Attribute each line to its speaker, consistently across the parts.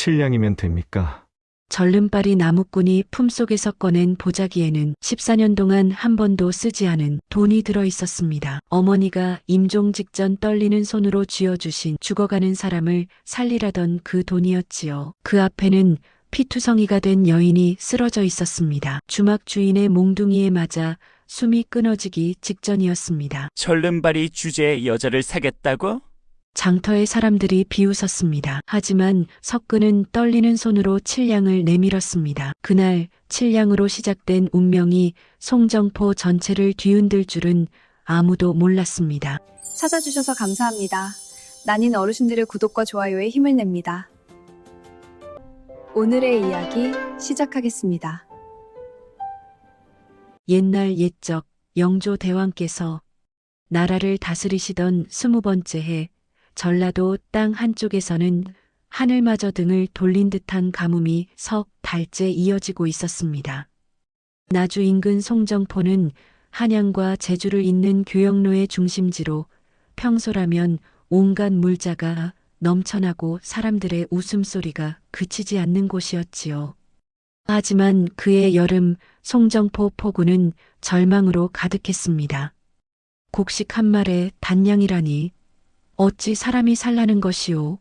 Speaker 1: 7냥이면 됩니까?
Speaker 2: 절름발이 나무꾼이 품속에서 꺼낸 보자기에는 14년 동안 한 번도 쓰지 않은 돈이 들어 있었습니다. 어머니가 임종 직전 떨리는 손으로 쥐어주신 죽어가는 사람을 살리라던 그 돈이었지요. 그 앞에는 피투성이가 된 여인이 쓰러져 있었습니다. 주막 주인의 몽둥이에 맞아 숨이 끊어지기 직전이었습니다.
Speaker 3: 절름발이 주제의 여자를 사겠다고?
Speaker 2: 장터의 사람들이 비웃었습니다. 하지만 석근은 떨리는 손으로 7냥을 내밀었습니다. 그날 7냥으로 시작된 운명이 송정포 전체를 뒤흔들 줄은 아무도 몰랐습니다.
Speaker 4: 찾아주셔서 감사합니다. 난인 어르신들의 구독과 좋아요에 힘을 냅니다. 오늘의 이야기 시작하겠습니다.
Speaker 2: 옛날 옛적 영조 대왕께서 나라를 다스리시던 20번째 해 전라도 땅 한쪽에서는 하늘마저 등을 돌린 듯한 가뭄이 석 달째 이어지고 있었습니다. 나주 인근 송정포는 한양과 제주를 잇는 교역로의 중심지로 평소라면 온갖 물자가 넘쳐나고 사람들의 웃음소리가 그치지 않는 곳이었지요. 하지만 그해 여름 송정포 포구는 절망으로 가득했습니다. 곡식 한 말에 단량이라니 어찌 사람이 살라는 것이오.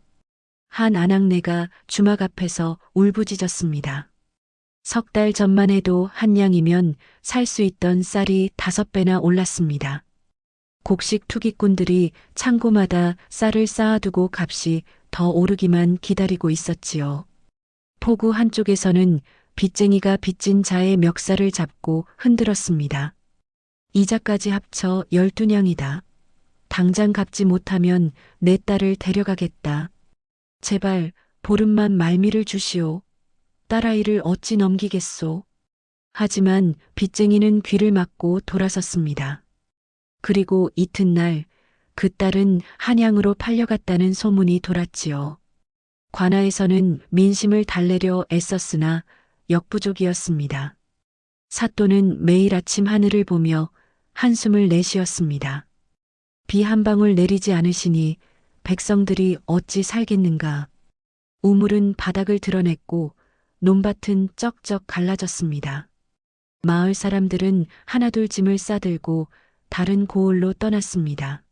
Speaker 2: 한 아낙네가 주막 앞에서 울부짖었습니다. 석 달 전만 해도 한 냥이면 살 수 있던 쌀이 5배나 올랐습니다. 곡식 투기꾼들이 창고마다 쌀을 쌓아두고 값이 더 오르기만 기다리고 있었지요. 포구 한쪽에서는 빚쟁이가 빚진 자의 멱살을 잡고 흔들었습니다. 이자까지 합쳐 12냥이다. 당장 갚지 못하면 내 딸을 데려가겠다. 제발 보름만 말미를 주시오. 딸아이를 어찌 넘기겠소. 하지만 빚쟁이는 귀를 막고 돌아섰습니다. 그리고 이튿날 그 딸은 한양으로 팔려갔다는 소문이 돌았지요. 관아에서는 민심을 달래려 애썼으나 역부족이었습니다. 사또는 매일 아침 하늘을 보며 한숨을 내쉬었습니다. 비 한 방울 내리지 않으시니 백성들이 어찌 살겠는가. 우물은 바닥을 드러냈고 논밭은 쩍쩍 갈라졌습니다. 마을 사람들은 하나둘 짐을 싸들고 다른 고을로 떠났습니다.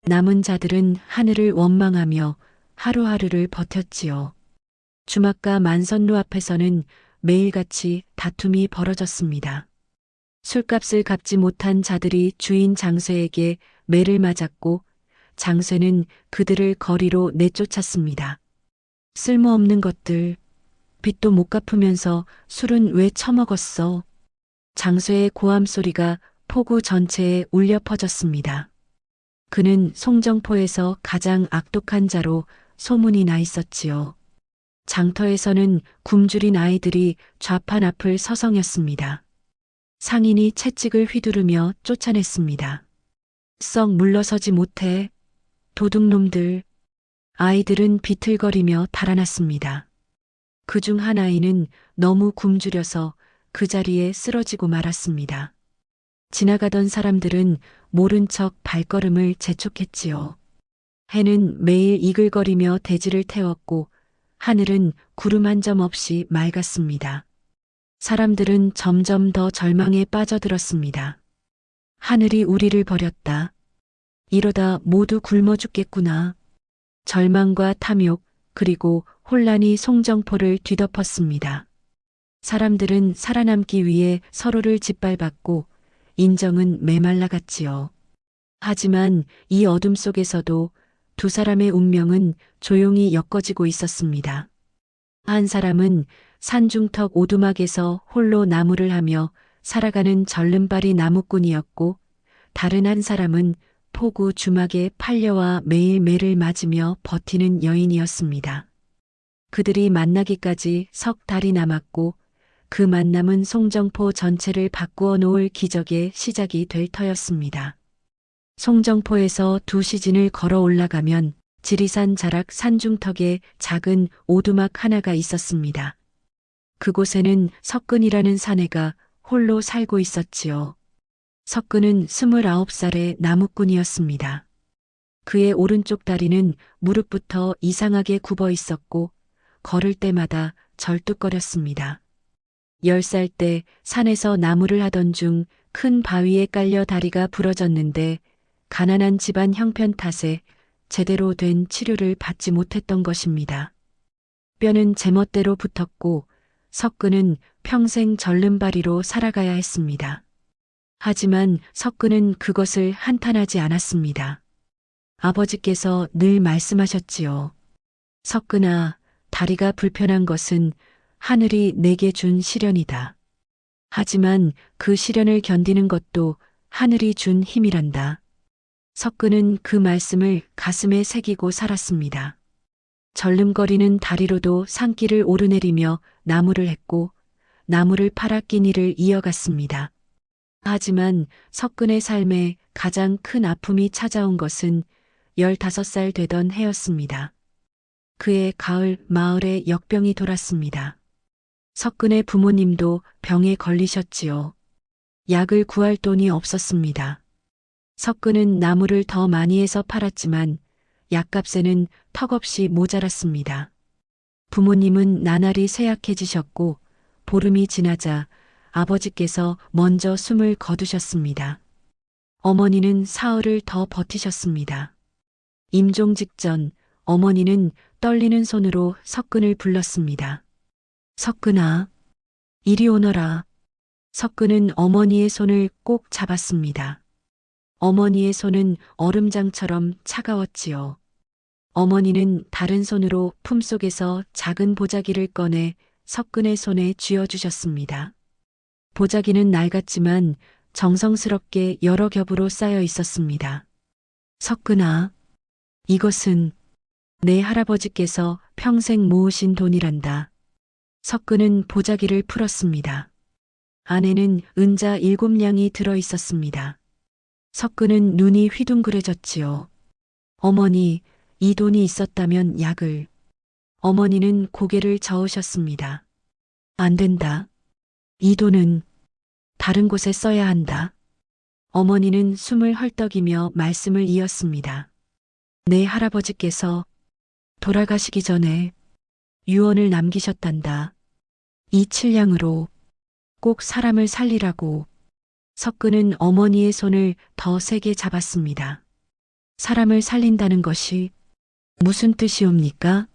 Speaker 2: 남은 자들은 하늘을 원망하며 하루하루를 버텼지요. 주막과 만선루 앞에서는 매일같이 다툼이 벌어졌습니다. 술값을 갚지 못한 자들이 주인 장쇠에게 매를 맞았고 장쇠는 그들을 거리로 내쫓았습니다. 쓸모없는 것들, 빚도 못 갚으면서 술은 왜 처먹었어? 장쇠의 고함 소리가 포구 전체에 울려 퍼졌습니다. 그는 송정포에서 가장 악독한 자로 소문이 나 있었지요. 장터에서는 굶주린 아이들이 좌판 앞을 서성였습니다. 상인이 채찍을 휘두르며 쫓아냈습니다. 썩 물러서지 못해. 도둑놈들. 아이들은 비틀거리며 달아났습니다. 그중 한 아이는 너무 굶주려서 그 자리에 쓰러지고 말았습니다. 지나가던 사람들은 모른 척 발걸음을 재촉했지요. 해는 매일 이글거리며 대지를 태웠고 하늘은 구름 한 점 없이 맑았습니다. 사람들은 점점 더 절망에 빠져들었습니다. 하늘이 우리를 버렸다. 이러다 모두 굶어 죽겠구나. 절망과 탐욕 그리고 혼란이 송정포를 뒤덮었습니다. 사람들은 살아남기 위해 서로를 짓밟았고 인정은 메말라갔지요. 하지만 이 어둠 속에서도 두 사람의 운명은 조용히 엮어지고 있었습니다. 한 사람은 산중턱 오두막에서 홀로 나무를 하며 살아가는 절름발이 나무꾼이었고 다른 한 사람은 포구 주막에 팔려와 매일 매를 맞으며 버티는 여인이었습니다. 그들이 만나기까지 석 달이 남았고 그 만남은 송정포 전체를 바꾸어 놓을 기적의 시작이 될 터였습니다. 송정포에서 2시진을 걸어 올라가면 지리산 자락 산중턱에 작은 오두막 하나가 있었습니다. 그곳에는 석근이라는 사내가 홀로 살고 있었지요. 석근은 29살의 나무꾼이었습니다. 그의 오른쪽 다리는 무릎부터 이상하게 굽어 있었고 걸을 때마다 절뚝거렸습니다. 10살 때 산에서 나무를 하던 중 큰 바위에 깔려 다리가 부러졌는데 가난한 집안 형편 탓에 제대로 된 치료를 받지 못했던 것입니다. 뼈는 제멋대로 붙었고 석근은 평생 절름발이로 살아가야 했습니다. 하지만 석근은 그것을 한탄하지 않았습니다. 아버지께서 늘 말씀하셨지요. 석근아, 다리가 불편한 것은 하늘이 내게 준 시련이다. 하지만 그 시련을 견디는 것도 하늘이 준 힘이란다. 석근은 그 말씀을 가슴에 새기고 살았습니다. 절름거리는 다리로도 산길을 오르내리며 나무를 했고 나무를 팔아 끼니를 이어갔습니다. 하지만 석근의 삶에 가장 큰 아픔이 찾아온 것은 15살 되던 해였습니다. 그해 가을 마을에 역병이 돌았습니다. 석근의 부모님도 병에 걸리셨지요. 약을 구할 돈이 없었습니다. 석근은 나무를 더 많이 해서 팔았지만 약값에는 턱없이 모자랐습니다. 부모님은 나날이 쇠약해지셨고 보름이 지나자 아버지께서 먼저 숨을 거두셨습니다. 어머니는 사흘을 더 버티셨습니다. 임종 직전 어머니는 떨리는 손으로 석근을 불렀습니다. 석근아, 이리 오너라. 석근은 어머니의 손을 꼭 잡았습니다. 어머니의 손은 얼음장처럼 차가웠지요. 어머니는 다른 손으로 품속에서 작은 보자기를 꺼내 석근의 손에 쥐어주셨습니다. 보자기는 낡았지만 정성스럽게 여러 겹으로 쌓여 있었습니다. 석근아, 이것은 내 할아버지께서 평생 모으신 돈이란다. 석근은 보자기를 풀었습니다. 안에는 은자 7냥이 들어 있었습니다. 석근은 눈이 휘둥그레졌지요. 어머니, 이 돈이 있었다면 약을. 어머니는 고개를 저으셨습니다. 안 된다. 이 돈은 다른 곳에 써야 한다. 어머니는 숨을 헐떡이며 말씀을 이었습니다. 내 할아버지께서 돌아가시기 전에 유언을 남기셨단다. 이 7냥으로 꼭 사람을 살리라고. 석근은 어머니의 손을 더 세게 잡았습니다. 사람을 살린다는 것이 무슨 뜻이옵니까?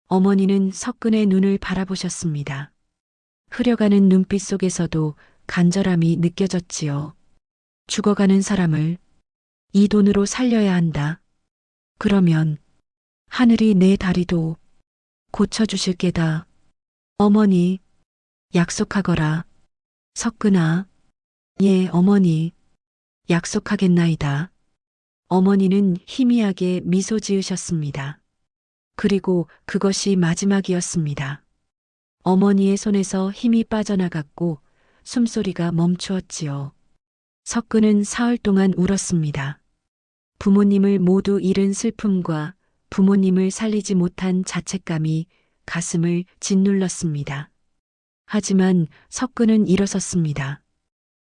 Speaker 2: 어머니는 석근의 눈을 바라보셨습니다. 흐려가는 눈빛 속에서도 간절함이 느껴졌지요. 죽어가는 사람을 이 돈으로 살려야 한다. 그러면 하늘이 내 다리도 고쳐주실 게다. 어머니, 약속하거라. 석근아, 예, 어머니, 약속하겠나이다. 어머니는 희미하게 미소 지으셨습니다. 그리고 그것이 마지막이었습니다. 어머니의 손에서 힘이 빠져나갔고 숨소리가 멈추었지요. 석근은 사흘 동안 울었습니다. 부모님을 모두 잃은 슬픔과 부모님을 살리지 못한 자책감이 가슴을 짓눌렀습니다. 하지만 석근은 일어섰습니다.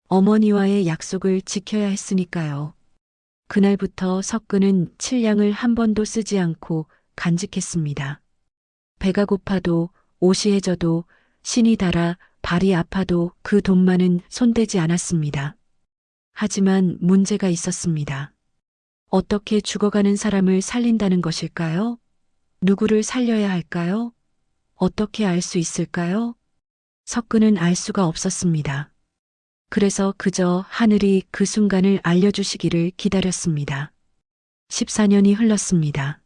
Speaker 2: 어머니와의 약속을 지켜야 했으니까요. 그날부터 석근은 7냥을 한 번도 쓰지 않고 간직했습니다. 배가 고파도 옷이 해져도 신이 닳아 발이 아파도 그 돈만은 손대지 않았습니다. 하지만 문제가 있었습니다. 어떻게 죽어가는 사람을 살린다는 것일까요? 누구를 살려야 할까요? 어떻게 알 수 있을까요? 석근은 알 수가 없었습니다. 그래서 그저 하늘이 그 순간을 알려주시기를 기다렸습니다. 14년이 흘렀습니다.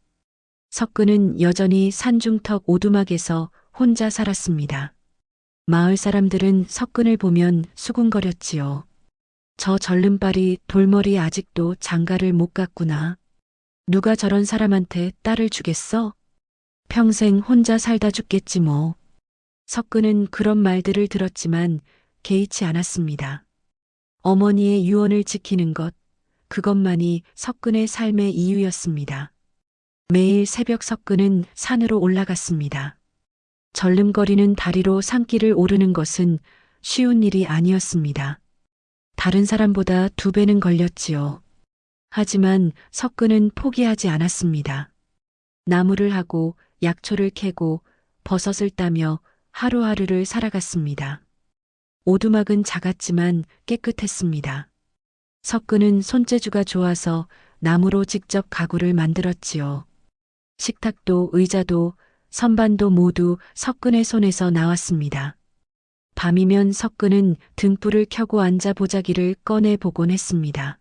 Speaker 2: 석근은 여전히 산중턱 오두막에서 혼자 살았습니다. 마을 사람들은 석근을 보면 수군거렸지요. 저 절름발이 돌머리 아직도 장가를 못 갔구나. 누가 저런 사람한테 딸을 주겠어? 평생 혼자 살다 죽겠지 뭐. 석근은 그런 말들을 들었지만 개의치 않았습니다. 어머니의 유언을 지키는 것, 그것만이 석근의 삶의 이유였습니다. 매일 새벽 석근은 산으로 올라갔습니다. 절름거리는 다리로 산길을 오르는 것은 쉬운 일이 아니었습니다. 다른 사람보다 2배는 걸렸지요. 하지만 석근은 포기하지 않았습니다. 나무를 하고 약초를 캐고 버섯을 따며 하루하루를 살아갔습니다. 오두막은 작았지만 깨끗했습니다. 석근은 손재주가 좋아서 나무로 직접 가구를 만들었지요. 식탁도 의자도 선반도 모두 석근의 손에서 나왔습니다. 밤이면 석근은 등불을 켜고 앉아 보자기를 꺼내 보곤 했습니다.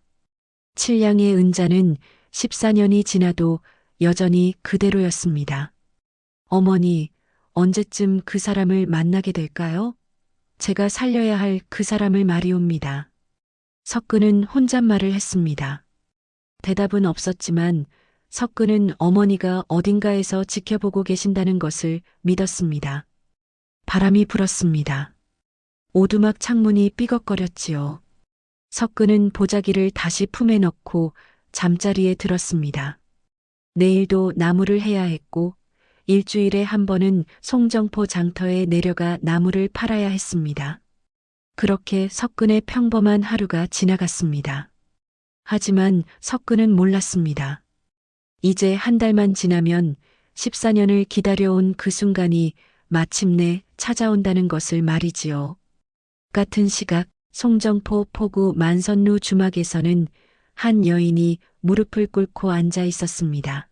Speaker 2: 칠량의 은자는 14년이 지나도 여전히 그대로였습니다. 어머니, 언제쯤 그 사람을 만나게 될까요? 제가 살려야 할 그 사람을 말이옵니다. 석근은 혼잣말을 했습니다. 대답은 없었지만 석근은 어머니가 어딘가에서 지켜보고 계신다는 것을 믿었습니다. 바람이 불었습니다. 오두막 창문이 삐걱거렸지요. 석근은 보자기를 다시 품에 넣고 잠자리에 들었습니다. 내일도 나무를 해야 했고 일주일에 한 번은 송정포 장터에 내려가 나무를 팔아야 했습니다. 그렇게 석근의 평범한 하루가 지나갔습니다. 하지만 석근은 몰랐습니다. 이제 한 달만 지나면 14년을 기다려온 그 순간이 마침내 찾아온다는 것을 말이지요. 같은 시각 송정포 포구 만선루 주막에서는 한 여인이 무릎을 꿇고 앉아 있었습니다.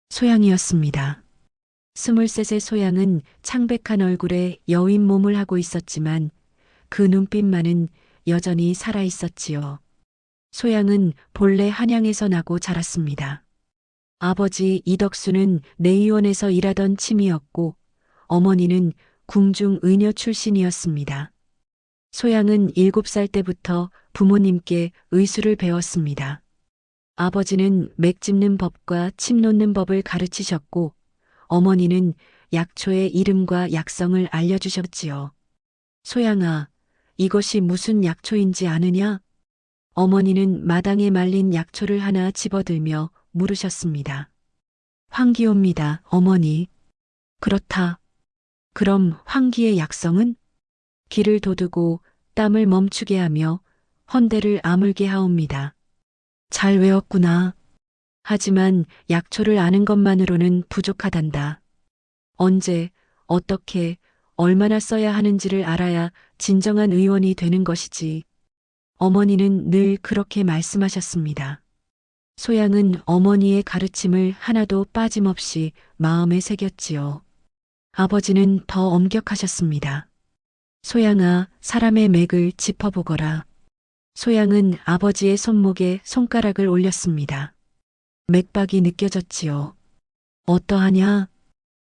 Speaker 2: 소양이었습니다. 23의 소양은 창백한 얼굴에 여인 몸을 하고 있었지만 그 눈빛만은 여전히 살아 있었지요. 소양은 본래 한양에서 나고 자랐습니다. 아버지 이덕수는 내의원에서 일하던 침이었고 어머니는 궁중 의녀 출신이었습니다. 소양은 7살 때부터 부모님께 의술을 배웠습니다. 아버지는 맥 짚는 법과 침 놓는 법을 가르치셨고 어머니는 약초의 이름과 약성을 알려주셨지요. 소양아, 이것이 무슨 약초인지 아느냐? 어머니는 마당에 말린 약초를 하나 집어들며 물으셨습니다. 황기호입니다, 어머니. 그렇다. 그럼 황기의 약성은? 기를 돋우고 땀을 멈추게 하며 헌대를 아물게 하옵니다. 잘 외웠구나. 하지만 약초를 아는 것만으로는 부족하단다. 언제, 어떻게, 얼마나 써야 하는지를 알아야 진정한 의원이 되는 것이지. 어머니는 늘 그렇게 말씀하셨습니다. 소양은 어머니의 가르침을 하나도 빠짐없이 마음에 새겼지요. 아버지는 더 엄격하셨습니다. 소양아, 사람의 맥을 짚어보거라. 소양은 아버지의 손목에 손가락을 올렸습니다. 맥박이 느껴졌지요. 어떠하냐?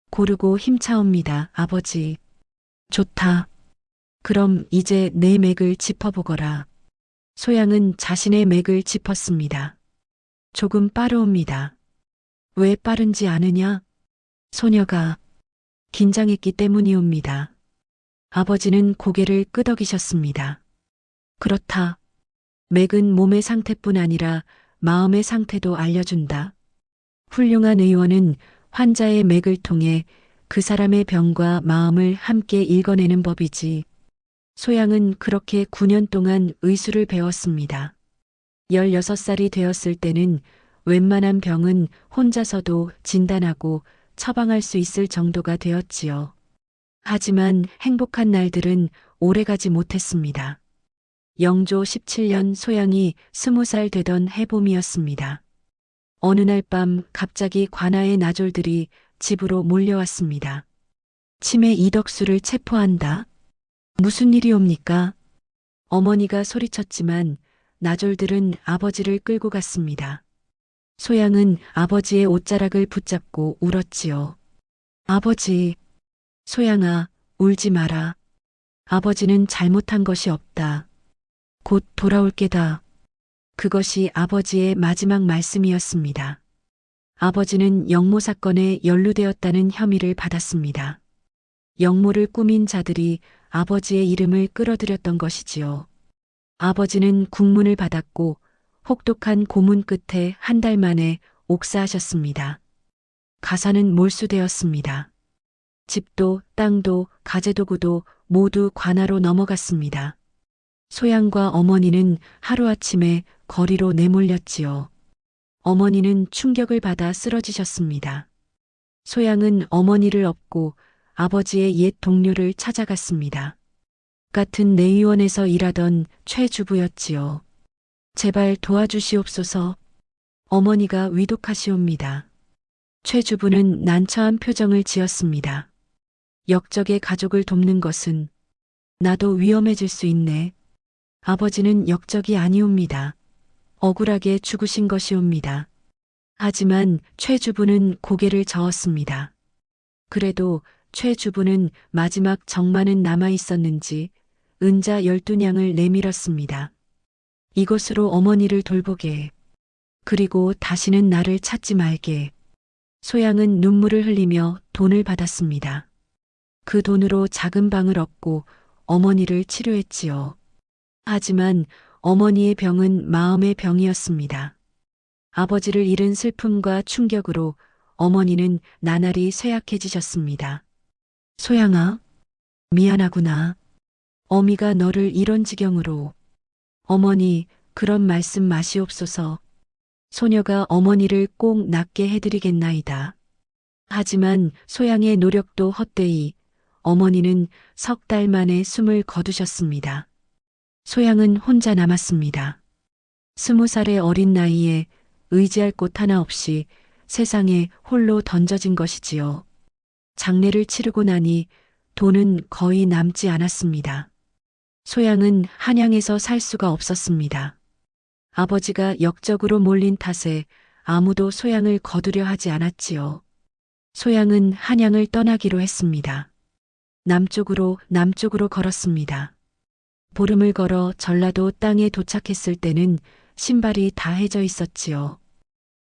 Speaker 2: 고르고 힘차옵니다, 아버지. 좋다. 그럼 이제 내 맥을 짚어보거라. 소양은 자신의 맥을 짚었습니다. 조금 빠르옵니다. 왜 빠른지 아느냐? 소녀가 긴장했기 때문이옵니다. 아버지는 고개를 끄덕이셨습니다. 그렇다. 맥은 몸의 상태뿐 아니라 마음의 상태도 알려준다. 훌륭한 의원은 환자의 맥을 통해 그 사람의 병과 마음을 함께 읽어내는 법이지. 소양은 그렇게 9년 동안 의술을 배웠습니다. 16살이 되었을 때는 웬만한 병은 혼자서도 진단하고 처방할 수 있을 정도가 되었지요. 하지만 행복한 날들은 오래가지 못했습니다. 영조 17년 소양이 20살 되던 해봄이었습니다. 어느 날 밤 갑자기 관아의 나졸들이 집으로 몰려왔습니다. 치매 이덕수를 체포한다. 무슨 일이옵니까? 어머니가 소리쳤지만 나졸들은 아버지를 끌고 갔습니다. 소양은 아버지의 옷자락을 붙잡고 울었지요. 아버지, 소양아, 울지 마라. 아버지는 잘못한 것이 없다. 곧 돌아올 게다. 그것이 아버지의 마지막 말씀이었습니다. 아버지는 영모 사건에 연루되었다는 혐의를 받았습니다. 영모를 꾸민 자들이 아버지의 이름을 끌어들였던 것이지요. 아버지는 국문을 받았고 혹독한 고문 끝에 한 달 만에 옥사하셨습니다. 가사는 몰수되었습니다. 집도 땅도 가재도구도 모두 관아로 넘어갔습니다. 소양과 어머니는 하루아침에 거리로 내몰렸지요. 어머니는 충격을 받아 쓰러지셨습니다. 소양은 어머니를 업고 아버지의 옛 동료를 찾아갔습니다. 같은 내의원에서 일하던 최 주부였지요. 제발 도와주시옵소서. 어머니가 위독하시옵니다. 최 주부는 난처한 표정을 지었습니다. 역적의 가족을 돕는 것은 나도 위험해질 수 있네. 아버지는 역적이 아니옵니다. 억울하게 죽으신 것이옵니다. 하지만 최 주부는 고개를 저었습니다. 그래도 최 주부는 마지막 정만은 남아 있었는지 은자 12냥을 내밀었습니다. 이것으로 어머니를 돌보게. 그리고 다시는 나를 찾지 말게. 소양은 눈물을 흘리며 돈을 받았습니다. 그 돈으로 작은 방을 얻고 어머니를 치료했지요. 하지만 어머니의 병은 마음의 병이었습니다. 아버지를 잃은 슬픔과 충격으로 어머니는 나날이 쇠약해지셨습니다. 소양아, 미안하구나. 어미가 너를 이런 지경으로. 어머니, 그런 말씀 마시옵소서. 소녀가 어머니를 꼭 낫게 해드리겠나이다. 하지만 소양의 노력도 헛되이 어머니는 3달 만에 숨을 거두셨습니다. 소양은 혼자 남았습니다. 20살의 어린 나이에 의지할 곳 하나 없이 세상에 홀로 던져진 것이지요. 장례를 치르고 나니 돈은 거의 남지 않았습니다. 소양은 한양에서 살 수가 없었습니다. 아버지가 역적으로 몰린 탓에 아무도 소양을 거두려 하지 않았지요. 소양은 한양을 떠나기로 했습니다. 남쪽으로 걸었습니다. 보름을 걸어 전라도 땅에 도착했을 때는 신발이 다 해져 있었지요.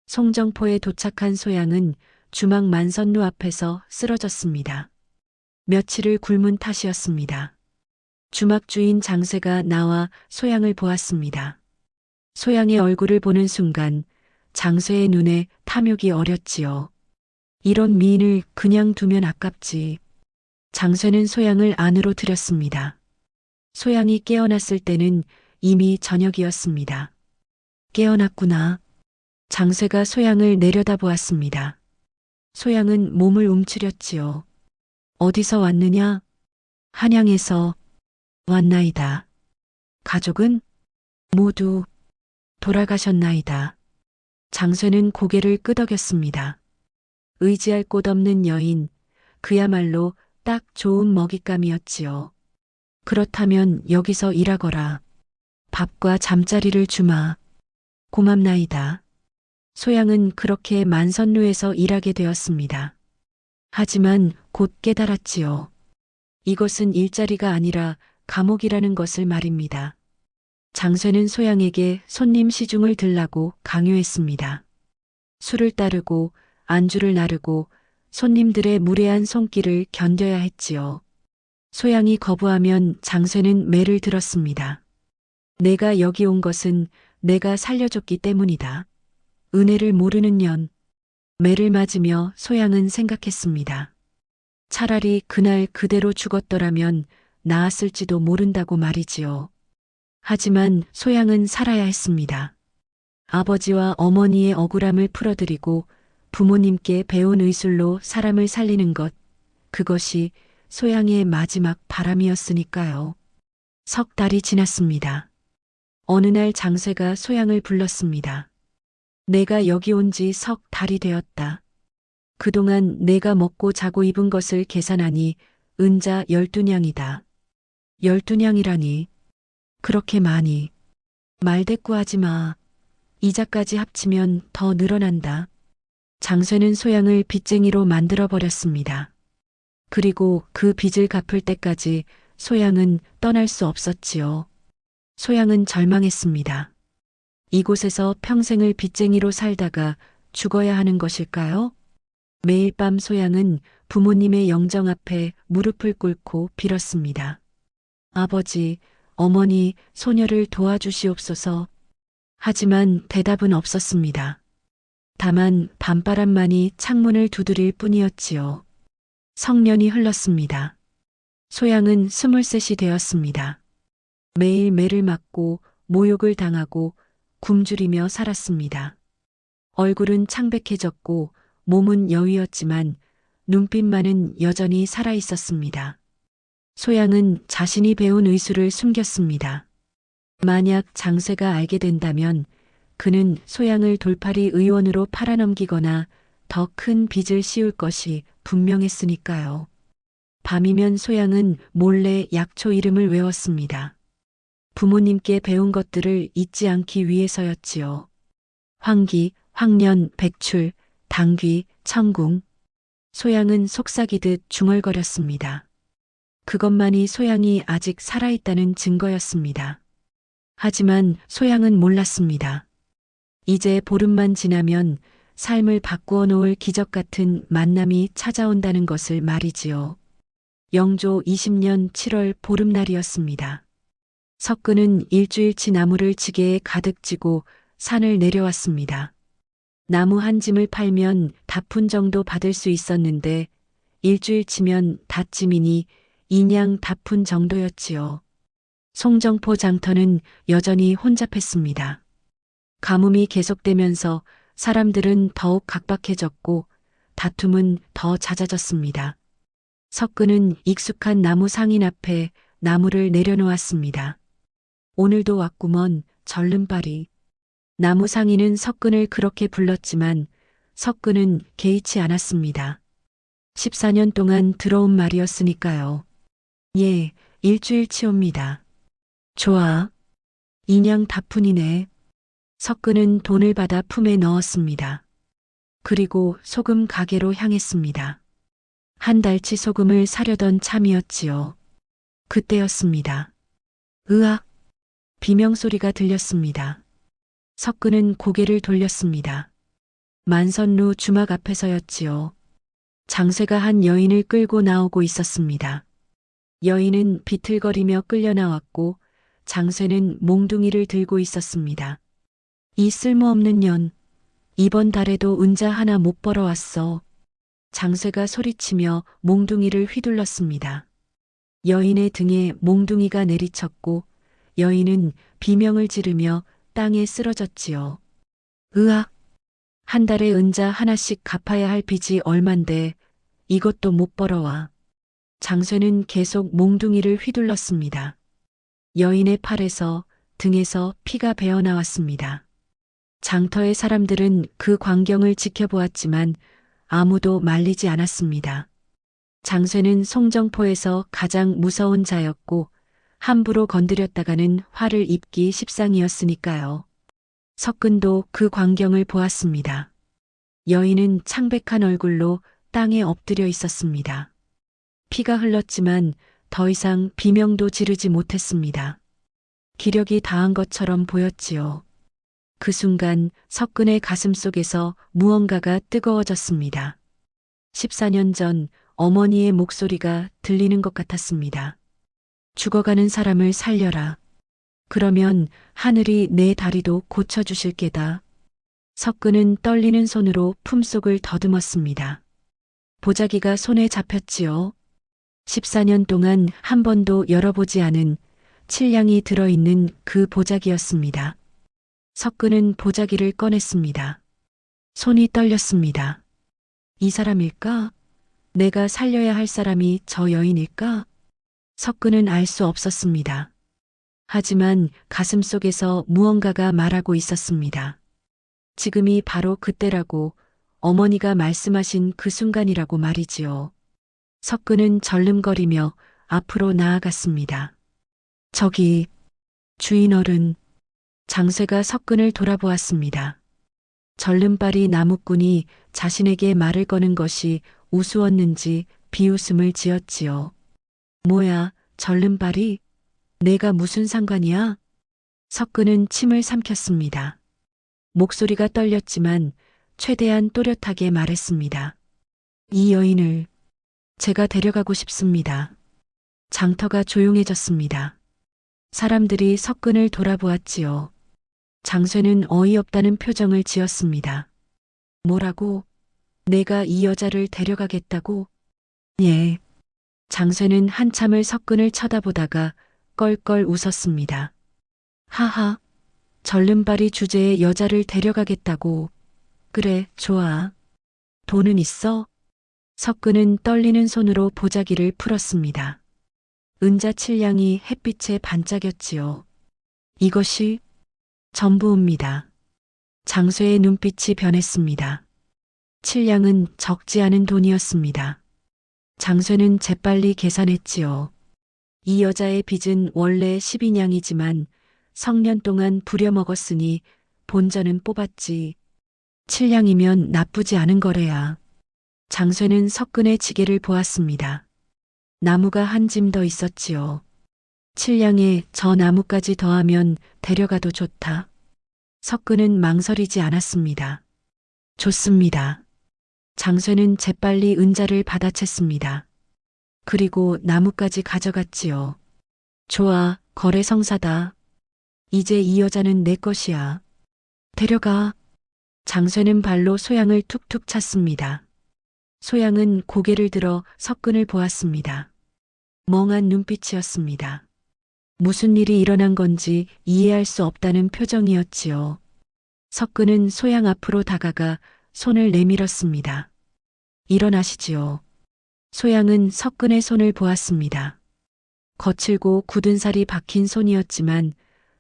Speaker 2: 송정포에 도착한 소양은 주막 만선루 앞에서 쓰러졌습니다. 며칠을 굶은 탓이었습니다. 주막 주인 장세가 나와 소양을 보았습니다. 소양의 얼굴을 보는 순간 장세의 눈에 탐욕이 어렸지요. 이런 미인을 그냥 두면 아깝지. 장세는 소양을 안으로 들였습니다. 소양이 깨어났을 때는 이미 저녁이었습니다. 깨어났구나. 장세가 소양을 내려다보았습니다. 소양은 몸을 움츠렸지요. 어디서 왔느냐? 한양에서 왔나이다. 가족은 모두 돌아가셨나이다. 장쇠는 고개를 끄덕였습니다. 의지할 곳 없는 여인, 그야말로 딱 좋은 먹잇감이었지요. 그렇다면 여기서 일하거라. 밥과 잠자리를 주마. 고맙나이다. 소양은 그렇게 만선루에서 일하게 되었습니다. 하지만 곧 깨달았지요. 이것은 일자리가 아니라 감옥이라는 것을 말입니다. 장쇠는 소양에게 손님 시중을 들라고 강요했습니다. 술을 따르고 안주를 나르고 손님들의 무례한 손길을 견뎌야 했지요. 소양이 거부하면 장쇠는 매를 들었습니다. 내가 여기 온 것은 내가 살려줬기 때문이다. 은혜를 모르는 년. 매를 맞으며 소양은 생각했습니다. 차라리 그날 그대로 죽었더라면 나았을지도 모른다고 말이지요. 하지만 소양은 살아야 했습니다. 아버지와 어머니의 억울함을 풀어드리고 부모님께 배운 의술로 사람을 살리는 것, 그것이 소양의 마지막 바람이었으니까요. 3달이 지났습니다. 어느 날 장쇠가 소양을 불렀습니다. 내가 여기 온 지 3달이 되었다. 그동안 내가 먹고 자고 입은 것을 계산하니 은자 12냥이다. 12냥이라니. 그렇게 많이. 말대꾸하지 마. 이자까지 합치면 더 늘어난다. 장쇠는 소양을 빚쟁이로 만들어버렸습니다. 그리고 그 빚을 갚을 때까지 소양은 떠날 수 없었지요. 소양은 절망했습니다. 이곳에서 평생을 빚쟁이로 살다가 죽어야 하는 것일까요? 매일 밤 소양은 부모님의 영정 앞에 무릎을 꿇고 빌었습니다. 아버지, 어머니, 소녀를 도와주시옵소서. 하지만 대답은 없었습니다. 다만 밤바람만이 창문을 두드릴 뿐이었지요. 성년이 흘렀습니다. 소양은 23이 되었습니다. 매일 매를 맞고 모욕을 당하고 굶주리며 살았습니다. 얼굴은 창백해졌고 몸은 여위었지만 눈빛만은 여전히 살아 있었습니다. 소양은 자신이 배운 의술을 숨겼습니다. 만약 장쇠가 알게 된다면 그는 소양을 돌팔이 의원으로 팔아넘기거나 더 큰 빚을 씌울 것이 분명했으니까요. 밤이면 소양은 몰래 약초 이름을 외웠습니다. 부모님께 배운 것들을 잊지 않기 위해서였지요. 황기, 황년, 백출, 당귀, 청궁. 소양은 속삭이듯 중얼거렸습니다. 그것만이 소양이 아직 살아있다는 증거였습니다. 하지만 소양은 몰랐습니다. 이제 보름만 지나면 삶을 바꾸어 놓을 기적 같은 만남이 찾아온다는 것을 말이지요. 영조 20년 7월 보름날이었습니다. 석근은 일주일치 나무를 지게에 가득 지고 산을 내려왔습니다. 나무 한 짐을 팔면 다푼 정도 받을 수 있었는데 일주일치면 닷짐이니 인양 다푼 정도였지요. 송정포 장터는 여전히 혼잡했습니다. 가뭄이 계속되면서 사람들은 더욱 각박해졌고 다툼은 더 잦아졌습니다. 석근은 익숙한 나무 상인 앞에 나무를 내려놓았습니다. 오늘도 왔구먼 절름발이. 나무 상인은 석근을 그렇게 불렀지만 석근은 개의치 않았습니다. 14년 동안 들어온 말이었으니까요. 예, 일주일치옵니다. 좋아. 인양 다푼이네. 석근은 돈을 받아 품에 넣었습니다. 그리고 소금 가게로 향했습니다. 한 달치 소금을 사려던 참이었지요. 그때였습니다. 으악! 비명소리가 들렸습니다. 석근은 고개를 돌렸습니다. 만선루 주막 앞에서였지요. 장쇠가 한 여인을 끌고 나오고 있었습니다. 여인은 비틀거리며 끌려 나왔고 장쇠는 몽둥이를 들고 있었습니다. 이 쓸모없는 년, 이번 달에도 은자 하나 못 벌어왔어. 장쇠가 소리치며 몽둥이를 휘둘렀습니다. 여인의 등에 몽둥이가 내리쳤고 여인은 비명을 지르며 땅에 쓰러졌지요. 으악! 한 달에 은자 하나씩 갚아야 할 빚이 얼만데 이것도 못 벌어와. 장쇠는 계속 몽둥이를 휘둘렀습니다. 여인의 팔에서 등에서 피가 배어나왔습니다. 장터의 사람들은 그 광경을 지켜보았지만 아무도 말리지 않았습니다. 장쇠는 송정포에서 가장 무서운 자였고 함부로 건드렸다가는 화를 입기 십상이었으니까요. 석근도 그 광경을 보았습니다. 여인은 창백한 얼굴로 땅에 엎드려 있었습니다. 피가 흘렀지만 더 이상 비명도 지르지 못했습니다. 기력이 다한 것처럼 보였지요. 그 순간 석근의 가슴 속에서 무언가가 뜨거워졌습니다. 14년 전 어머니의 목소리가 들리는 것 같았습니다. 죽어가는 사람을 살려라. 그러면 하늘이 내 다리도 고쳐주실 게다. 석근은 떨리는 손으로 품속을 더듬었습니다. 보자기가 손에 잡혔지요. 14년 동안 한 번도 열어보지 않은 칠량이 들어있는 그 보자기였습니다. 석근은 보자기를 꺼냈습니다. 손이 떨렸습니다. 이 사람일까? 내가 살려야 할 사람이 저 여인일까? 석근은 알 수 없었습니다. 하지만 가슴 속에서 무언가가 말하고 있었습니다. 지금이 바로 그때라고 어머니가 말씀하신 그 순간이라고 말이지요. 석근은 절름거리며 앞으로 나아갔습니다. 저기, 주인 어른. 장쇠가 석근을 돌아보았습니다. 절름발이 나무꾼이 자신에게 말을 거는 것이 우스웠는지 비웃음을 지었지요. 뭐야, 절름발이? 내가 무슨 상관이야? 석근은 침을 삼켰습니다. 목소리가 떨렸지만 최대한 또렷하게 말했습니다. 이 여인을 제가 데려가고 싶습니다. 장터가 조용해졌습니다. 사람들이 석근을 돌아보았지요. 장쇠는 어이없다는 표정을 지었습니다. 뭐라고? 내가 이 여자를 데려가겠다고? 예. 장쇠는 한참을 석근을 쳐다보다가 껄껄 웃었습니다. 하하, 절름발이 주제에 여자를 데려가겠다고. 그래, 좋아. 돈은 있어? 석근은 떨리는 손으로 보자기를 풀었습니다. 은자 칠량이 햇빛에 반짝였지요. 이것이 전부입니다. 장쇠의 눈빛이 변했습니다. 칠량은 적지 않은 돈이었습니다. 장쇠는 재빨리 계산했지요. 이 여자의 빚은 원래 12냥이지만 성년 동안 부려먹었으니 본전은 뽑았지. 7냥이면 나쁘지 않은 거래야. 장쇠는 석근의 지게를 보았습니다. 나무가 한 짐 더 있었지요. 7냥에 저 나무까지 더하면 데려가도 좋다. 석근은 망설이지 않았습니다. 좋습니다. 장쇠는 재빨리 은자를 받아챘습니다. 그리고 나무까지 가져갔지요. 좋아, 거래 성사다. 이제 이 여자는 내 것이야. 데려가. 장쇠는 발로 소양을 툭툭 찼습니다. 소양은 고개를 들어 석근을 보았습니다. 멍한 눈빛이었습니다. 무슨 일이 일어난 건지 이해할 수 없다는 표정이었지요. 석근은 소양 앞으로 다가가 손을 내밀었습니다. 일어나시지요. 소양은 석근의 손을 보았습니다. 거칠고 굳은 살이 박힌 손이었지만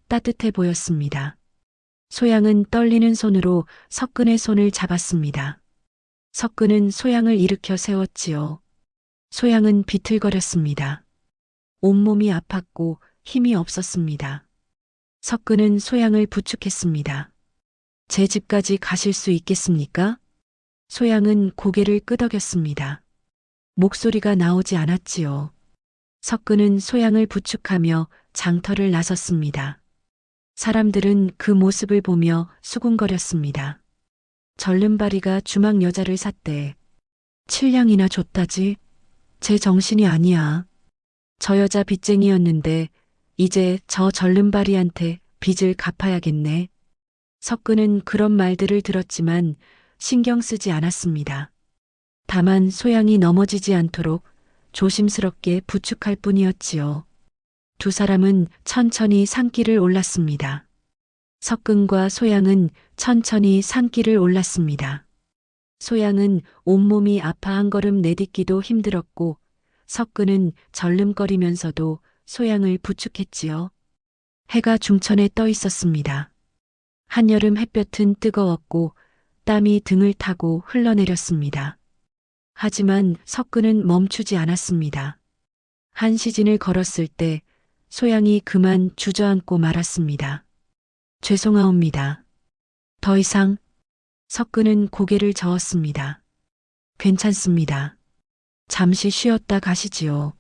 Speaker 2: 따뜻해 보였습니다. 소양은 떨리는 손으로 석근의 손을 잡았습니다. 석근은 소양을 일으켜 세웠지요. 소양은 비틀거렸습니다. 온몸이 아팠고 힘이 없었습니다. 석근은 소양을 부축했습니다. 제 집까지 가실 수 있겠습니까? 소양은 고개를 끄덕였습니다. 목소리가 나오지 않았지요. 석근은 소양을 부축하며 장터를 나섰습니다. 사람들은 그 모습을 보며 수군거렸습니다. 절름발이가 주막 여자를 샀대. 7냥이나 줬다지. 제 정신이 아니야. 저 여자 빚쟁이였는데 이제 저 절름발이한테 빚을 갚아야겠네. 석근은 그런 말들을 들었지만 신경 쓰지 않았습니다. 다만 소양이 넘어지지 않도록 조심스럽게 부축할 뿐이었지요. 두 사람은 천천히 산길을 올랐습니다. 석근과 소양은 천천히 산길을 올랐습니다. 소양은 온몸이 아파 한 걸음 내딛기도 힘들었고 석근은 절름거리면서도 소양을 부축했지요. 해가 중천에 떠 있었습니다. 한여름 햇볕은 뜨거웠고 땀이 등을 타고 흘러내렸습니다. 하지만 석근은 멈추지 않았습니다. 한 시진을 걸었을 때 소양이 그만 주저앉고 말았습니다. 죄송하옵니다. 더 이상. 석근은 고개를 저었습니다. 괜찮습니다. 잠시 쉬었다 가시지요.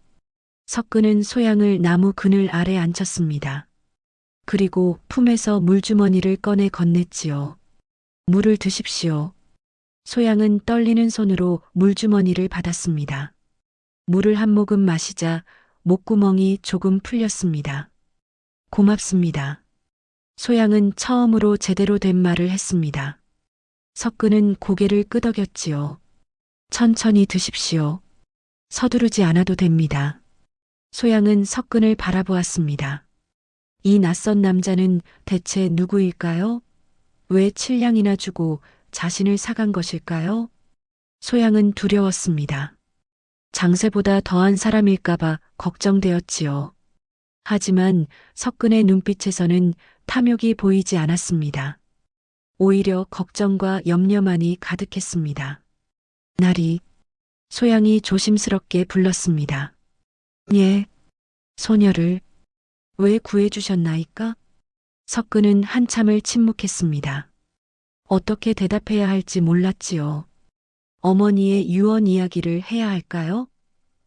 Speaker 2: 석근은 소양을 나무 그늘 아래 앉혔습니다. 그리고 품에서 물주머니를 꺼내 건넸지요. 물을 드십시오. 소양은 떨리는 손으로 물주머니를 받았습니다. 물을 한 모금 마시자 목구멍이 조금 풀렸습니다. 고맙습니다. 소양은 처음으로 제대로 된 말을 했습니다. 석근은 고개를 끄덕였지요. 천천히 드십시오. 서두르지 않아도 됩니다. 소양은 석근을 바라보았습니다. 이 낯선 남자는 대체 누구일까요? 왜 7냥이나 주고 자신을 사간 것일까요? 소양은 두려웠습니다. 장세보다 더한 사람일까봐 걱정되었지요. 하지만 석근의 눈빛에서는 탐욕이 보이지 않았습니다. 오히려 걱정과 염려만이 가득했습니다. 나리, 소양이 조심스럽게 불렀습니다. 예, 소녀를 왜 구해주셨나이까? 석근은 한참을 침묵했습니다. 어떻게 대답해야 할지 몰랐지요. 어머니의 유언 이야기를 해야 할까요?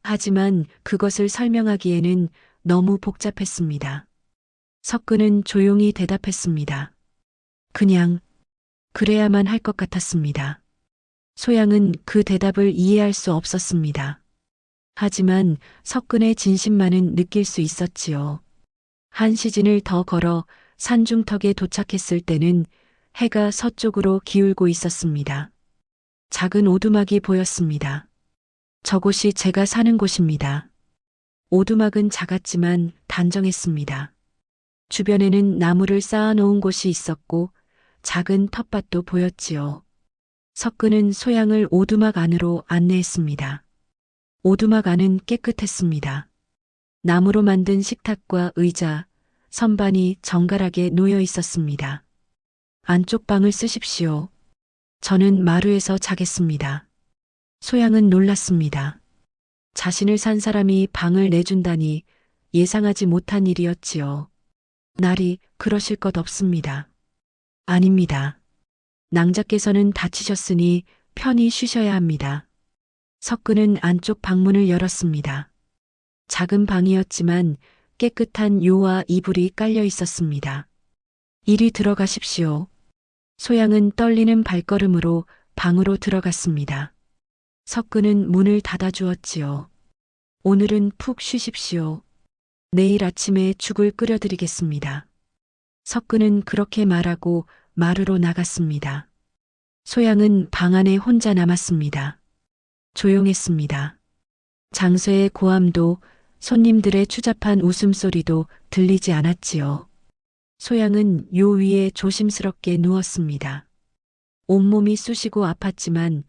Speaker 2: 하지만 그것을 설명하기에는 너무 복잡했습니다. 석근은 조용히 대답했습니다. 그냥 그래야만 할 것 같았습니다. 소양은 그 대답을 이해할 수 없었습니다. 하지만 석근의 진심만은 느낄 수 있었지요. 한 시진을 더 걸어 산중턱에 도착했을 때는 해가 서쪽으로 기울고 있었습니다. 작은 오두막이 보였습니다. 저곳이 제가 사는 곳입니다. 오두막은 작았지만 단정했습니다. 주변에는 나무를 쌓아놓은 곳이 있었고 작은 텃밭도 보였지요. 석근은 소양을 오두막 안으로 안내했습니다. 오두막 안은 깨끗했습니다. 나무로 만든 식탁과 의자, 선반이 정갈하게 놓여 있었습니다. 안쪽 방을 쓰십시오. 저는 마루에서 자겠습니다. 소양은 놀랐습니다. 자신을 산 사람이 방을 내준다니 예상하지 못한 일이었지요. 날이 그러실 것 없습니다. 아닙니다. 낭자께서는 다치셨으니 편히 쉬셔야 합니다. 석근은 안쪽 방문을 열었습니다. 작은 방이었지만 깨끗한 요와 이불이 깔려 있었습니다. 이리 들어가십시오. 소양은 떨리는 발걸음으로 방으로 들어갔습니다. 석근은 문을 닫아주었지요. 오늘은 푹 쉬십시오. 내일 아침에 죽을 끓여드리겠습니다. 석근은 그렇게 말하고 마루로 나갔습니다. 소양은 방 안에 혼자 남았습니다. 조용했습니다. 장소의 고함도 손님들의 추잡한 웃음소리도 들리지 않았지요. 소양은 요 위에 조심스럽게 누웠습니다. 온몸이 쑤시고 아팠지만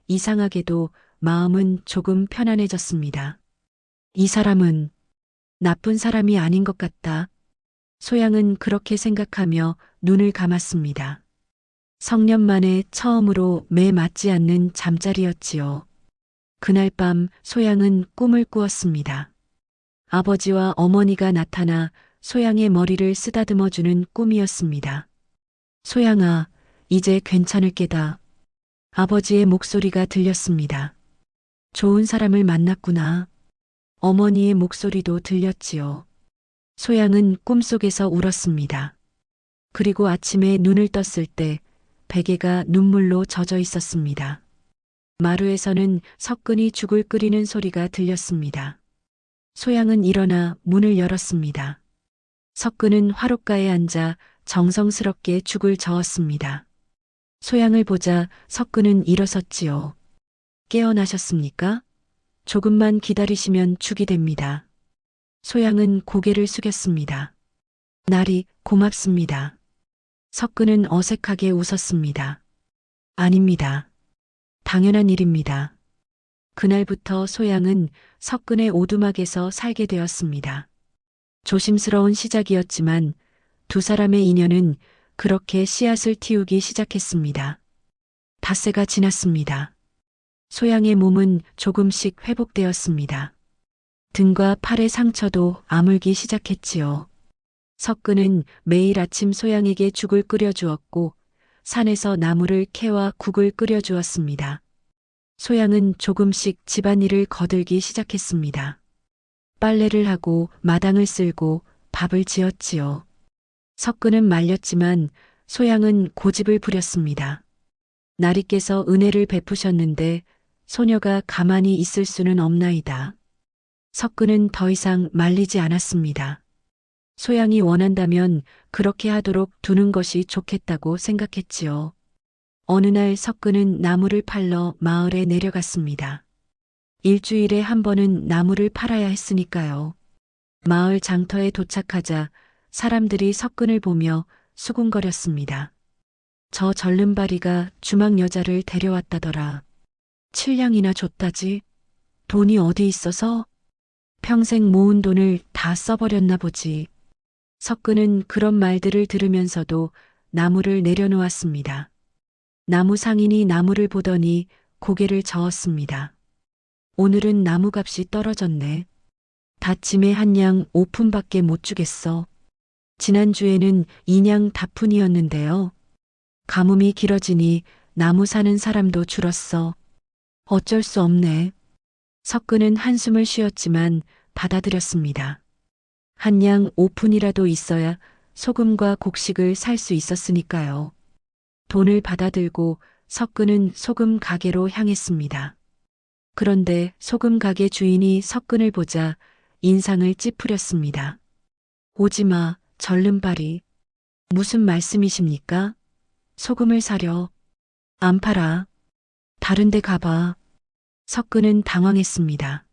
Speaker 2: 이상하게도 마음은 조금 편안해졌습니다. 이 사람은 나쁜 사람이 아닌 것 같다. 소양은 그렇게 생각하며 눈을 감았습니다. 성년 만에 처음으로 매 맞지 않는 잠자리였지요. 그날 밤 소양은 꿈을 꾸었습니다. 아버지와 어머니가 나타나 소양의 머리를 쓰다듬어주는 꿈이었습니다. 소양아, 이제 괜찮을 게다. 아버지의 목소리가 들렸습니다. 좋은 사람을 만났구나. 어머니의 목소리도 들렸지요. 소양은 꿈속에서 울었습니다. 그리고 아침에 눈을 떴을 때 베개가 눈물로 젖어 있었습니다. 마루에서는 석근이 죽을 끓이는 소리가 들렸습니다. 소양은 일어나 문을 열었습니다. 석근은 화롯가에 앉아 정성스럽게 죽을 저었습니다. 소양을 보자 석근은 일어섰지요. 깨어나셨습니까? 조금만 기다리시면 죽이 됩니다. 소양은 고개를 숙였습니다. 날이 고맙습니다. 석근은 어색하게 웃었습니다. 아닙니다. 당연한 일입니다. 그날부터 소양은 석근의 오두막에서 살게 되었습니다. 조심스러운 시작이었지만 두 사람의 인연은 그렇게 씨앗을 틔우기 시작했습니다. 닷새가 지났습니다. 소양의 몸은 조금씩 회복되었습니다. 등과 팔의 상처도 아물기 시작했지요. 석근은 매일 아침 소양에게 죽을 끓여주었고 산에서 나무를 캐와 국을 끓여주었습니다. 소양은 조금씩 집안일을 거들기 시작했습니다. 빨래를 하고 마당을 쓸고 밥을 지었지요. 석근은 말렸지만 소양은 고집을 부렸습니다. 나리께서 은혜를 베푸셨는데 소녀가 가만히 있을 수는 없나이다. 석근은 더 이상 말리지 않았습니다. 소양이 원한다면 그렇게 하도록 두는 것이 좋겠다고 생각했지요. 어느 날 석근은 나무를 팔러 마을에 내려갔습니다. 일주일에 한 번은 나무를 팔아야 했으니까요. 마을 장터에 도착하자 사람들이 석근을 보며 수군거렸습니다. 저 절름발이가 주막 여자를 데려왔다더라. 7냥이나 줬다지. 돈이 어디 있어서? 평생 모은 돈을 다 써버렸나 보지. 석근은 그런 말들을 들으면서도 나무를 내려놓았습니다. 나무 상인이 나무를 보더니 고개를 저었습니다. 오늘은 나무값이 떨어졌네. 다침에 한 냥 5푼밖에 못 주겠어. 지난주에는 2냥 다푼이었는데요. 가뭄이 길어지니 나무 사는 사람도 줄었어. 어쩔 수 없네. 석근은 한숨을 쉬었지만 받아들였습니다. 한 냥 5푼이라도 있어야 소금과 곡식을 살 수 있었으니까요. 돈을 받아들고 석근은 소금 가게로 향했습니다. 그런데 소금 가게 주인이 석근을 보자 인상을 찌푸렸습니다. 오지마, 절름발이. 무슨 말씀이십니까? 소금을 사려. 안 팔아. 다른 데 가봐. 석근은 당황했습니다.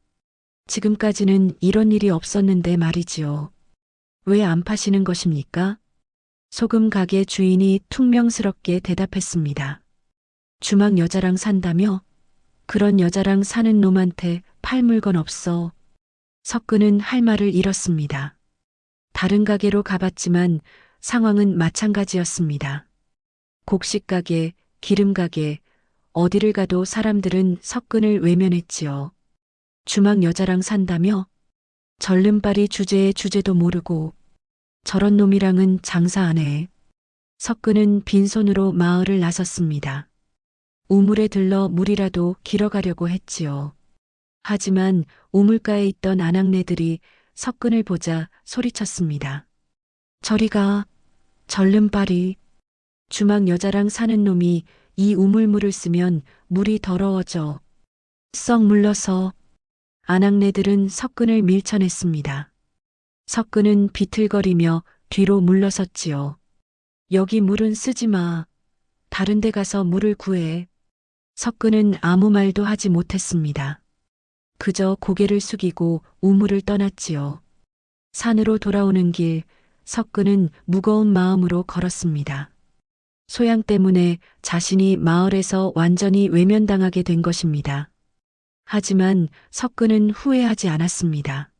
Speaker 2: 지금까지는 이런 일이 없었는데 말이지요. 왜 안 파시는 것입니까? 소금 가게 주인이 퉁명스럽게 대답했습니다. 주막 여자랑 산다며? 그런 여자랑 사는 놈한테 팔 물건 없어. 석근은 할 말을 잃었습니다. 다른 가게로 가봤지만 상황은 마찬가지였습니다. 곡식 가게, 기름 가게, 어디를 가도 사람들은 석근을 외면했지요. 주막 여자랑 산다며? 절름발이 주제에 주제도 모르고 저런 놈이랑은 장사 안 해. 석근은 빈손으로 마을을 나섰습니다. 우물에 들러 물이라도 길어가려고 했지요. 하지만 우물가에 있던 아낙네들이 석근을 보자 소리쳤습니다. 저리가, 절름발이. 주막 여자랑 사는 놈이 이 우물물을 쓰면 물이 더러워져. 썩 물러서. 아낙네들은 석근을 밀쳐냈습니다. 석근은 비틀거리며 뒤로 물러섰지요. 여기 물은 쓰지 마. 다른 데 가서 물을 구해. 석근은 아무 말도 하지 못했습니다. 그저 고개를 숙이고 우물을 떠났지요. 산으로 돌아오는 길, 석근은 무거운 마음으로 걸었습니다. 소양 때문에 자신이 마을에서 완전히 외면당하게 된 것입니다. 하지만 석근은 후회하지 않았습니다.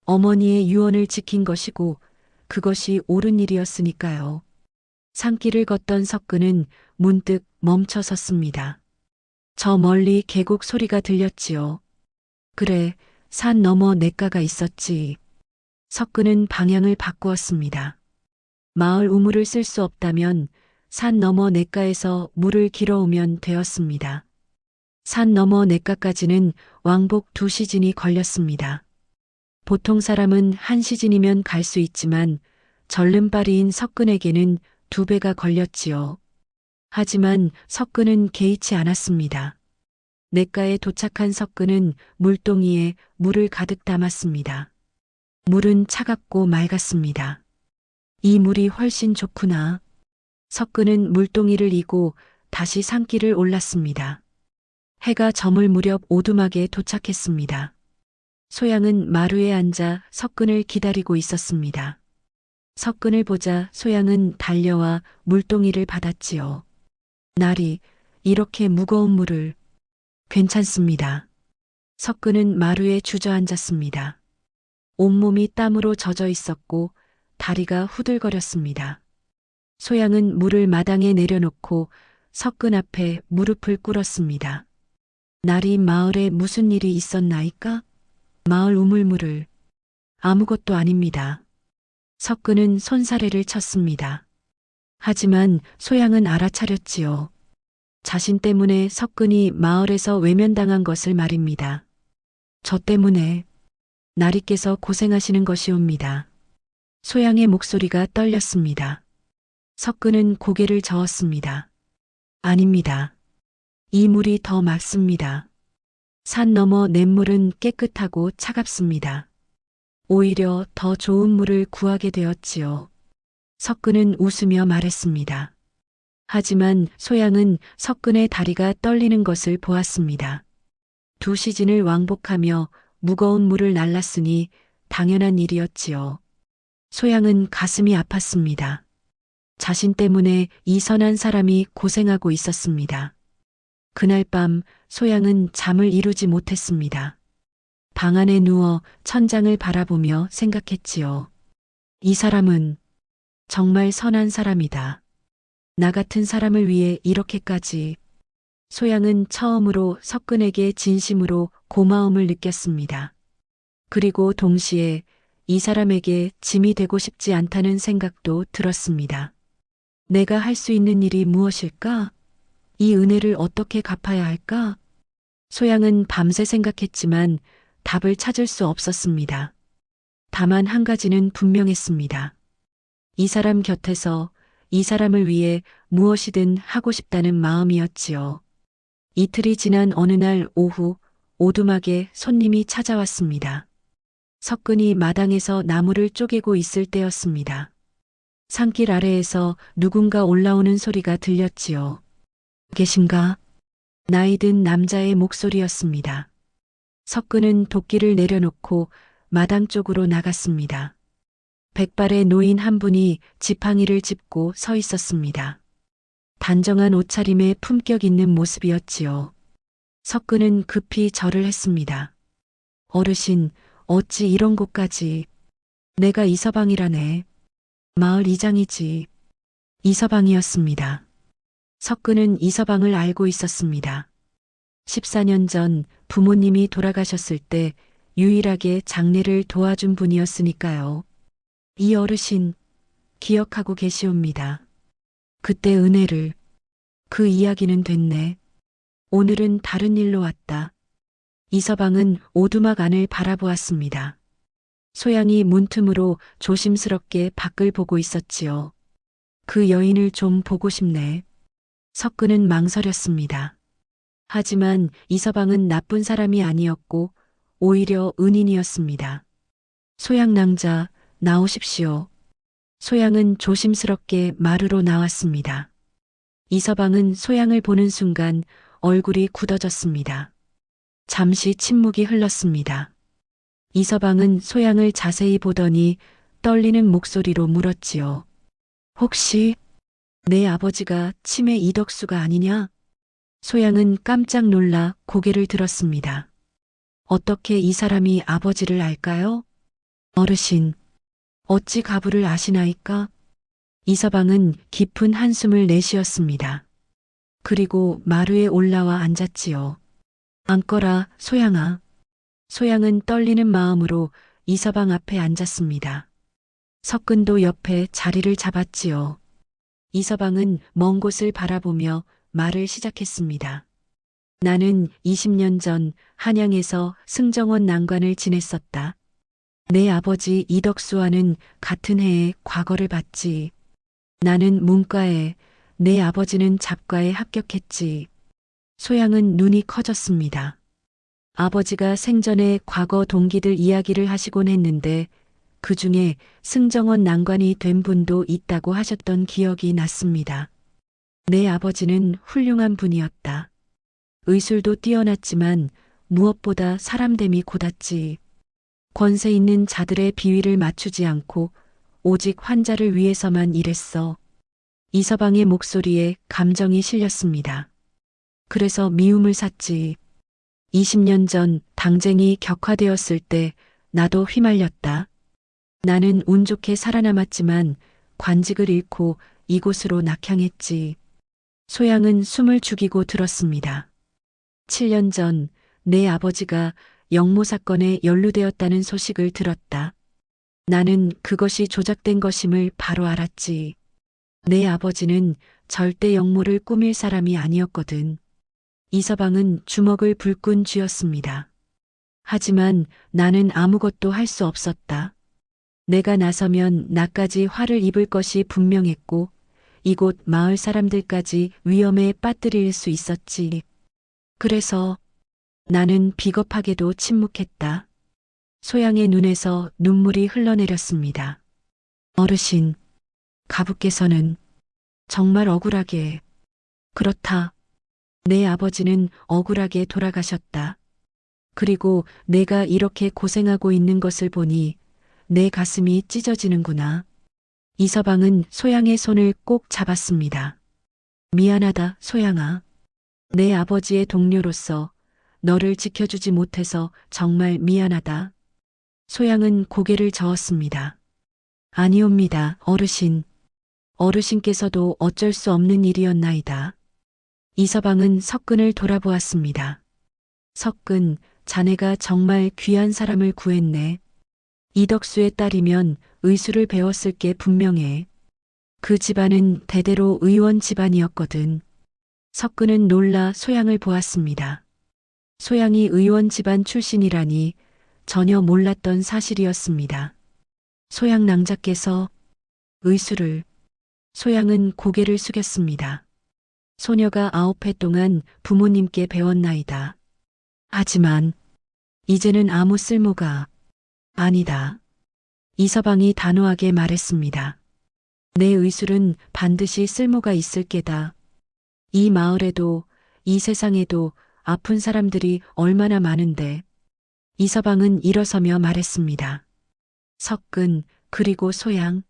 Speaker 2: 어머니의 유언을 지킨 것이고 그것이 옳은 일이었으니까요. 산길을 걷던 석근은 문득 멈춰 섰습니다. 저 멀리 계곡 소리가 들렸지요. 그래, 산 너머 냇가가 있었지. 석근은 방향을 바꾸었습니다. 마을 우물을 쓸 수 없다면 산 너머 냇가에서 물을 길어오면 되었습니다. 산 너머 냇가까지는 왕복 2시즌이 걸렸습니다. 보통 사람은 1시즌이면 갈 수 있지만 절름발이인 석근에게는 2배가 걸렸지요. 하지만 석근은 개의치 않았습니다. 냇가에 도착한 석근은 물동이에 물을 가득 담았습니다. 물은 차갑고 맑았습니다. 이 물이 훨씬 좋구나. 석근은 물동이를 이고 다시 산길을 올랐습니다. 해가 저물 무렵 오두막에 도착했습니다. 소양은 마루에 앉아 석근을 기다리고 있었습니다. 석근을 보자 소양은 달려와 물동이를 받았지요. 날이 이렇게 무거운 물을. 괜찮습니다. 석근은 마루에 주저앉았습니다. 온몸이 땀으로 젖어 있었고 다리가 후들거렸습니다. 소양은 물을 마당에 내려놓고 석근 앞에 무릎을 꿇었습니다. 날이 마을에 무슨 일이 있었나이까? 마을 우물물을. 아무것도 아닙니다. 석근은 손사래를 쳤습니다. 하지만 소양은 알아차렸지요. 자신 때문에 석근이 마을에서 외면당한 것을 말입니다. 저 때문에 나리께서 고생하시는 것이옵니다. 소양의 목소리가 떨렸습니다. 석근은 고개를 저었습니다. 아닙니다. 이 물이 더 맑습니다. 산 너머 냇물은 깨끗하고 차갑습니다. 오히려 더 좋은 물을 구하게 되었지요. 석근은 웃으며 말했습니다. 하지만 소양은 석근의 다리가 떨리는 것을 보았습니다. 2시즌을 왕복하며 무거운 물을 날랐으니 당연한 일이었지요. 소양은 가슴이 아팠습니다. 자신 때문에 이 선한 사람이 고생하고 있었습니다. 그날 밤 소양은 잠을 이루지 못했습니다. 방 안에 누워 천장을 바라보며 생각했지요. 이 사람은 정말 선한 사람이다. 나 같은 사람을 위해 이렇게까지. 소양은 처음으로 석근에게 진심으로 고마움을 느꼈습니다. 그리고 동시에 이 사람에게 짐이 되고 싶지 않다는 생각도 들었습니다. 내가 할 수 있는 일이 무엇일까? 이 은혜를 어떻게 갚아야 할까? 소양은 밤새 생각했지만 답을 찾을 수 없었습니다. 다만 한 가지는 분명했습니다. 이 사람 곁에서 이 사람을 위해 무엇이든 하고 싶다는 마음이었지요. 이틀이 지난 어느 날 오후 오두막에 손님이 찾아왔습니다. 석근이 마당에서 나무를 쪼개고 있을 때였습니다. 산길 아래에서 누군가 올라오는 소리가 들렸지요. 계신가? 나이 든 남자의 목소리였습니다. 석근은 도끼를 내려놓고 마당 쪽으로 나갔습니다. 백발의 노인 한 분이 지팡이를 짚고 서 있었습니다. 단정한 옷차림에 품격 있는 모습이었지요. 석근은 급히 절을 했습니다. 어르신, 어찌 이런 곳까지. 내가 이서방이라네. 마을 이장이지. 이서방이었습니다. 석근은 이서방을 알고 있었습니다. 14년 전 부모님이 돌아가셨을 때 유일하게 장례를 도와준 분이었으니까요. 이 어르신 기억하고 계시옵니다. 그때 은혜를. 그 이야기는 됐네. 오늘은 다른 일로 왔다. 이서방은 오두막 안을 바라보았습니다. 소양이 문틈으로 조심스럽게 밖을 보고 있었지요. 그 여인을 좀 보고 싶네. 석근은 망설였습니다. 하지만 이서방은 나쁜 사람이 아니었고 오히려 은인이었습니다. 소양 낭자, 나오십시오. 소양은 조심스럽게 마루로 나왔습니다. 이서방은 소양을 보는 순간 얼굴이 굳어졌습니다. 잠시 침묵이 흘렀습니다. 이서방은 소양을 자세히 보더니 떨리는 목소리로 물었지요. 혹시 내 아버지가 치매 이덕수가 아니냐? 소양은 깜짝 놀라 고개를 들었습니다. 어떻게 이 사람이 아버지를 알까요? 어르신, 어찌 가부를 아시나이까? 이서방은 깊은 한숨을 내쉬었습니다. 그리고 마루에 올라와 앉았지요. 앉거라, 소양아. 소양은 떨리는 마음으로 이서방 앞에 앉았습니다. 석근도 옆에 자리를 잡았지요. 이서방은 먼 곳을 바라보며 말을 시작했습니다. 나는 20년 전 한양에서 승정원 난관을 지냈었다. 내 아버지 이덕수와는 같은 해에 과거를 봤지. 나는 문과에, 내 아버지는 잡과에 합격했지. 소양은 눈이 커졌습니다. 아버지가 생전에 과거 동기들 이야기를 하시곤 했는데 그 중에 승정원 난관이 된 분도 있다고 하셨던 기억이 났습니다. 내 아버지는 훌륭한 분이었다. 의술도 뛰어났지만 무엇보다 사람됨이 고닿지. 권세 있는 자들의 비위를 맞추지 않고 오직 환자를 위해서만 일했어. 이서방의 목소리에 감정이 실렸습니다. 그래서 미움을 샀지. 20년 전 당쟁이 격화되었을 때 나도 휘말렸다. 나는 운 좋게 살아남았지만 관직을 잃고 이곳으로 낙향했지. 소양은 숨을 죽이고 들었습니다. 7년 전 내 아버지가 영모 사건에 연루되었다는 소식을 들었다. 나는 그것이 조작된 것임을 바로 알았지. 내 아버지는 절대 영모를 꾸밀 사람이 아니었거든. 이서방은 주먹을 불끈 쥐었습니다. 하지만 나는 아무것도 할 수 없었다. 내가 나서면 나까지 화를 입을 것이 분명했고 이곳 마을 사람들까지 위험에 빠뜨릴 수 있었지. 그래서 나는 비겁하게도 침묵했다. 소양의 눈에서 눈물이 흘러내렸습니다. 어르신, 가부께서는 정말 억울하게. 그렇다. 내 아버지는 억울하게 돌아가셨다. 그리고 내가 이렇게 고생하고 있는 것을 보니 내 가슴이 찢어지는구나. 이서방은 소양의 손을 꼭 잡았습니다. 미안하다, 소양아. 내 아버지의 동료로서 너를 지켜주지 못해서 정말 미안하다. 소양은 고개를 저었습니다. 아니옵니다, 어르신. 어르신께서도 어쩔 수 없는 일이었나이다. 이서방은 석근을 돌아보았습니다. 석근, 자네가 정말 귀한 사람을 구했네. 이덕수의 딸이면 의술을 배웠을 게 분명해. 그 집안은 대대로 의원 집안이었거든. 석근은 놀라 소양을 보았습니다. 소양이 의원 집안 출신이라니 전혀 몰랐던 사실이었습니다. 소양 낭자께서 의술을. 소양은 고개를 숙였습니다. 소녀가 9해 동안 부모님께 배웠나이다. 하지만 이제는 아무 쓸모가 아니다. 이서방이 단호하게 말했습니다. 내 의술은 반드시 쓸모가 있을 게다. 이 마을에도 이 세상에도 아픈 사람들이 얼마나 많은데. 이서방은 일어서며 말했습니다. 석근, 그리고 소양.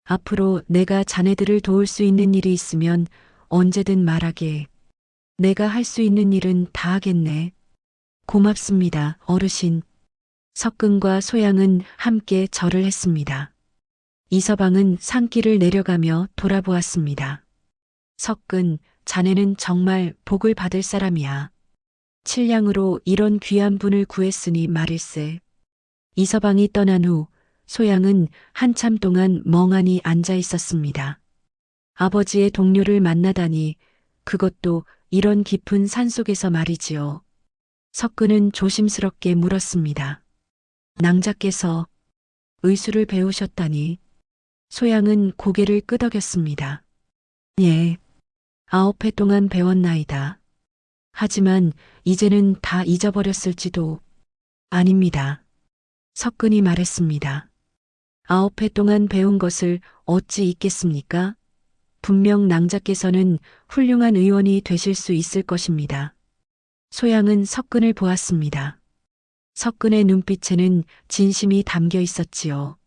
Speaker 2: 앞으로 내가 자네들을 도울 수 있는 일이 있으면 언제든 말하게. 내가 할 수 있는 일은 다 하겠네. 고맙습니다, 어르신. 석근과 소양은 함께 절을 했습니다. 이서방은 산길을 내려가며 돌아보았습니다. 석근, 자네는 정말 복을 받을 사람이야. 칠량으로 이런 귀한 분을 구했으니 말일세. 이서방이 떠난 후 소양은 한참 동안 멍하니 앉아 있었습니다. 아버지의 동료를 만나다니, 그것도 이런 깊은 산속에서 말이지요. 석근은 조심스럽게 물었습니다. 낭자께서 의술을 배우셨다니. 소양은 고개를 끄덕였습니다. 예, 9회 동안 배웠나이다. 하지만 이제는 다 잊어버렸을지도. 아닙니다. 석근이 말했습니다. 9회 동안 배운 것을 어찌 잊겠습니까? 분명 낭자께서는 훌륭한 의원이 되실 수 있을 것입니다. 소양은 석근을 보았습니다. 석근의 눈빛에는 진심이 담겨 있었지요.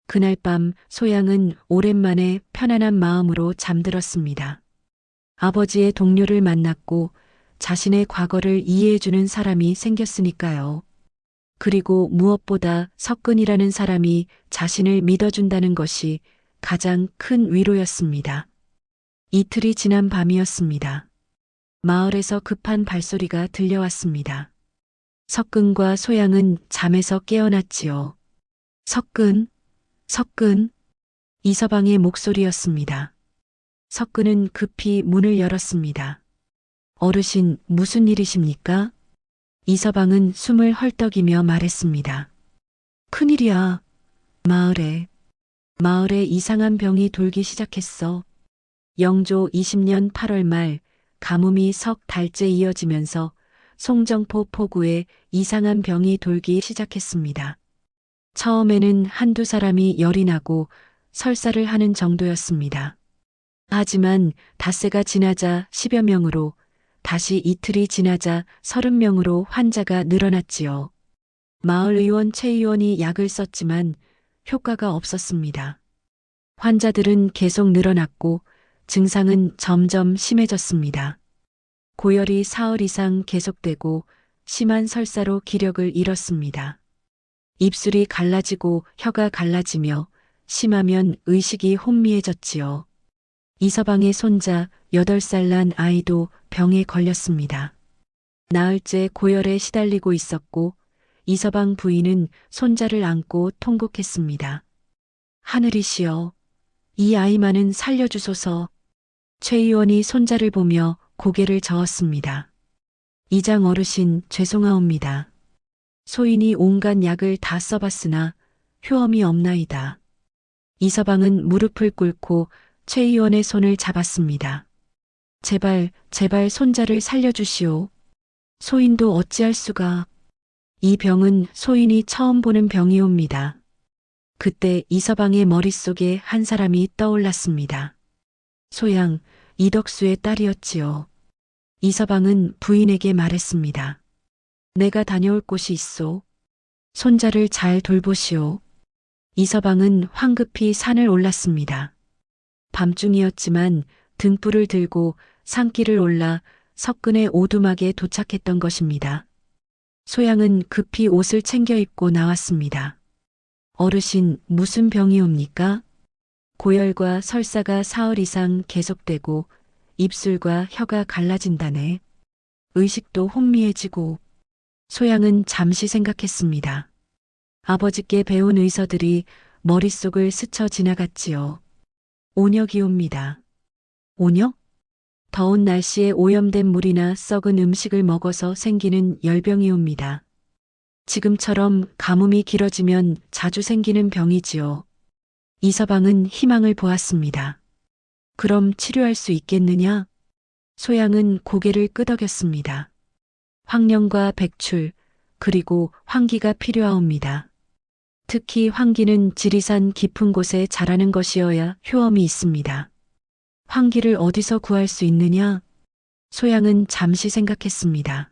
Speaker 2: 그날 밤 소양은 오랜만에 편안한 마음으로 잠들었습니다. 아버지의 동료를 만났고 자신의 과거를 이해해주는 사람이 생겼으니까요. 그리고 무엇보다 석근이라는 사람이 자신을 믿어준다는 것이 가장 큰 위로였습니다. 이틀이 지난 밤이었습니다. 마을에서 급한 발소리가 들려왔습니다. 석근과 소양은 잠에서 깨어났지요. 석근, 석근. 이서방의 목소리였습니다. 석근은 급히 문을 열었습니다. 어르신, 무슨 일이십니까? 이서방은 숨을 헐떡이며 말했습니다. 큰일이야. 마을에 이상한 병이 돌기 시작했어. 영조 20년 8월 말 가뭄이 석 달째 이어지면서 송정포 포구에 이상한 병이 돌기 시작했습니다. 처음에는 한두 사람이 열이 나고 설사를 하는 정도였습니다. 하지만 닷새가 지나자 10여 명으로, 다시 이틀이 지나자 30명으로 환자가 늘어났지요. 마을 의원 최 의원이 약을 썼지만 효과가 없었습니다. 환자들은 계속 늘어났고 증상은 점점 심해졌습니다. 고열이 사흘 이상 계속되고 심한 설사로 기력을 잃었습니다. 입술이 갈라지고 혀가 갈라지며 심하면 의식이 혼미해졌지요. 이서방의 손자 8살 난 아이도 병에 걸렸습니다. 나흘째 고열에 시달리고 있었고 이서방 부인은 손자를 안고 통곡했습니다. 하늘이시여, 이 아이만은 살려주소서. 최 의원이 손자를 보며 고개를 저었습니다. 이장 어르신, 죄송하옵니다. 소인이 온갖 약을 다 써봤으나 효험이 없나이다. 이서방은 무릎을 꿇고 최 의원의 손을 잡았습니다. 제발 손자를 살려주시오. 소인도 어찌할 수가. 이 병은 소인이 처음 보는 병이옵니다. 그때 이서방의 머릿속에 한 사람이 떠올랐습니다. 소양, 이덕수의 딸이었지요. 이서방은 부인에게 말했습니다. 내가 다녀올 곳이 있소. 손자를 잘 돌보시오. 이서방은 황급히 산을 올랐습니다. 밤중이었지만 등불을 들고 산길을 올라 석근의 오두막에 도착했던 것입니다. 소양은 급히 옷을 챙겨 입고 나왔습니다. 어르신, 무슨 병이옵니까? 고열과 설사가 사흘 이상 계속되고 입술과 혀가 갈라진다네. 의식도 혼미해지고. 소양은 잠시 생각했습니다. 아버지께 배운 의서들이 머릿속을 스쳐 지나갔지요. 온역이옵니다. 온역? 더운 날씨에 오염된 물이나 썩은 음식을 먹어서 생기는 열병이옵니다. 지금처럼 가뭄이 길어지면 자주 생기는 병이지요. 이서방은 희망을 보았습니다. 그럼 치료할 수 있겠느냐? 소양은 고개를 끄덕였습니다. 황령과 백출, 그리고 황기가 필요하옵니다. 특히 황기는 지리산 깊은 곳에 자라는 것이어야 효험이 있습니다. 황기를 어디서 구할 수 있느냐? 소양은 잠시 생각했습니다.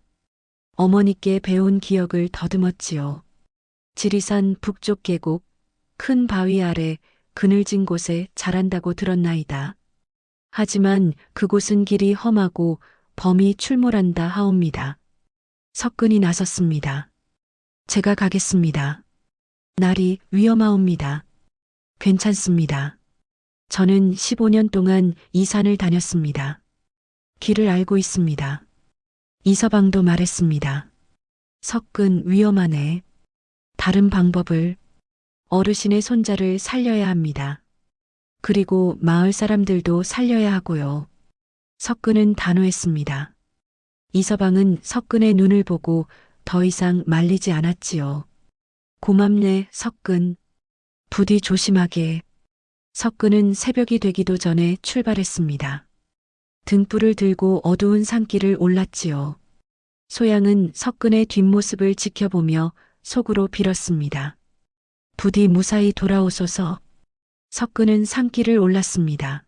Speaker 2: 어머니께 배운 기억을 더듬었지요. 지리산 북쪽 계곡, 큰 바위 아래 그늘진 곳에 자란다고 들었나이다. 하지만 그곳은 길이 험하고 범이 출몰한다 하옵니다. 석근이 나섰습니다. 제가 가겠습니다. 날이 위험하옵니다. 괜찮습니다. 저는 15년 동안 이 산을 다녔습니다. 길을 알고 있습니다. 이서방도 말했습니다. 석근 위험하네. 다른 방법을 어르신의 손자를 살려야 합니다. 그리고 마을 사람들도 살려야 하고요. 석근은 단호했습니다. 이서방은 석근의 눈을 보고 더 이상 말리지 않았지요. 고맙네, 석근. 부디 조심하게. 석근은 새벽이 되기도 전에 출발했습니다. 등불을 들고 어두운 산길을 올랐지요. 소양은 석근의 뒷모습을 지켜보며 속으로 빌었습니다. 부디 무사히 돌아오소서. 석근은 산길을 올랐습니다.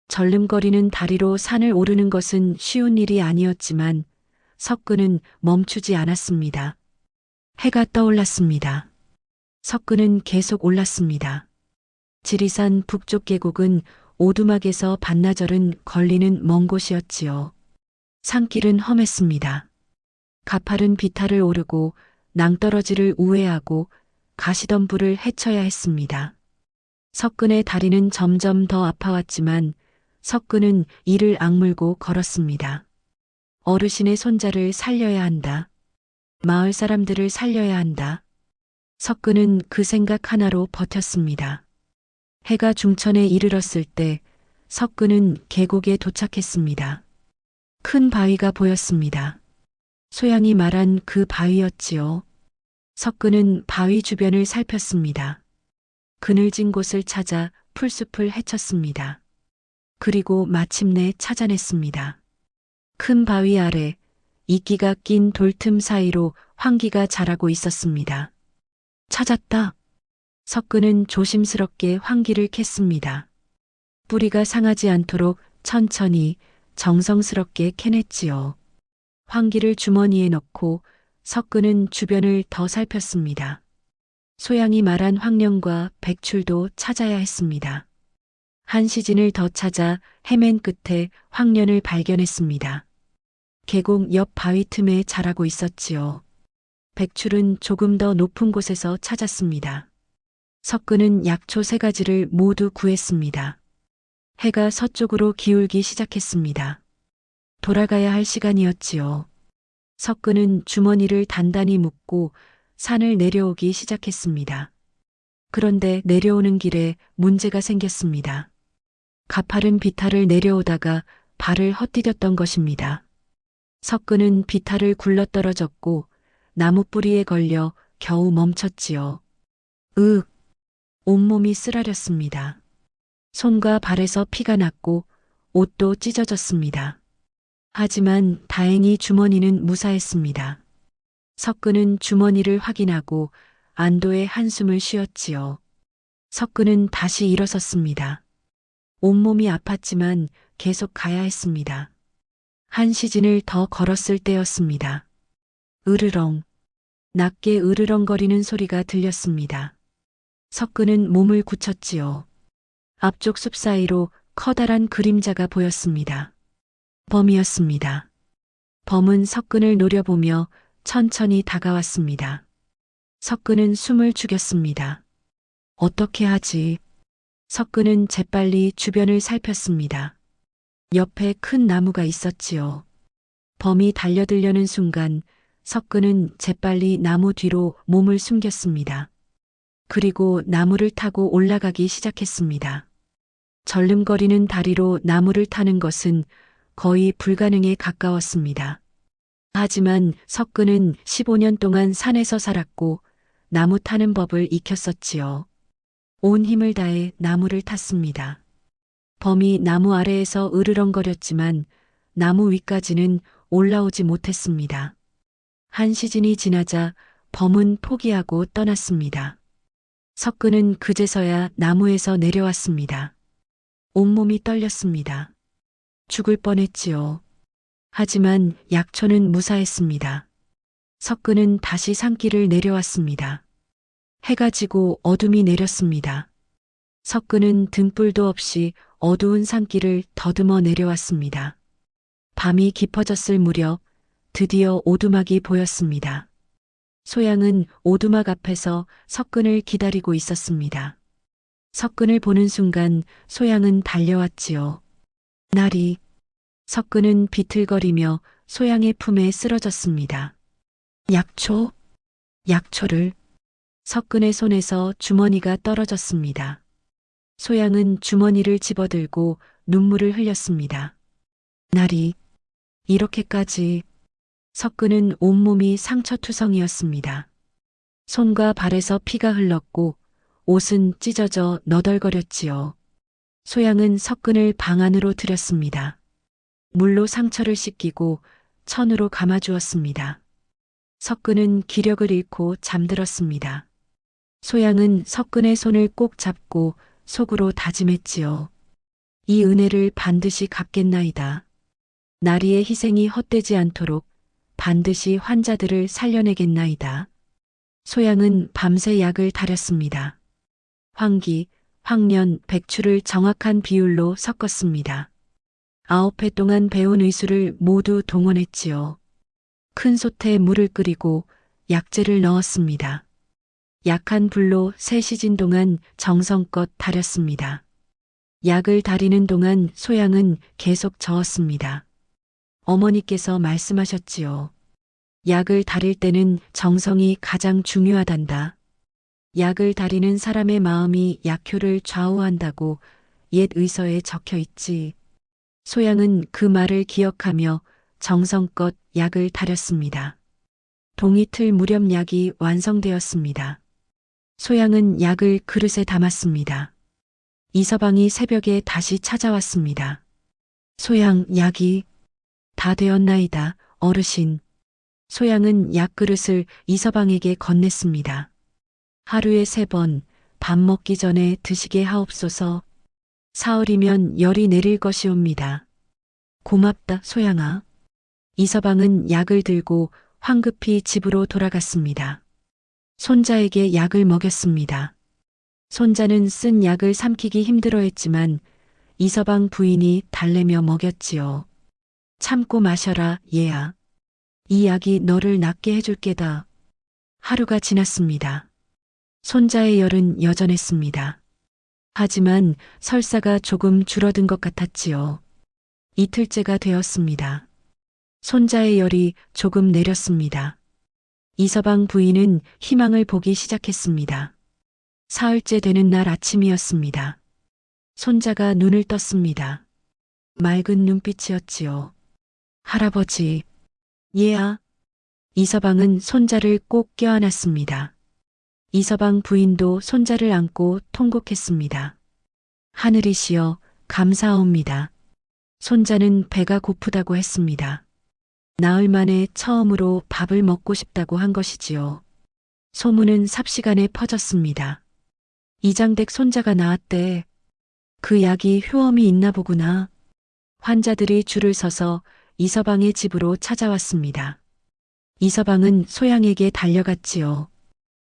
Speaker 2: 절름거리는 다리로 산을 오르는 것은 쉬운 일이 아니었지만 석근은 멈추지 않았습니다. 해가 떠올랐습니다. 석근은 계속 올랐습니다. 지리산 북쪽 계곡은 오두막에서 반나절은 걸리는 먼 곳이었지요. 산길은 험했습니다. 가파른 비탈을 오르고 낭떠러지를 우회하고 가시덤불을 헤쳐야 했습니다. 석근의 다리는 점점 더 아파왔지만 석근은 이를 악물고 걸었습니다. 어르신의 손자를 살려야 한다. 마을 사람들을 살려야 한다. 석근은 그 생각 하나로 버텼습니다. 해가 중천에 이르렀을 때 석근은 계곡에 도착했습니다. 큰 바위가 보였습니다. 소양이 말한 그 바위였지요. 석근은 바위 주변을 살폈습니다. 그늘진 곳을 찾아 풀숲을 헤쳤습니다. 그리고 마침내 찾아냈습니다. 큰 바위 아래 이끼가 낀 돌틈 사이로 황기가 자라고 있었습니다. 찾았다. 석근은 조심스럽게 황기를 캤습니다. 뿌리가 상하지 않도록 천천히 정성스럽게 캐냈지요. 황기를 주머니에 넣고 석근은 주변을 더 살폈습니다. 소양이 말한 황령과 백출도 찾아야 했습니다. 한 시진을 더 찾아 헤맨 끝에 황년을 발견했습니다. 계곡 옆 바위 틈에 자라고 있었지요. 백출은 조금 더 높은 곳에서 찾았습니다. 석근은 약초 3가지를 모두 구했습니다. 해가 서쪽으로 기울기 시작했습니다. 돌아가야 할 시간이었지요. 석근은 주머니를 단단히 묶고 산을 내려오기 시작했습니다. 그런데 내려오는 길에 문제가 생겼습니다. 가파른 비탈을 내려오다가 발을 헛디뎠던 것입니다. 석근은 비탈을 굴러떨어졌고 나무 뿌리에 걸려 겨우 멈췄지요. 온몸이 쓰라렸습니다. 손과 발에서 피가 났고 옷도 찢어졌습니다. 하지만 다행히 주머니는 무사했습니다. 석근은 주머니를 확인하고 안도의 한숨을 쉬었지요. 석근은 다시 일어섰습니다. 온몸이 아팠지만 계속 가야 했습니다. 한 시진을 더 걸었을 때였습니다. 으르렁, 낮게 으르렁거리는 소리가 들렸습니다. 석근은 몸을 굳혔지요. 앞쪽 숲 사이로 커다란 그림자가 보였습니다. 범이었습니다. 범은 석근을 노려보며 천천히 다가왔습니다. 석근은 숨을 죽였습니다. 어떻게 하지? 석근은 재빨리 주변을 살폈습니다. 옆에 큰 나무가 있었지요. 범이 달려들려는 순간 석근은 재빨리 나무 뒤로 몸을 숨겼습니다. 그리고 나무를 타고 올라가기 시작했습니다. 절름거리는 다리로 나무를 타는 것은 거의 불가능에 가까웠습니다. 하지만 석근은 15년 동안 산에서 살았고 나무 타는 법을 익혔었지요. 온 힘을 다해 나무를 탔습니다. 범이 나무 아래에서 으르렁거렸지만 나무 위까지는 올라오지 못했습니다. 한 시즌이 지나자 범은 포기하고 떠났습니다. 석근은 그제서야 나무에서 내려왔습니다. 온몸이 떨렸습니다. 죽을 뻔했지요. 하지만 약초는 무사했습니다. 석근은 다시 산길을 내려왔습니다. 해가 지고 어둠이 내렸습니다. 석근은 등불도 없이 어두운 산길을 더듬어 내려왔습니다. 밤이 깊어졌을 무렵 드디어 오두막이 보였습니다. 소양은 오두막 앞에서 석근을 기다리고 있었습니다. 석근을 보는 순간 소양은 달려왔지요. 나리. 석근은 비틀거리며 소양의 품에 쓰러졌습니다. 약초? 약초를. 석근의 손에서 주머니가 떨어졌습니다. 소양은 주머니를 집어들고 눈물을 흘렸습니다. 나리. 이렇게까지. 석근은 온몸이 상처투성이었습니다. 손과 발에서 피가 흘렀고 옷은 찢어져 너덜거렸지요. 소양은 석근을 방 안으로 들였습니다. 물로 상처를 씻기고 천으로 감아주었습니다. 석근은 기력을 잃고 잠들었습니다. 소양은 석근의 손을 꼭 잡고 속으로 다짐했지요. 이 은혜를 반드시 갚겠나이다. 나리의 희생이 헛되지 않도록 반드시 환자들을 살려내겠나이다. 소양은 밤새 약을 다렸습니다. 황기, 황련, 백추를 정확한 비율로 섞었습니다. 9회 동안 배운 의술을 모두 동원했지요. 큰 솥에 물을 끓이고 약재를 넣었습니다. 약한 불로 3시간 동안 정성껏 다렸습니다. 약을 다리는 동안 소양은 계속 저었습니다. 어머니께서 말씀하셨지요. 약을 다릴 때는 정성이 가장 중요하단다. 약을 다리는 사람의 마음이 약효를 좌우한다고 옛 의서에 적혀 있지. 소양은 그 말을 기억하며 정성껏 약을 다렸습니다. 동이틀 무렵 약이 완성되었습니다. 소양은 약을 그릇에 담았습니다. 이서방이 새벽에 다시 찾아왔습니다. 소양, 약이 다 되었나이다, 어르신. 소양은 약그릇을 이서방에게 건넸습니다. 하루에 3번, 밥 먹기 전에 드시게 하옵소서. 사흘이면 열이 내릴 것이옵니다. 고맙다, 소양아. 이서방은 약을 들고 황급히 집으로 돌아갔습니다. 손자에게 약을 먹였습니다. 손자는 쓴 약을 삼키기 힘들어했지만 이서방 부인이 달래며 먹였지요. 참고 마셔라, 얘야. 이 약이 너를 낫게 해줄 게다. 하루가 지났습니다. 손자의 열은 여전했습니다. 하지만 설사가 조금 줄어든 것 같았지요. 이틀째가 되었습니다. 손자의 열이 조금 내렸습니다. 이서방 부인은 희망을 보기 시작했습니다. 사흘째 되는 날 아침이었습니다. 손자가 눈을 떴습니다. 맑은 눈빛이었지요. 할아버지. 얘야. 이서방은 손자를 꼭 껴안았습니다. 이서방 부인도 손자를 안고 통곡했습니다. 하늘이시여, 감사합니다. 손자는 배가 고프다고 했습니다. 나흘 만에 처음으로 밥을 먹고 싶다고 한 것이지요. 소문은 삽시간에 퍼졌습니다. 이장댁 손자가 나왔대. 그 약이 효험이 있나 보구나. 환자들이 줄을 서서 이서방의 집으로 찾아왔습니다. 이서방은 소양에게 달려갔지요.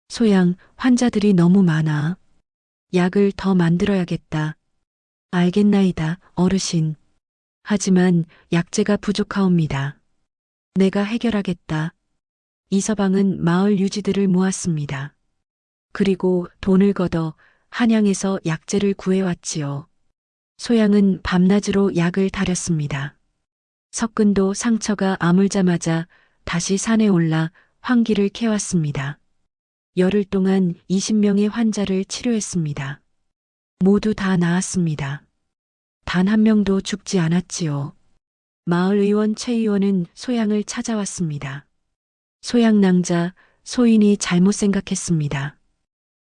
Speaker 2: 소양, 환자들이 너무 많아. 약을 더 만들어야겠다. 알겠나이다, 어르신. 하지만 약재가 부족하옵니다. 내가 해결하겠다. 이서방은 마을 유지들을 모았습니다. 그리고 돈을 걷어 한양에서 약재를 구해왔지요. 소양은 밤낮으로 약을 다렸습니다. 석근도 상처가 아물자마자 다시 산에 올라 환기를 캐왔습니다. 열흘 동안 20명의 환자를 치료했습니다. 모두 다 나았습니다. 단 한 명도 죽지 않았지요. 마을 의원 최 의원은 소양을 찾아왔습니다. 소양 낭자, 소인이 잘못 생각했습니다.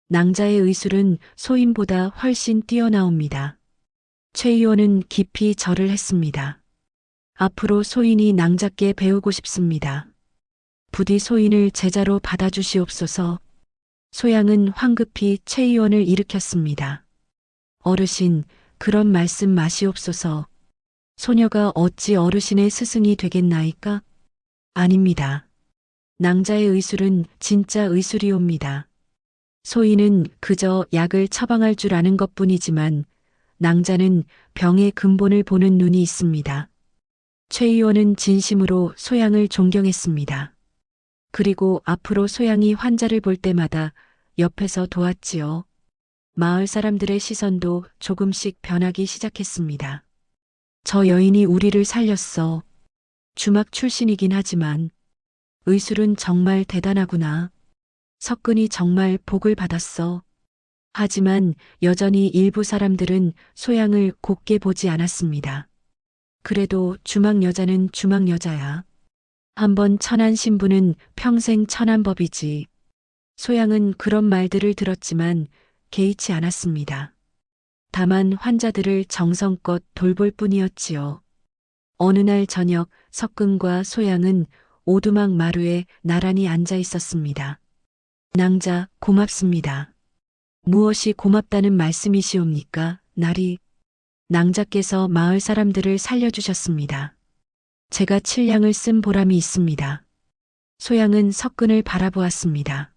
Speaker 2: 낭자의 의술은 소인보다 훨씬 뛰어나옵니다. 최 의원은 깊이 절을 했습니다. 앞으로 소인이 낭자께 배우고 싶습니다. 부디 소인을 제자로 받아주시옵소서. 소양은 황급히 최 의원을 일으켰습니다. 어르신, 그런 말씀 마시옵소서. 소녀가 어찌 어르신의 스승이 되겠나이까? 아닙니다. 낭자의 의술은 진짜 의술이옵니다. 소인은 그저 약을 처방할 줄 아는 것뿐이지만 낭자는 병의 근본을 보는 눈이 있습니다. 최 의원은 진심으로 소양을 존경했습니다. 그리고 앞으로 소양이 환자를 볼 때마다 옆에서 도왔지요. 마을 사람들의 시선도 조금씩 변하기 시작했습니다. 저 여인이 우리를 살렸어. 주막 출신이긴 하지만 의술은 정말 대단하구나. 석근이 정말 복을 받았어. 하지만 여전히 일부 사람들은 소양을 곱게 보지 않았습니다. 그래도 주막 여자는 주막 여자야. 한번 천한 신부는 평생 천한 법이지. 소양은 그런 말들을 들었지만 개의치 않았습니다. 다만 환자들을 정성껏 돌볼 뿐이었지요. 어느 날 저녁 석근과 소양은 오두막 마루에 나란히 앉아 있었습니다. 낭자, 고맙습니다. 무엇이 고맙다는 말씀이시옵니까, 나리? 낭자께서 마을 사람들을 살려주셨습니다. 제가 칠량을 쓴 보람이 있습니다. 소양은 석근을 바라보았습니다.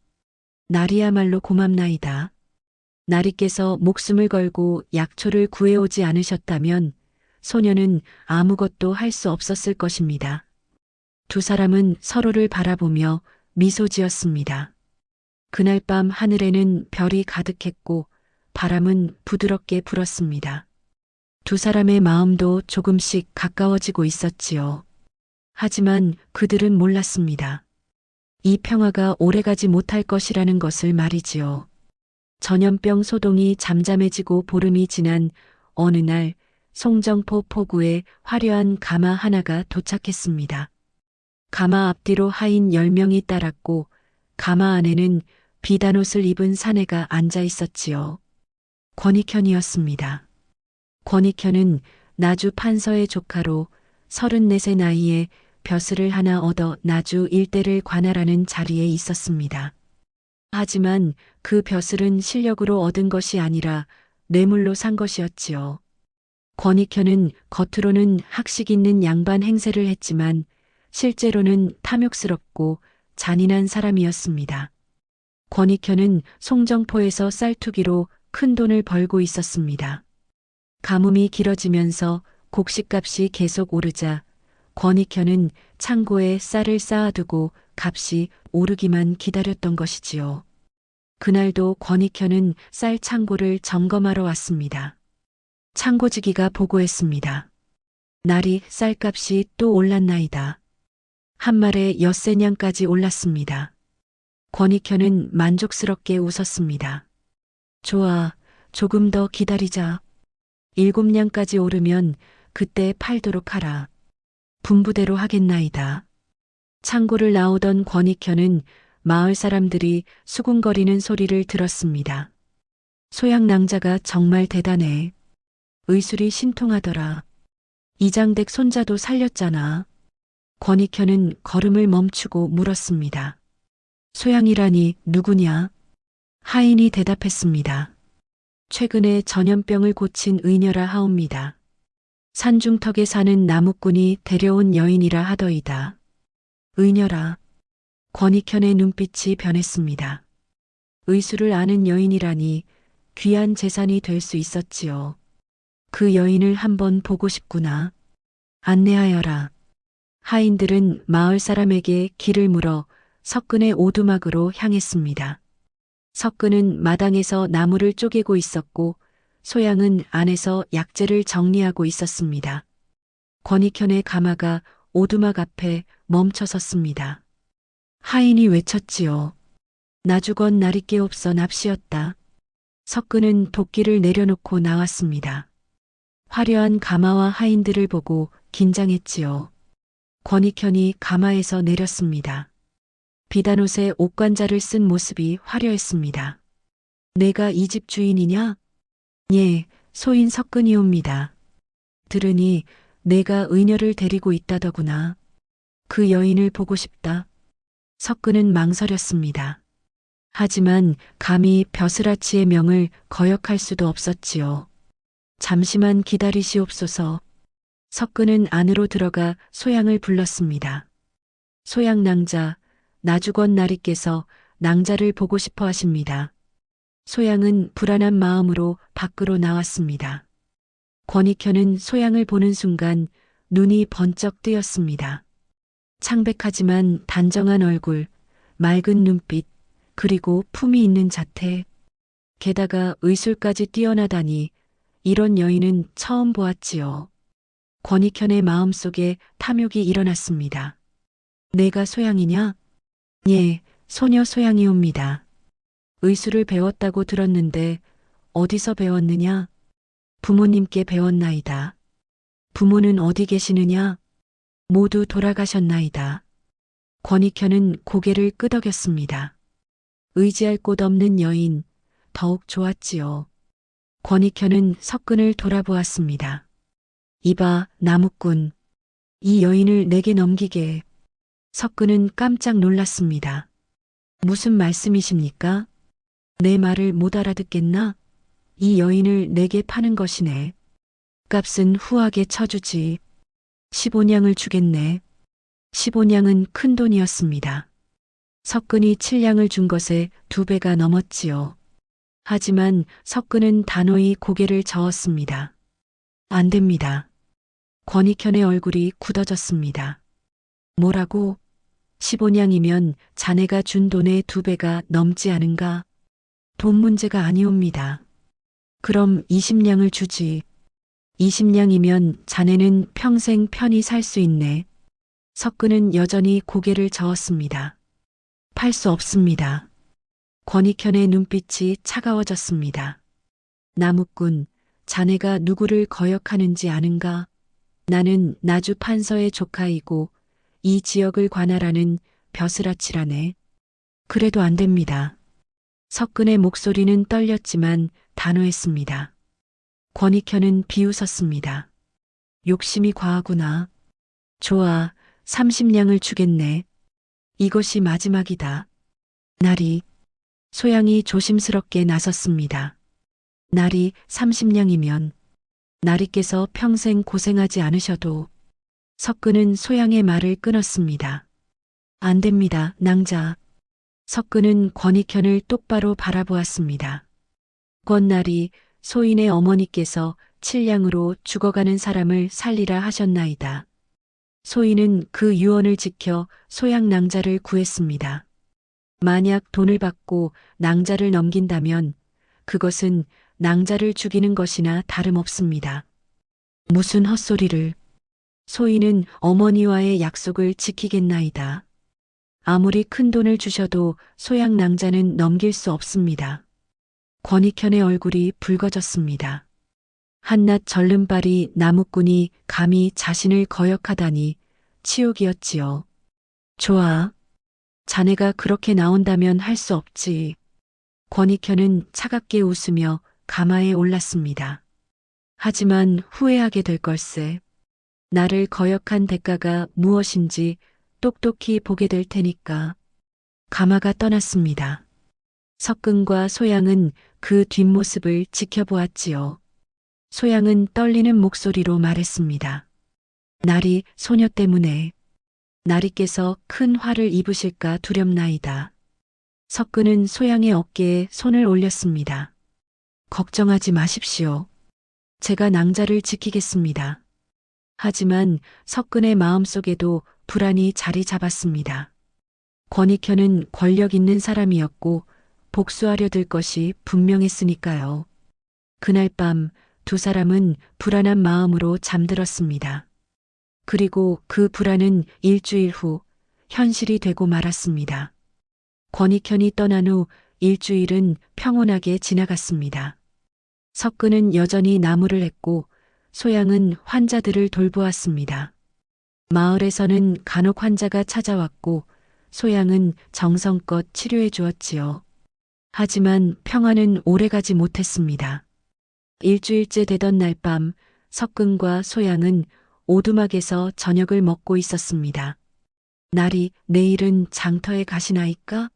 Speaker 2: 나리야말로 고맙나이다. 나리께서 목숨을 걸고 약초를 구해오지 않으셨다면 소녀는 아무것도 할 수 없었을 것입니다. 두 사람은 서로를 바라보며 미소 지었습니다. 그날 밤 하늘에는 별이 가득했고 바람은 부드럽게 불었습니다. 두 사람의 마음도 조금씩 가까워지고 있었지요. 하지만 그들은 몰랐습니다. 이 평화가 오래가지 못할 것이라는 것을 말이지요. 전염병 소동이 잠잠해지고 보름이 지난 어느 날 송정포 포구에 화려한 가마 하나가 도착했습니다. 가마 앞뒤로 하인 10명이 따랐고 가마 안에는 비단옷을 입은 사내가 앉아 있었지요. 권익현이었습니다. 권익현은 나주 판서의 조카로 34세 나이에 벼슬을 하나 얻어 나주 일대를 관할하는 자리에 있었습니다. 하지만 그 벼슬은 실력으로 얻은 것이 아니라 뇌물로 산 것이었지요. 권익현은 겉으로는 학식 있는 양반 행세를 했지만 실제로는 탐욕스럽고 잔인한 사람이었습니다. 권익현은 송정포에서 쌀투기로 큰 돈을 벌고 있었습니다. 가뭄이 길어지면서 곡식값이 계속 오르자 권익현은 창고에 쌀을 쌓아두고 값이 오르기만 기다렸던 것이지요. 그날도 권익현은 쌀 창고를 점검하러 왔습니다. 창고지기가 보고했습니다. 날이 쌀값이 또 올랐나이다. 한 말에 엿새냥까지 올랐습니다. 권익현은 만족스럽게 웃었습니다. 좋아, 조금 더 기다리자. 7냥까지 오르면 그때 팔도록 하라. 분부대로 하겠나이다. 창고를 나오던 권익현은 마을 사람들이 수군거리는 소리를 들었습니다. 소양낭자가 정말 대단해. 의술이 신통하더라. 이장댁 손자도 살렸잖아. 권익현은 걸음을 멈추고 물었습니다. 소양이라니 누구냐? 하인이 대답했습니다. 최근에 전염병을 고친 의녀라 하옵니다. 산중턱에 사는 나무꾼이 데려온 여인이라 하더이다. 의녀라. 권익현의 눈빛이 변했습니다. 의술을 아는 여인이라니 귀한 재산이 될 수 있었지요. 그 여인을 한번 보고 싶구나. 안내하여라. 하인들은 마을 사람에게 길을 물어 석근의 오두막으로 향했습니다. 석근은 마당에서 나무를 쪼개고 있었고 소양은 안에서 약재를 정리하고 있었습니다. 권익현의 가마가 오두막 앞에 멈춰 섰습니다. 하인이 외쳤지요. 나주건 나리께 없어 납시었다. 석근은 도끼를 내려놓고 나왔습니다. 화려한 가마와 하인들을 보고 긴장했지요. 권익현이 가마에서 내렸습니다. 비단옷에 옷관자를 쓴 모습이 화려했습니다. 내가 이 집 주인이냐? 예, 소인 석근이옵니다. 들으니 내가 의녀를 데리고 있다더구나. 그 여인을 보고 싶다. 석근은 망설였습니다. 하지만 감히 벼슬아치의 명을 거역할 수도 없었지요. 잠시만 기다리시옵소서. 석근은 안으로 들어가 소양을 불렀습니다. 소양 낭자, 나주건 나리께서 낭자를 보고 싶어 하십니다. 소양은 불안한 마음으로 밖으로 나왔습니다. 권익현은 소양을 보는 순간 눈이 번쩍 뜨였습니다. 창백하지만 단정한 얼굴, 맑은 눈빛, 그리고 품이 있는 자태. 게다가 의술까지 뛰어나다니 이런 여인은 처음 보았지요. 권익현의 마음속에 탐욕이 일어났습니다. 내가 소양이냐? 예, 소녀 소양이옵니다. 의술을 배웠다고 들었는데 어디서 배웠느냐? 부모님께 배웠나이다. 부모는 어디 계시느냐? 모두 돌아가셨나이다. 권익현은 고개를 끄덕였습니다. 의지할 곳 없는 여인, 더욱 좋았지요. 권익현은 석근을 돌아보았습니다. 이봐, 나무꾼. 이 여인을 내게 넘기게. 석근은 깜짝 놀랐습니다. 무슨 말씀이십니까? 내 말을 못 알아듣겠나? 이 여인을 내게 파는 것이네. 값은 후하게 쳐주지. 15냥을 주겠네. 15냥은 큰 돈이었습니다. 석근이 7냥을 준 것에 2배가 넘었지요. 하지만 석근은 단호히 고개를 저었습니다. 안 됩니다. 권익현의 얼굴이 굳어졌습니다. 뭐라고? 15냥이면 자네가 준 돈의 2배가 넘지 않은가? 돈 문제가 아니옵니다. 그럼 20냥을 주지. 20냥이면 자네는 평생 편히 살 수 있네. 석근은 여전히 고개를 저었습니다. 팔 수 없습니다. 권익현의 눈빛이 차가워졌습니다. 나무꾼, 자네가 누구를 거역하는지 아는가? 나는 나주 판서의 조카이고 이 지역을 관할하는 벼슬아치라네. 그래도 안 됩니다. 석근의 목소리는 떨렸지만 단호했습니다. 권익현은 비웃었습니다. 욕심이 과하구나. 좋아, 30냥을 주겠네. 이것이 마지막이다. 나리, 소양이 조심스럽게 나섰습니다. 나리 30냥이면 나리께서 평생 고생하지 않으셔도. 석근은 소양의 말을 끊었습니다. 안 됩니다, 낭자. 석근은 권익현을 똑바로 바라보았습니다. 권나리, 소인의 어머니께서 7냥으로 죽어가는 사람을 살리라 하셨나이다. 소인은 그 유언을 지켜 소양 낭자를 구했습니다. 만약 돈을 받고 낭자를 넘긴다면 그것은 낭자를 죽이는 것이나 다름없습니다. 무슨 헛소리를. 소인은 어머니와의 약속을 지키겠나이다. 아무리 큰 돈을 주셔도 소양 낭자는 넘길 수 없습니다. 권익현의 얼굴이 붉어졌습니다. 한낱 절름발이 나무꾼이 감히 자신을 거역하다니 치욕이었지요. 좋아. 자네가 그렇게 나온다면 할 수 없지. 권익현은 차갑게 웃으며 가마에 올랐습니다. 하지만 후회하게 될 걸세. 나를 거역한 대가가 무엇인지 똑똑히 보게 될 테니까. 가마가 떠났습니다. 석근과 소양은 그 뒷모습을 지켜보았지요. 소양은 떨리는 목소리로 말했습니다. 나리 소녀 때문에. 나리께서 큰 화를 입으실까 두렵나이다. 석근은 소양의 어깨에 손을 올렸습니다. 걱정하지 마십시오. 제가 낭자를 지키겠습니다. 하지만 석근의 마음속에도 불안이 자리 잡았습니다. 권익현은 권력 있는 사람이었고 복수하려 들 것이 분명했으니까요. 그날 밤 2사람은 불안한 마음으로 잠들었습니다. 그리고 그 불안은 일주일 후 현실이 되고 말았습니다. 권익현이 떠난 후 일주일은 평온하게 지나갔습니다. 석근은 여전히 나무를 했고 소양은 환자들을 돌보았습니다. 마을에서는 간혹 환자가 찾아왔고 소양은 정성껏 치료해 주었지요. 하지만 평화는 오래가지 못했습니다. 일주일째 되던 날 밤 석근과 소양은 오두막에서 저녁을 먹고 있었습니다. 나리, 내일은 장터에 가시나이까?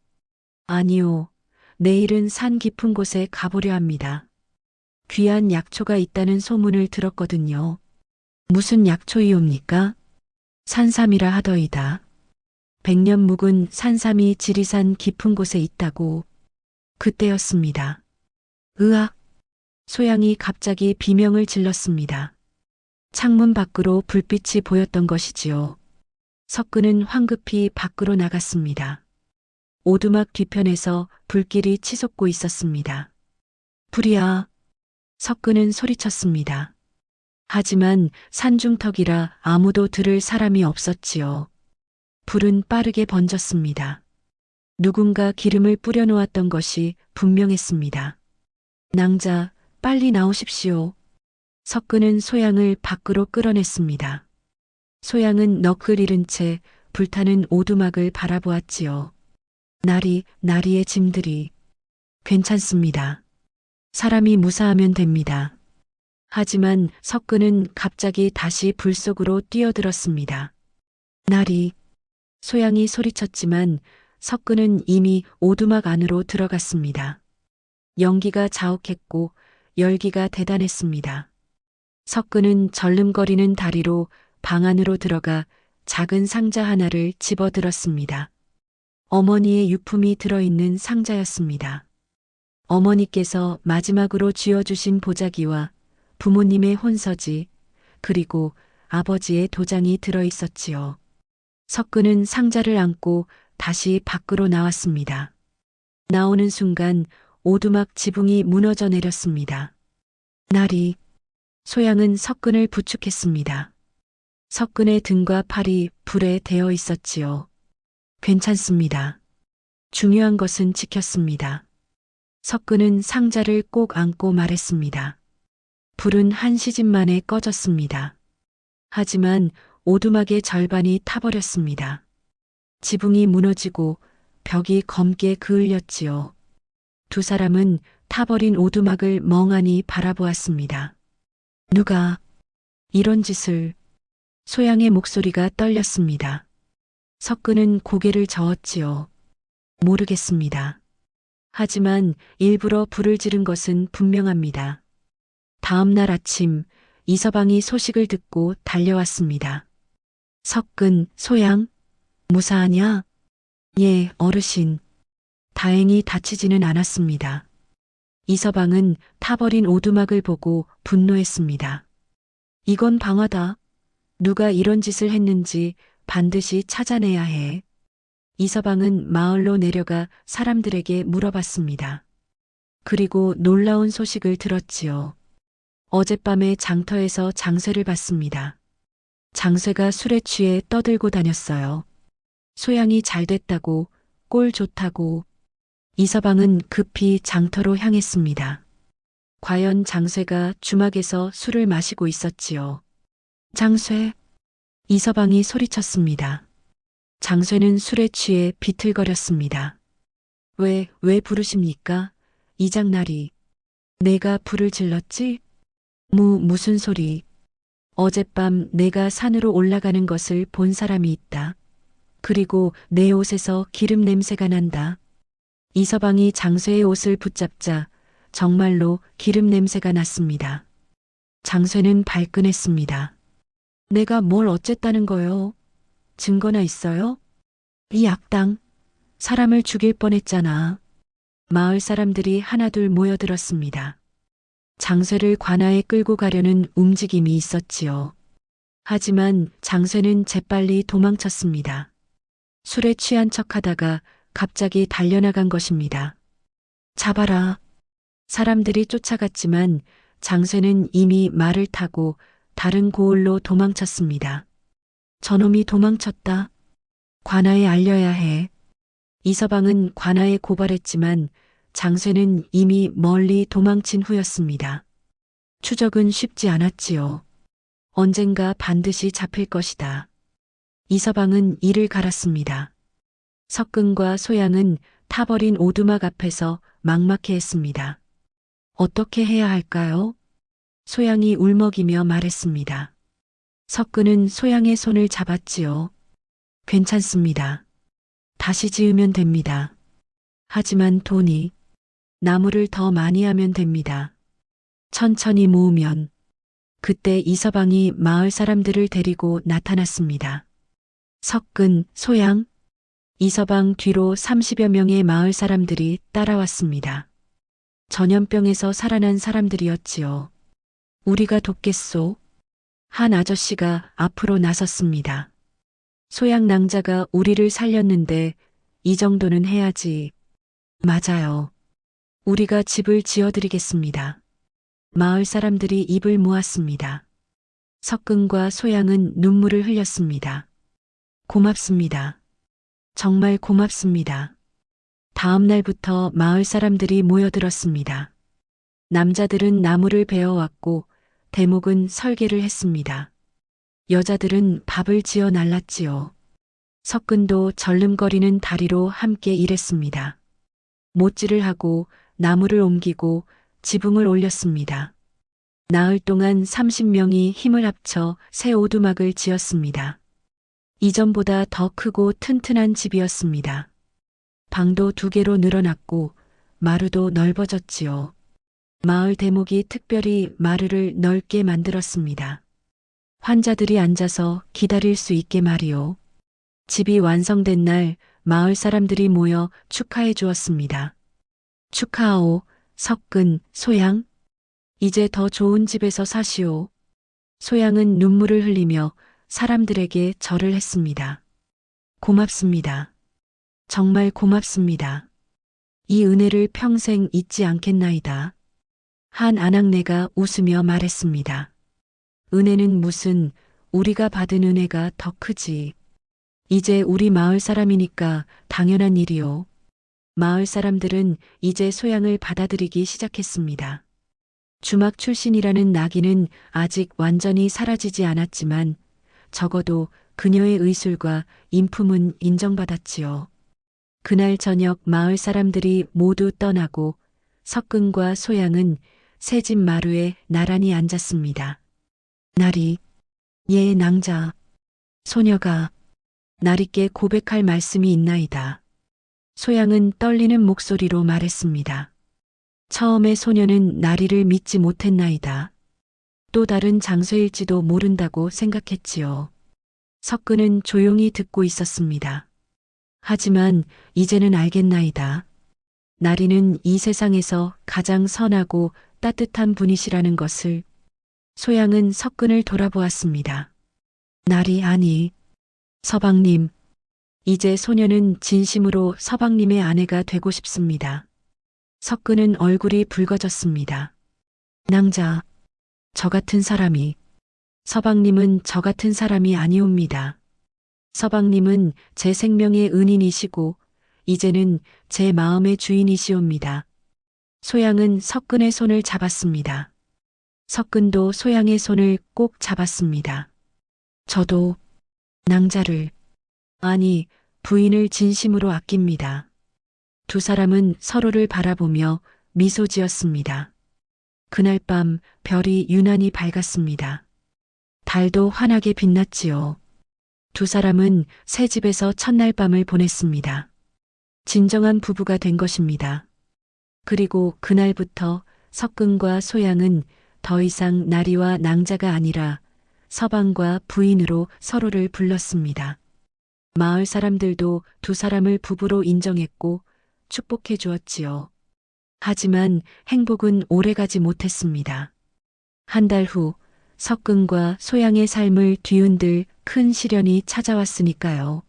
Speaker 2: 아니요. 내일은 산 깊은 곳에 가보려 합니다. 귀한 약초가 있다는 소문을 들었거든요. 무슨 약초이옵니까? 산삼이라 하더이다. 100년 묵은 산삼이 지리산 깊은 곳에 있다고. 그때였습니다. 으악! 소양이 갑자기 비명을 질렀습니다. 창문 밖으로 불빛이 보였던 것이지요. 석근은 황급히 밖으로 나갔습니다. 오두막 뒤편에서 불길이 치솟고 있었습니다. 불이야! 석근은 소리쳤습니다. 하지만 산중턱이라 아무도 들을 사람이 없었지요. 불은 빠르게 번졌습니다. 누군가 기름을 뿌려놓았던 것이 분명했습니다. 낭자, 빨리 나오십시오. 석근은 소양을 밖으로 끌어냈습니다. 소양은 넋을 잃은 채 불타는 오두막을 바라보았지요. 나리의 짐들이. 괜찮습니다. 사람이 무사하면 됩니다. 하지만 석근은 갑자기 다시 불 속으로 뛰어들었습니다. 나리. 소양이 소리쳤지만 석근은 이미 오두막 안으로 들어갔습니다. 연기가 자욱했고 열기가 대단했습니다. 석근은 절름거리는 다리로 방 안으로 들어가 작은 상자 하나를 집어들었습니다. 어머니의 유품이 들어있는 상자였습니다. 어머니께서 마지막으로 쥐어주신 보자기와 부모님의 혼서지, 그리고 아버지의 도장이 들어있었지요. 석근은 상자를 안고 다시 밖으로 나왔습니다. 나오는 순간 오두막 지붕이 무너져 내렸습니다. 나리. 소양은 석근을 부축했습니다. 석근의 등과 팔이 불에 데어 있었지요. 괜찮습니다. 중요한 것은 지켰습니다. 석근은 상자를 꼭 안고 말했습니다. 불은 한 시집 만에 꺼졌습니다. 하지만 오두막의 절반이 타버렸습니다. 지붕이 무너지고 벽이 검게 그을렸지요. 두 사람은 타버린 오두막을 멍하니 바라보았습니다. 누가 이런 짓을. 소양의 목소리가 떨렸습니다. 석근은 고개를 저었지요. 모르겠습니다. 하지만 일부러 불을 지른 것은 분명합니다. 다음 날 아침 이서방이 소식을 듣고 달려왔습니다. 석근, 소양, 무사하냐? 예, 어르신. 다행히 다치지는 않았습니다. 이서방은 타버린 오두막을 보고 분노했습니다. 이건 방화다. 누가 이런 짓을 했는지 반드시 찾아내야 해. 이서방은 마을로 내려가 사람들에게 물어봤습니다. 그리고 놀라운 소식을 들었지요. 어젯밤에 장터에서 장쇠를 봤습니다. 장쇠가 술에 취해 떠들고 다녔어요. 소양이 잘 됐다고, 꼴 좋다고. 이서방은 급히 장터로 향했습니다. 과연 장쇠가 주막에서 술을 마시고 있었지요. 장쇠. 이서방이 소리쳤습니다. 장쇠는 술에 취해 비틀거렸습니다. 왜 부르십니까? 이장나리. 내가 불을 질렀지? 무슨 소리. 어젯밤 내가 산으로 올라가는 것을 본 사람이 있다. 그리고 내 옷에서 기름 냄새가 난다. 이서방이 장쇠의 옷을 붙잡자 정말로 기름 냄새가 났습니다. 장쇠는 발끈했습니다. 내가 뭘 어쨌다는 거요? 증거나 있어요? 이 악당, 사람을 죽일 뻔했잖아. 마을 사람들이 하나둘 모여들었습니다. 장쇠를 관아에 끌고 가려는 움직임이 있었지요. 하지만 장쇠는 재빨리 도망쳤습니다. 술에 취한 척하다가 갑자기 달려나간 것입니다. 잡아라. 사람들이 쫓아갔지만 장쇠는 이미 말을 타고 다른 고을로 도망쳤습니다. 저놈이 도망쳤다. 관아에 알려야 해. 이서방은 관아에 고발했지만 장쇠는 이미 멀리 도망친 후였습니다. 추적은 쉽지 않았지요. 언젠가 반드시 잡힐 것이다. 이서방은 이를 갈았습니다. 석근과 소양은 타버린 오두막 앞에서 막막해했습니다. 어떻게 해야 할까요? 소양이 울먹이며 말했습니다. 석근은 소양의 손을 잡았지요. 괜찮습니다. 다시 지으면 됩니다. 하지만 돈이, 나무를 더 많이 하면 됩니다. 천천히 모으면. 그때 이서방이 마을 사람들을 데리고 나타났습니다. 석근, 소양, 이서방 뒤로 30여 명의 마을 사람들이 따라왔습니다. 전염병에서 살아난 사람들이었지요. 우리가 돕겠소. 한 아저씨가 앞으로 나섰습니다. 소양 낭자가 우리를 살렸는데 이 정도는 해야지. 맞아요. 우리가 집을 지어드리겠습니다. 마을 사람들이 입을 모았습니다. 석근과 소양은 눈물을 흘렸습니다. 고맙습니다. 정말 고맙습니다. 다음 날부터 마을 사람들이 모여들었습니다. 남자들은 나무를 베어왔고 대목은 설계를 했습니다. 여자들은 밥을 지어 날랐지요. 석근도 절름거리는 다리로 함께 일했습니다. 못질을 하고 나무를 옮기고 지붕을 올렸습니다. 나흘 동안 30명이 힘을 합쳐 새 오두막을 지었습니다. 이전보다 더 크고 튼튼한 집이었습니다. 방도 2개로 늘어났고 마루도 넓어졌지요. 마을 대목이 특별히 마루를 넓게 만들었습니다. 환자들이 앉아서 기다릴 수 있게 말이요. 집이 완성된 날 마을 사람들이 모여 축하해 주었습니다. 축하하오, 석근, 소양. 이제 더 좋은 집에서 사시오. 소양은 눈물을 흘리며 사람들에게 절을 했습니다. 고맙습니다. 정말 고맙습니다. 이 은혜를 평생 잊지 않겠나이다. 한 아낙네가 웃으며 말했습니다. 은혜는 무슨, 우리가 받은 은혜가 더 크지. 이제 우리 마을 사람이니까 당연한 일이요. 마을 사람들은 이제 소양을 받아들이기 시작했습니다. 주막 출신이라는 낙인은 아직 완전히 사라지지 않았지만 적어도 그녀의 의술과 인품은 인정받았지요. 그날 저녁 마을 사람들이 모두 떠나고 석근과 소양은 새 집 마루에 나란히 앉았습니다. 나리, 얘의 낭자, 소녀가 나리께 고백할 말씀이 있나이다. 소양은 떨리는 목소리로 말했습니다. 처음에 소녀는 나리를 믿지 못했나이다. 또 다른 장소일지도 모른다고 생각했지요. 석근은 조용히 듣고 있었습니다. 하지만 이제는 알겠나이다. 나리는 이 세상에서 가장 선하고 따뜻한 분이시라는 것을. 소양은 석근을 돌아보았습니다. 나리 아니, 서방님. 이제 소녀는 진심으로 서방님의 아내가 되고 싶습니다. 석근은 얼굴이 붉어졌습니다. 낭자, 저 같은 사람이. 서방님은 저 같은 사람이 아니옵니다. 서방님은 제 생명의 은인이시고 이제는 제 마음의 주인이시옵니다. 소양은 석근의 손을 잡았습니다. 석근도 소양의 손을 꼭 잡았습니다. 저도 낭자를, 아니 부인을 진심으로 아낍니다. 두 사람은 서로를 바라보며 미소 지었습니다. 그날 밤 별이 유난히 밝았습니다. 달도 환하게 빛났지요. 두 사람은 새 집에서 첫날 밤을 보냈습니다. 진정한 부부가 된 것입니다. 그리고 그날부터 석근과 소양은 더 이상 나리와 낭자가 아니라 서방과 부인으로 서로를 불렀습니다. 마을 사람들도 두 사람을 부부로 인정했고 축복해 주었지요. 하지만 행복은 오래가지 못했습니다. 한 달 후 석근과 소양의 삶을 뒤흔들 큰 시련이 찾아왔으니까요.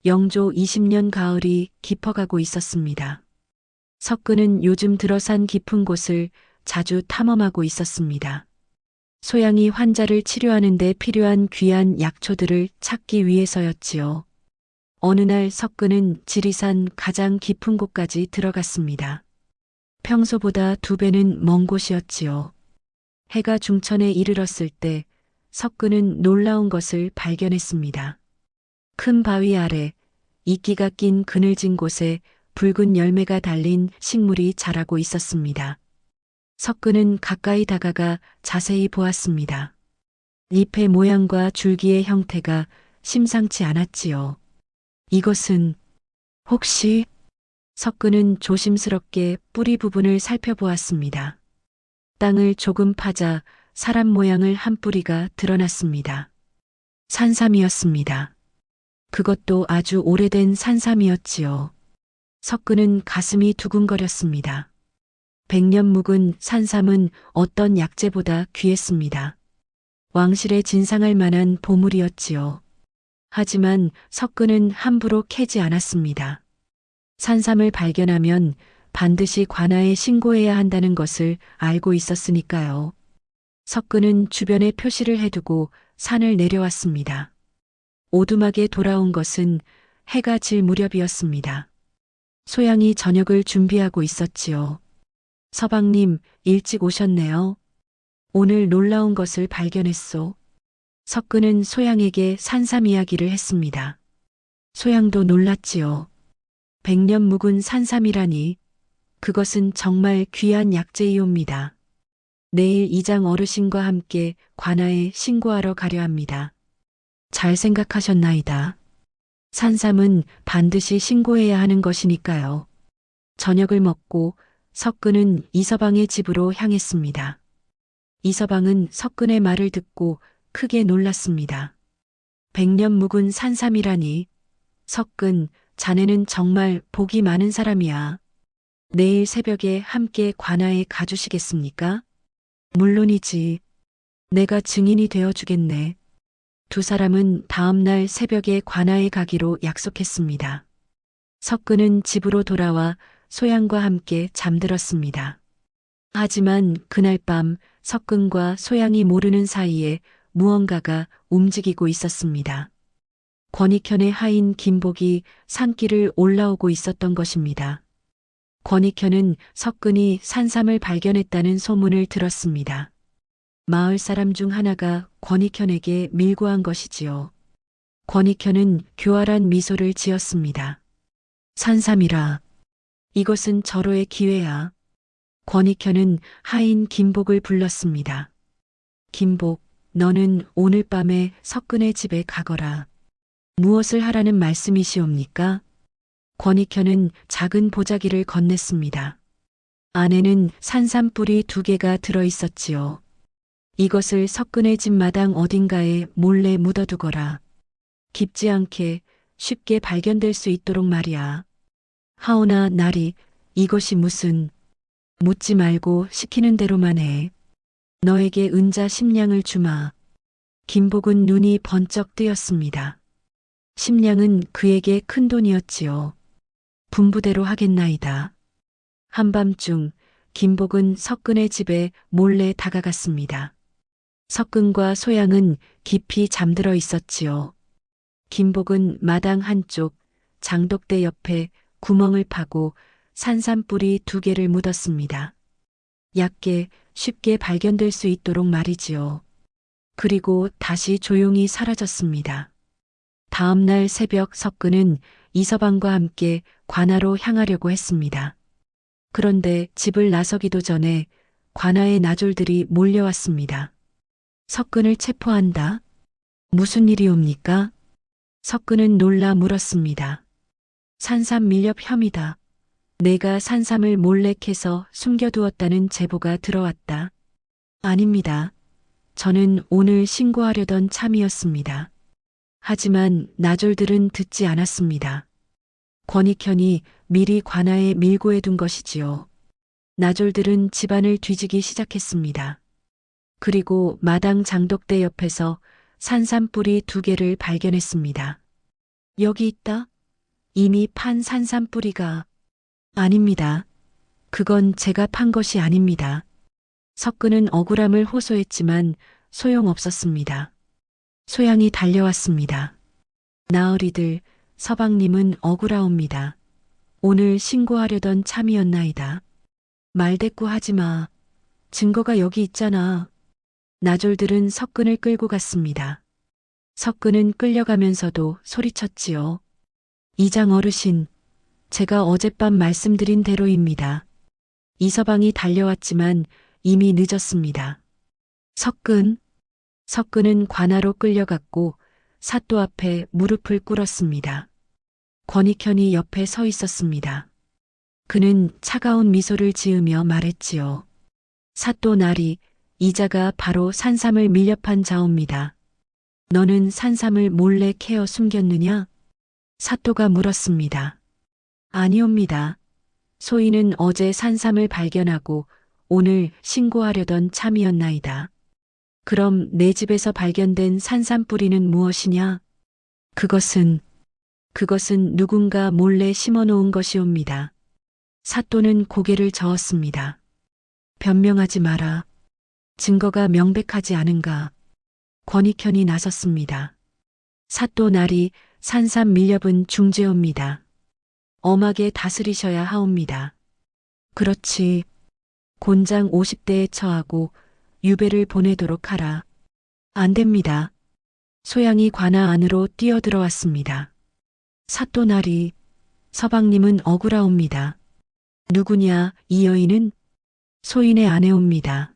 Speaker 2: 영조 20년 가을이 깊어가고 있었습니다. 석근은 요즘 들어 산 깊은 곳을 자주 탐험하고 있었습니다. 소양이 환자를 치료하는 데 필요한 귀한 약초들을 찾기 위해서였지요. 어느 날 석근은 지리산 가장 깊은 곳까지 들어갔습니다. 평소보다 2배는 먼 곳이었지요. 해가 중천에 이르렀을 때 석근은 놀라운 것을 발견했습니다. 큰 바위 아래 이끼가 낀 그늘진 곳에 붉은 열매가 달린 식물이 자라고 있었습니다. 석근은 가까이 다가가 자세히 보았습니다. 잎의 모양과 줄기의 형태가 심상치 않았지요. 이것은 혹시? 석근은 조심스럽게 뿌리 부분을 살펴보았습니다. 땅을 조금 파자 사람 모양을 한 뿌리가 드러났습니다. 산삼이었습니다. 그것도 아주 오래된 산삼이었지요. 석근은 가슴이 두근거렸습니다. 백년 묵은 산삼은 어떤 약재보다 귀했습니다. 왕실에 진상할 만한 보물이었지요. 하지만 석근은 함부로 캐지 않았습니다. 산삼을 발견하면 반드시 관아에 신고해야 한다는 것을 알고 있었으니까요. 석근은 주변에 표시를 해두고 산을 내려왔습니다. 오두막에 돌아온 것은 해가 질 무렵이었습니다. 소양이 저녁을 준비하고 있었지요. 서방님, 일찍 오셨네요. 오늘 놀라운 것을 발견했소. 석근은 소양에게 산삼 이야기를 했습니다. 소양도 놀랐지요. 백년 묵은 산삼이라니, 그것은 정말 귀한 약재이옵니다. 내일 이장 어르신과 함께 관아에 신고하러 가려 합니다. 잘 생각하셨나이다. 산삼은 반드시 신고해야 하는 것이니까요. 저녁을 먹고 석근은 이서방의 집으로 향했습니다. 이서방은 석근의 말을 듣고 크게 놀랐습니다. 백년 묵은 산삼이라니. 석근, 자네는 정말 복이 많은 사람이야. 내일 새벽에 함께 관아에 가주시겠습니까? 물론이지. 내가 증인이 되어주겠네. 두 사람은 다음 날 새벽에 관아에 가기로 약속했습니다. 석근은 집으로 돌아와 소양과 함께 잠들었습니다. 하지만 그날 밤 석근과 소양이 모르는 사이에 무언가가 움직이고 있었습니다. 권익현의 하인 김복이 산길을 올라오고 있었던 것입니다. 권익현은 석근이 산삼을 발견했다는 소문을 들었습니다. 마을 사람 중 하나가 권익현에게 밀고한 것이지요. 권익현은 교활한 미소를 지었습니다. 산삼이라. 이것은 절호의 기회야. 권익현은 하인 김복을 불렀습니다. 김복, 너는 오늘 밤에 석근의 집에 가거라. 무엇을 하라는 말씀이시옵니까? 권익현은 작은 보자기를 건넸습니다. 안에는 산삼 뿌리 2개가 들어 있었지요. 이것을 석근의 집 마당 어딘가에 몰래 묻어두거라. 깊지 않게 쉽게 발견될 수 있도록 말이야. 하오나 나리, 이것이 무슨... 묻지 말고 시키는 대로만 해. 너에게 은자 10냥을 주마. 김복은 눈이 번쩍 뜨였습니다. 10냥은 그에게 큰 돈이었지요. 분부대로 하겠나이다. 한밤중 김복은 석근의 집에 몰래 다가갔습니다. 석근과 소양은 깊이 잠들어 있었지요. 김복은 마당 한쪽 장독대 옆에 구멍을 파고 산삼뿌리 2개를 묻었습니다. 얕게 쉽게 발견될 수 있도록 말이지요. 그리고 다시 조용히 사라졌습니다. 다음 날 새벽 석근은 이서방과 함께 관아로 향하려고 했습니다. 그런데 집을 나서기도 전에 관아의 나졸들이 몰려왔습니다. 석근을 체포한다. 무슨 일이옵니까? 석근은 놀라 물었습니다. 산삼 밀렵 혐의다. 내가 산삼을 몰래 캐서 숨겨두었다는 제보가 들어왔다. 아닙니다. 저는 오늘 신고하려던 참이었습니다. 하지만 나졸들은 듣지 않았습니다. 권익현이 미리 관아에 밀고해둔 것이지요. 나졸들은 집안을 뒤지기 시작했습니다. 그리고 마당 장독대 옆에서 산삼뿌리 2개를 발견했습니다. 여기 있다. 이미 판 산삼뿌리가... 아닙니다. 그건 제가 판 것이 아닙니다. 석근은 억울함을 호소했지만 소용없었습니다. 소양이 달려왔습니다. 나으리들, 서방님은 억울하옵니다. 오늘 신고하려던 참이었나이다. 말대꾸하지 마. 증거가 여기 있잖아. 나졸들은 석근을 끌고 갔습니다. 석근은 끌려가면서도 소리쳤지요. 이장 어르신, 제가 어젯밤 말씀드린 대로입니다. 이서방이 달려왔지만 이미 늦었습니다. 석근은 관아로 끌려갔고 사또 앞에 무릎을 꿇었습니다. 권익현이 옆에 서 있었습니다. 그는 차가운 미소를 지으며 말했지요. 사또 나리, 이자가 바로 산삼을 밀렵한 자옵니다. 너는 산삼을 몰래 캐어 숨겼느냐? 사또가 물었습니다. 아니옵니다. 소인은 어제 산삼을 발견하고 오늘 신고하려던 참이었나이다. 그럼 내 집에서 발견된 산삼 뿌리는 무엇이냐? 그것은 누군가 몰래 심어 놓은 것이옵니다. 사또는 고개를 저었습니다. 변명하지 마라. 증거가 명백하지 않은가? 권익현이 나섰습니다. 사또 날이 산삼 밀렵은 중죄옵니다. 엄하게 다스리셔야 하옵니다. 그렇지. 곤장 50대에 처하고 유배를 보내도록 하라. 안 됩니다. 소양이 관아 안으로 뛰어들어왔습니다. 사또 날이 서방님은 억울하옵니다. 누구냐 이 여인은? 소인의 아내옵니다.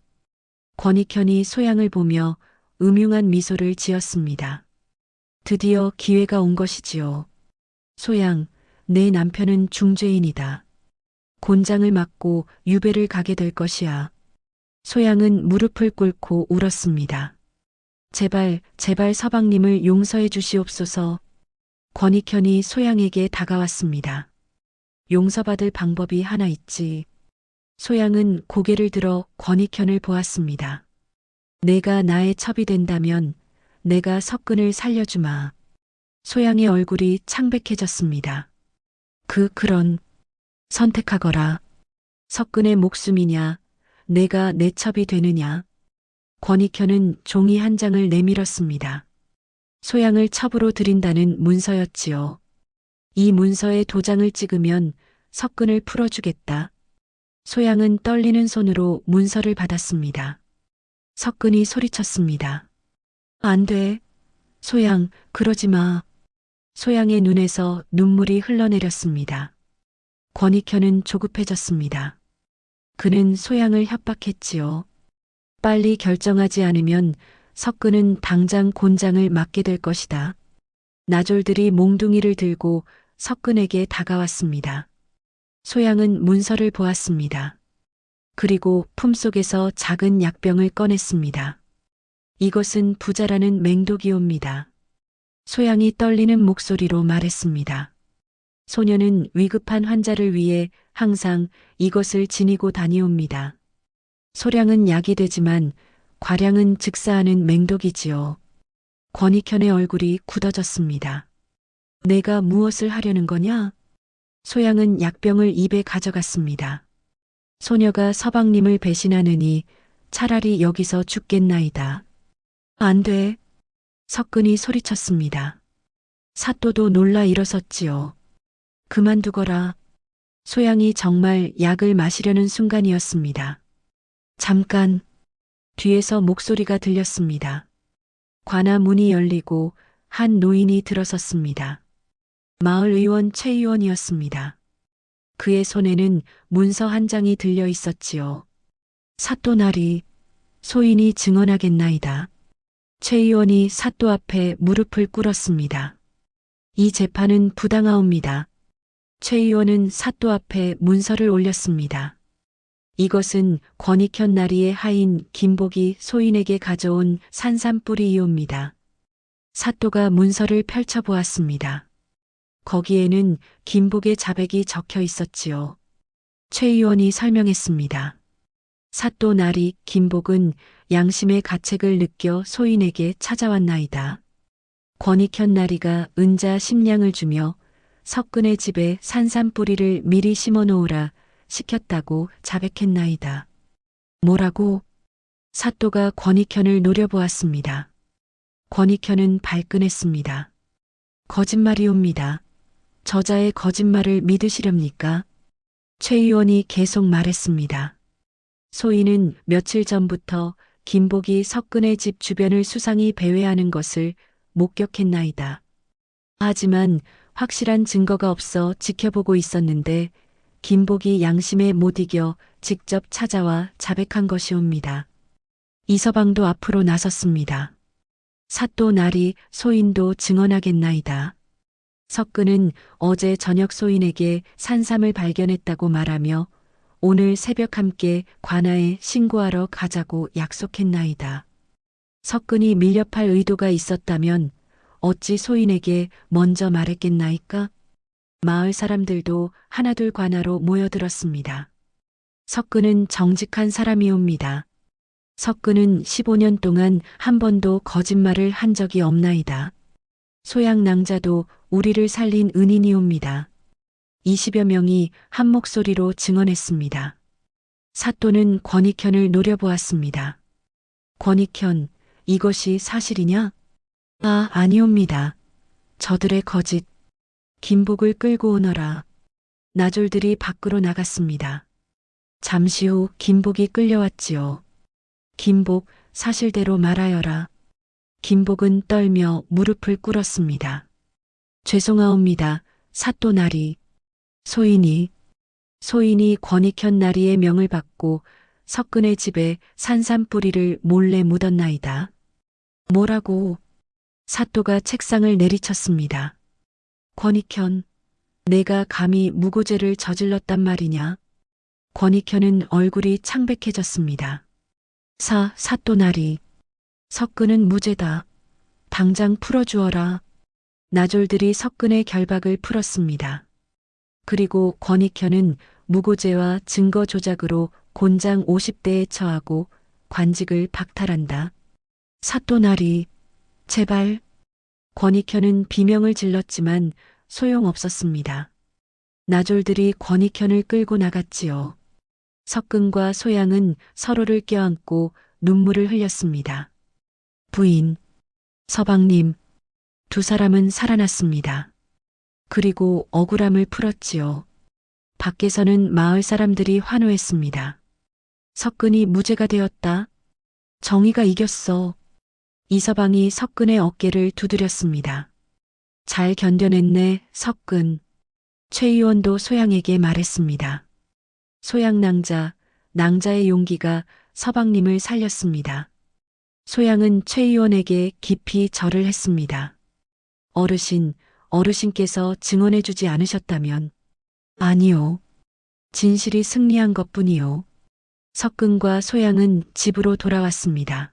Speaker 2: 권익현이 소양을 보며 음흉한 미소를 지었습니다. 드디어 기회가 온 것이지요. 소양, 내 남편은 중죄인이다. 곤장을 맞고 유배를 가게 될 것이야. 소양은 무릎을 꿇고 울었습니다. 제발 서방님을 용서해 주시옵소서. 권익현이 소양에게 다가왔습니다. 용서받을 방법이 하나 있지. 소양은 고개를 들어 권익현을 보았습니다. 내가 나의 첩이 된다면 내가 석근을 살려주마. 소양의 얼굴이 창백해졌습니다. 그런 선택하거라. 석근의 목숨이냐 내가 내 첩이 되느냐. 권익현은 종이 한 장을 내밀었습니다. 소양을 첩으로 들인다는 문서였지요. 이 문서에 도장을 찍으면 석근을 풀어주겠다. 소양은 떨리는 손으로 문서를 받았습니다. 석근이 소리쳤습니다. 안 돼. 소양, 그러지 마. 소양의 눈에서 눈물이 흘러내렸습니다. 권익현은 조급해졌습니다. 그는 소양을 협박했지요. 빨리 결정하지 않으면 석근은 당장 곤장을 맞게 될 것이다. 나졸들이 몽둥이를 들고 석근에게 다가왔습니다. 소양은 문서를 보았습니다. 그리고 품속에서 작은 약병을 꺼냈습니다. 이것은 부자라는 맹독이옵니다. 소양이 떨리는 목소리로 말했습니다. 소녀는 위급한 환자를 위해 항상 이것을 지니고 다니옵니다. 소량은 약이 되지만 과량은 즉사하는 맹독이지요. 권익현의 얼굴이 굳어졌습니다. 내가 무엇을 하려는 거냐? 소양은 약병을 입에 가져갔습니다. 소녀가 서방님을 배신하느니 차라리 여기서 죽겠나이다. 안 돼. 석근이 소리쳤습니다. 사또도 놀라 일어섰지요. 그만두거라. 소양이 정말 약을 마시려는 순간이었습니다. 잠깐. 뒤에서 목소리가 들렸습니다. 관아 문이 열리고 한 노인이 들어섰습니다. 마을 의원 최 의원이었습니다. 그의 손에는 문서 한 장이 들려 있었지요. 사또 날이 소인이 증언하겠나이다. 최 의원이 사또 앞에 무릎을 꿇었습니다. 이 재판은 부당하옵니다. 최 의원은 사또 앞에 문서를 올렸습니다. 이것은 권익현 나리의 하인 김복이 소인에게 가져온 산삼뿌리이옵니다. 사또가 문서를 펼쳐보았습니다. 거기에는 김복의 자백이 적혀 있었지요. 최 의원이 설명했습니다. 사또 나리 김복은 양심의 가책을 느껴 소인에게 찾아왔나이다. 권익현 나리가 은자 10냥을 주며 석근의 집에 산삼뿌리를 미리 심어 놓으라 시켰다고 자백했나이다. 뭐라고? 사또가 권익현을 노려보았습니다. 권익현은 발끈했습니다. 거짓말이옵니다. 저자의 거짓말을 믿으시렵니까? 최 의원이 계속 말했습니다. 소인은 며칠 전부터 김복이 석근의 집 주변을 수상히 배회하는 것을 목격했나이다. 하지만 확실한 증거가 없어 지켜보고 있었는데 김복이 양심에 못 이겨 직접 찾아와 자백한 것이옵니다. 이서방도 앞으로 나섰습니다. 사또 날이 소인도 증언하겠나이다. 석근은 어제 저녁 소인에게 산삼을 발견했다고 말하며 오늘 새벽 함께 관아에 신고하러 가자고 약속했나이다. 석근이 밀렵할 의도가 있었다면 어찌 소인에게 먼저 말했겠나이까? 마을 사람들도 하나둘 관하로 모여들었습니다. 석근은 정직한 사람이옵니다. 석근은 15년 동안 한 번도 거짓말을 한 적이 없나이다. 소양 낭자도 우리를 살린 은인이옵니다. 20여 명이 한 목소리로 증언했습니다. 사또는 권익현을 노려보았습니다. 권익현, 이것이 사실이냐? 아, 아니옵니다. 저들의 거짓. 김복을 끌고 오너라. 나졸들이 밖으로 나갔습니다. 잠시 후 김복이 끌려왔지요. 김복, 사실대로 말하여라. 김복은 떨며 무릎을 꿇었습니다. 죄송하옵니다. 사또 나리. 소인이 권익현 나리의 명을 받고 석근의 집에 산삼뿌리를 몰래 묻었나이다. 뭐라고? 사또가 책상을 내리쳤습니다. 권익현, 내가 감히 무고죄를 저질렀단 말이냐? 권익현은 얼굴이 창백해졌습니다. 사또 나리. 석근은 무죄다. 당장 풀어주어라. 나졸들이 석근의 결박을 풀었습니다. 그리고 권익현은 무고죄와 증거 조작으로 곤장 50대에 처하고 관직을 박탈한다. 사또 나리. 제발. 권익현은 비명을 질렀지만 소용없었습니다. 나졸들이 권익현을 끌고 나갔지요. 석근과 소양은 서로를 껴안고 눈물을 흘렸습니다. 부인, 서방님, 두 사람은 살아났습니다. 그리고 억울함을 풀었지요. 밖에서는 마을 사람들이 환호했습니다. 석근이 무죄가 되었다. 정의가 이겼어. 이서방이 석근의 어깨를 두드렸습니다. 잘 견뎌냈네, 석근. 최 의원도 소양에게 말했습니다. 소양 낭자의 용기가 서방님을 살렸습니다. 소양은 최 의원에게 깊이 절을 했습니다. 어르신께서 증언해주지 않으셨다면? 아니요. 진실이 승리한 것뿐이요. 석근과 소양은 집으로 돌아왔습니다.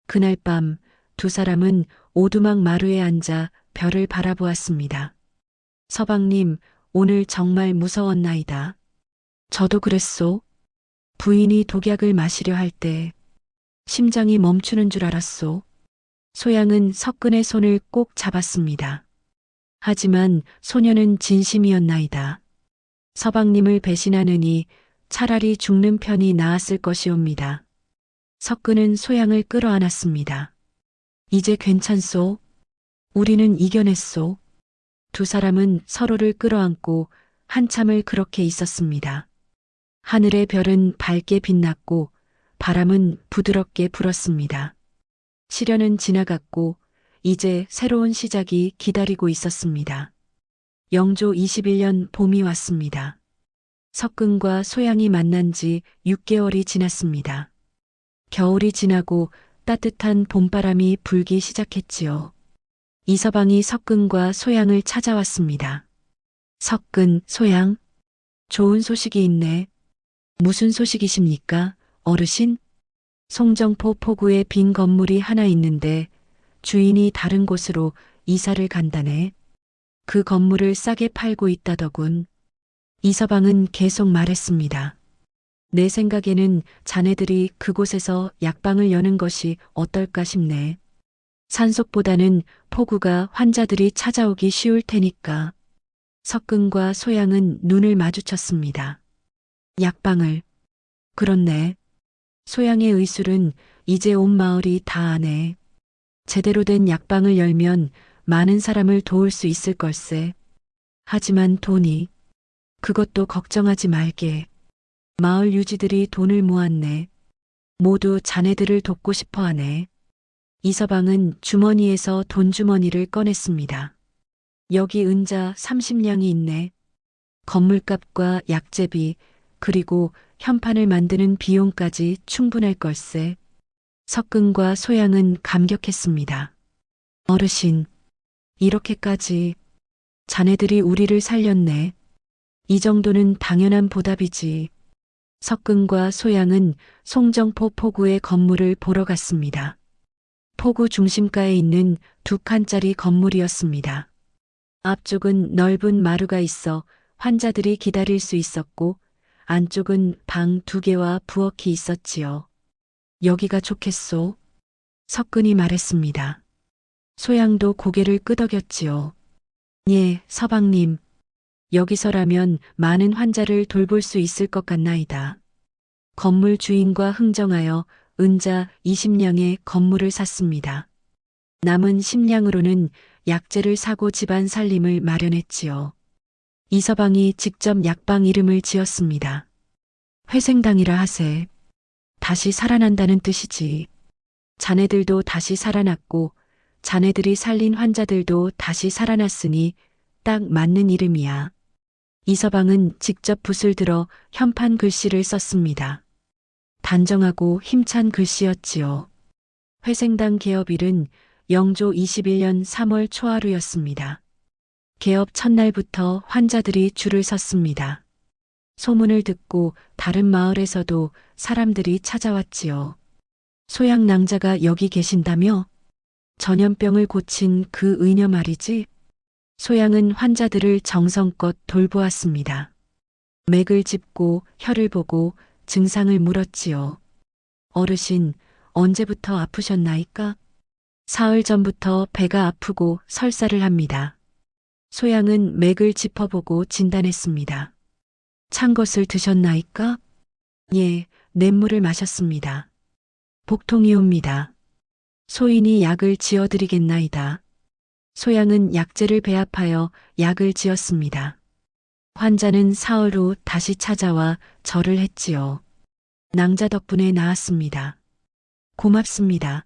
Speaker 2: 그날 밤 두 사람은 오두막 마루에 앉아 별을 바라보았습니다. 서방님, 오늘 정말 무서웠나이다. 저도 그랬소. 부인이 독약을 마시려 할 때 심장이 멈추는 줄 알았소. 소양은 석근의 손을 꼭 잡았습니다. 하지만 소녀는 진심이었나이다. 서방님을 배신하느니 차라리 죽는 편이 나았을 것이옵니다. 석근은 소양을 끌어안았습니다. 이제 괜찮소? 우리는 이겨냈소. 두 사람은 서로를 끌어안고 한참을 그렇게 있었습니다. 하늘의 별은 밝게 빛났고 바람은 부드럽게 불었습니다. 시련은 지나갔고 이제 새로운 시작이 기다리고 있었습니다. 영조 21년 봄이 왔습니다. 석근과 소양이 만난 지 6개월이 지났습니다. 겨울이 지나고 따뜻한 봄바람이 불기 시작했지요. 이서방이 석근과 소양을 찾아왔습니다. 석근, 소양, 좋은 소식이 있네. 무슨 소식이십니까, 어르신? 송정포 포구에 빈 건물이 하나 있는데 주인이 다른 곳으로 이사를 간다네. 그 건물을 싸게 팔고 있다더군. 이서방은 계속 말했습니다. 내 생각에는 자네들이 그곳에서 약방을 여는 것이 어떨까 싶네. 산속보다는 포구가 환자들이 찾아오기 쉬울 테니까. 석근과 소양은 눈을 마주쳤습니다. 약방을. 그렇네. 소양의 의술은 이제 온 마을이 다 아네. 제대로 된 약방을 열면 많은 사람을 도울 수 있을 걸세. 하지만 돈이. 그것도 걱정하지 말게. 마을 유지들이 돈을 모았네. 모두 자네들을 돕고 싶어 하네. 이서방은 주머니에서 돈주머니를 꺼냈습니다. 여기 은자 30냥이 있네. 건물값과 약제비 그리고 현판을 만드는 비용까지 충분할 걸세. 석근과 소양은 감격했습니다. 어르신, 이렇게까지 자네들이 우리를 살렸네. 이 정도는 당연한 보답이지. 석근과 소양은 송정포 포구의 건물을 보러 갔습니다. 포구 중심가에 있는 2칸짜리 건물이었습니다. 앞쪽은 넓은 마루가 있어 환자들이 기다릴 수 있었고 안쪽은 방 2개와 부엌이 있었지요. 여기가 좋겠소. 석근이 말했습니다. 소양도 고개를 끄덕였지요. 예, 서방님. 여기서라면 많은 환자를 돌볼 수 있을 것 같나이다. 건물 주인과 흥정하여 은자 20냥의 건물을 샀습니다. 남은 10냥으로는 약재를 사고 집안 살림을 마련했지요. 이서방이 직접 약방 이름을 지었습니다. 회생당이라 하세. 다시 살아난다는 뜻이지. 자네들도 다시 살아났고 자네들이 살린 환자들도 다시 살아났으니 딱 맞는 이름이야. 이서방은 직접 붓을 들어 현판 글씨를 썼습니다. 단정하고 힘찬 글씨였지요. 회생당 개업일은 영조 21년 3월 초하루였습니다. 개업 첫날부터 환자들이 줄을 섰습니다. 소문을 듣고 다른 마을에서도 사람들이 찾아왔지요. 소양 낭자가 여기 계신다며? 전염병을 고친 그 의녀 말이지? 소양은 환자들을 정성껏 돌보았습니다. 맥을 짚고 혀를 보고 증상을 물었지요. 어르신, 언제부터 아프셨나이까? 사흘 전부터 배가 아프고 설사를 합니다. 소양은 맥을 짚어보고 진단했습니다. 찬 것을 드셨나이까? 예, 냇물을 마셨습니다. 복통이 옵니다. 소인이 약을 지어드리겠나이다. 소양은 약재를 배합하여 약을 지었습니다. 환자는 사흘 후 다시 찾아와 절을 했지요. 낭자 덕분에 나았습니다. 고맙습니다.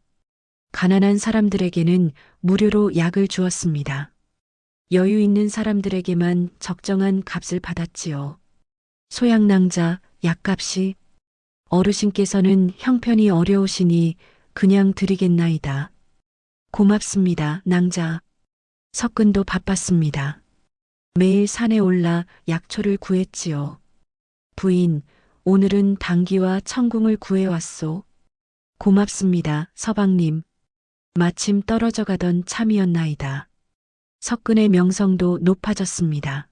Speaker 2: 가난한 사람들에게는 무료로 약을 주었습니다. 여유 있는 사람들에게만 적정한 값을 받았지요. 소양낭자 약값이 어르신께서는 형편이 어려우시니 그냥 드리겠나이다. 고맙습니다, 낭자. 석근도 바빴습니다. 매일 산에 올라 약초를 구했지요. 부인, 오늘은 당귀와 청궁을 구해왔소. 고맙습니다, 서방님. 마침 떨어져 가던 참이었나이다. 석근의 명성도 높아졌습니다.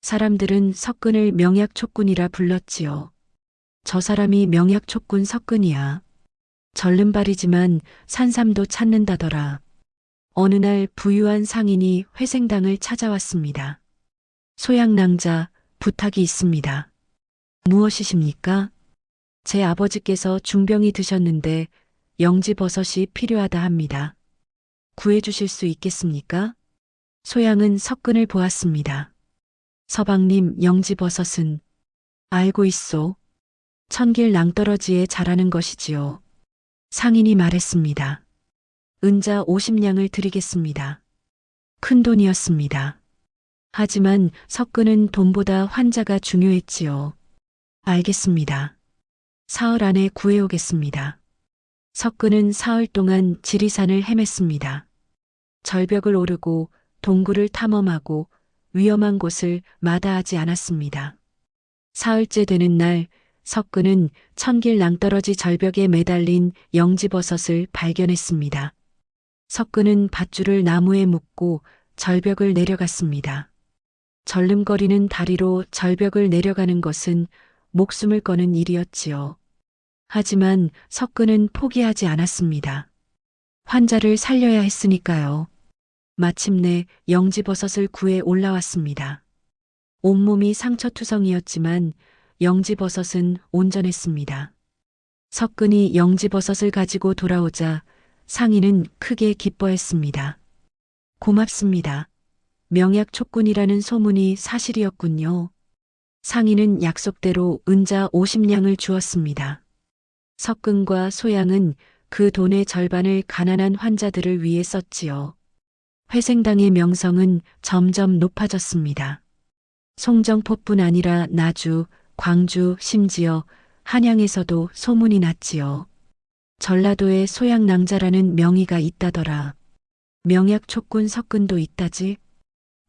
Speaker 2: 사람들은 석근을 명약촉군이라 불렀지요. 저 사람이 명약촉군 석근이야. 절름발이지만 산삼도 찾는다더라. 어느 날 부유한 상인이 회생당을 찾아왔습니다. 소양낭자, 부탁이 있습니다. 무엇이십니까? 제 아버지께서 중병이 드셨는데 영지버섯이 필요하다 합니다. 구해주실 수 있겠습니까? 소양은 석근을 보았습니다. 서방님, 영지버섯은 알고 있소. 천길 낭떠러지에 자라는 것이지요. 상인이 말했습니다. 은자 50냥을 드리겠습니다. 큰 돈이었습니다. 하지만 석근은 돈보다 환자가 중요했지요. 알겠습니다. 사흘 안에 구해오겠습니다. 석근은 사흘 동안 지리산을 헤맸습니다. 절벽을 오르고 동굴을 탐험하고 위험한 곳을 마다하지 않았습니다. 사흘째 되는 날 석근은 천길 낭떠러지 절벽에 매달린 영지버섯을 발견했습니다. 석근은 밧줄을 나무에 묶고 절벽을 내려갔습니다. 절름거리는 다리로 절벽을 내려가는 것은 목숨을 거는 일이었지요. 하지만 석근은 포기하지 않았습니다. 환자를 살려야 했으니까요. 마침내 영지버섯을 구해 올라왔습니다. 온몸이 상처투성이었지만 영지버섯은 온전했습니다. 석근이 영지버섯을 가지고 돌아오자 상인은 크게 기뻐했습니다. 고맙습니다. 명약촉군이라는 소문이 사실이었군요. 상인은 약속대로 은자 50냥을 주었습니다. 석근과 소양은 그 돈의 절반을 가난한 환자들을 위해 썼지요. 회생당의 명성은 점점 높아졌습니다. 송정포뿐 아니라 나주, 광주, 심지어 한양에서도 소문이 났지요. 전라도에 소양낭자라는 명의가 있다더라. 명약촉군 석근도 있다지.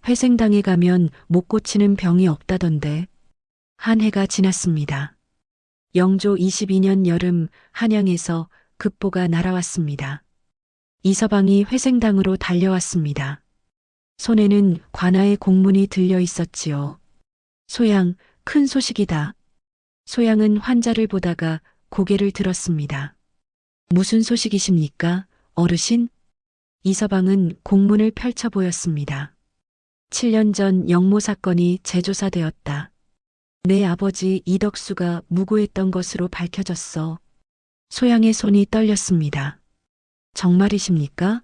Speaker 2: 회생당에 가면 못 고치는 병이 없다던데. 한 해가 지났습니다. 영조 22년 여름 한양에서 급보가 날아왔습니다. 이서방이 회생당으로 달려왔습니다. 손에는 관아의 공문이 들려 있었지요. 소양, 큰 소식이다. 소양은 환자를 보다가 고개를 들었습니다. 무슨 소식이십니까, 어르신? 이서방은 공문을 펼쳐 보였습니다. 7년 전 영모 사건이 재조사되었다. 내 아버지 이덕수가 무고했던 것으로 밝혀졌어. 소양의 손이 떨렸습니다. 정말이십니까?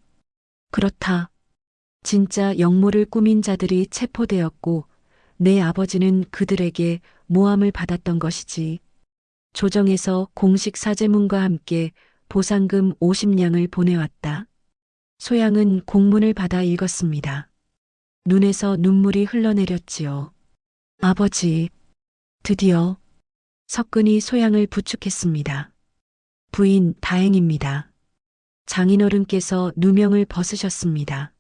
Speaker 2: 그렇다. 진짜 영모를 꾸민 자들이 체포되었고 내 아버지는 그들에게 모함을 받았던 것이지. 조정에서 공식 사죄문과 함께 보상금 50냥을 보내왔다. 소양은 공문을 받아 읽었습니다. 눈에서 눈물이 흘러내렸지요. 아버지, 드디어. 석근이 소양을 부축했습니다. 부인, 다행입니다. 장인어른께서 누명을 벗으셨습니다.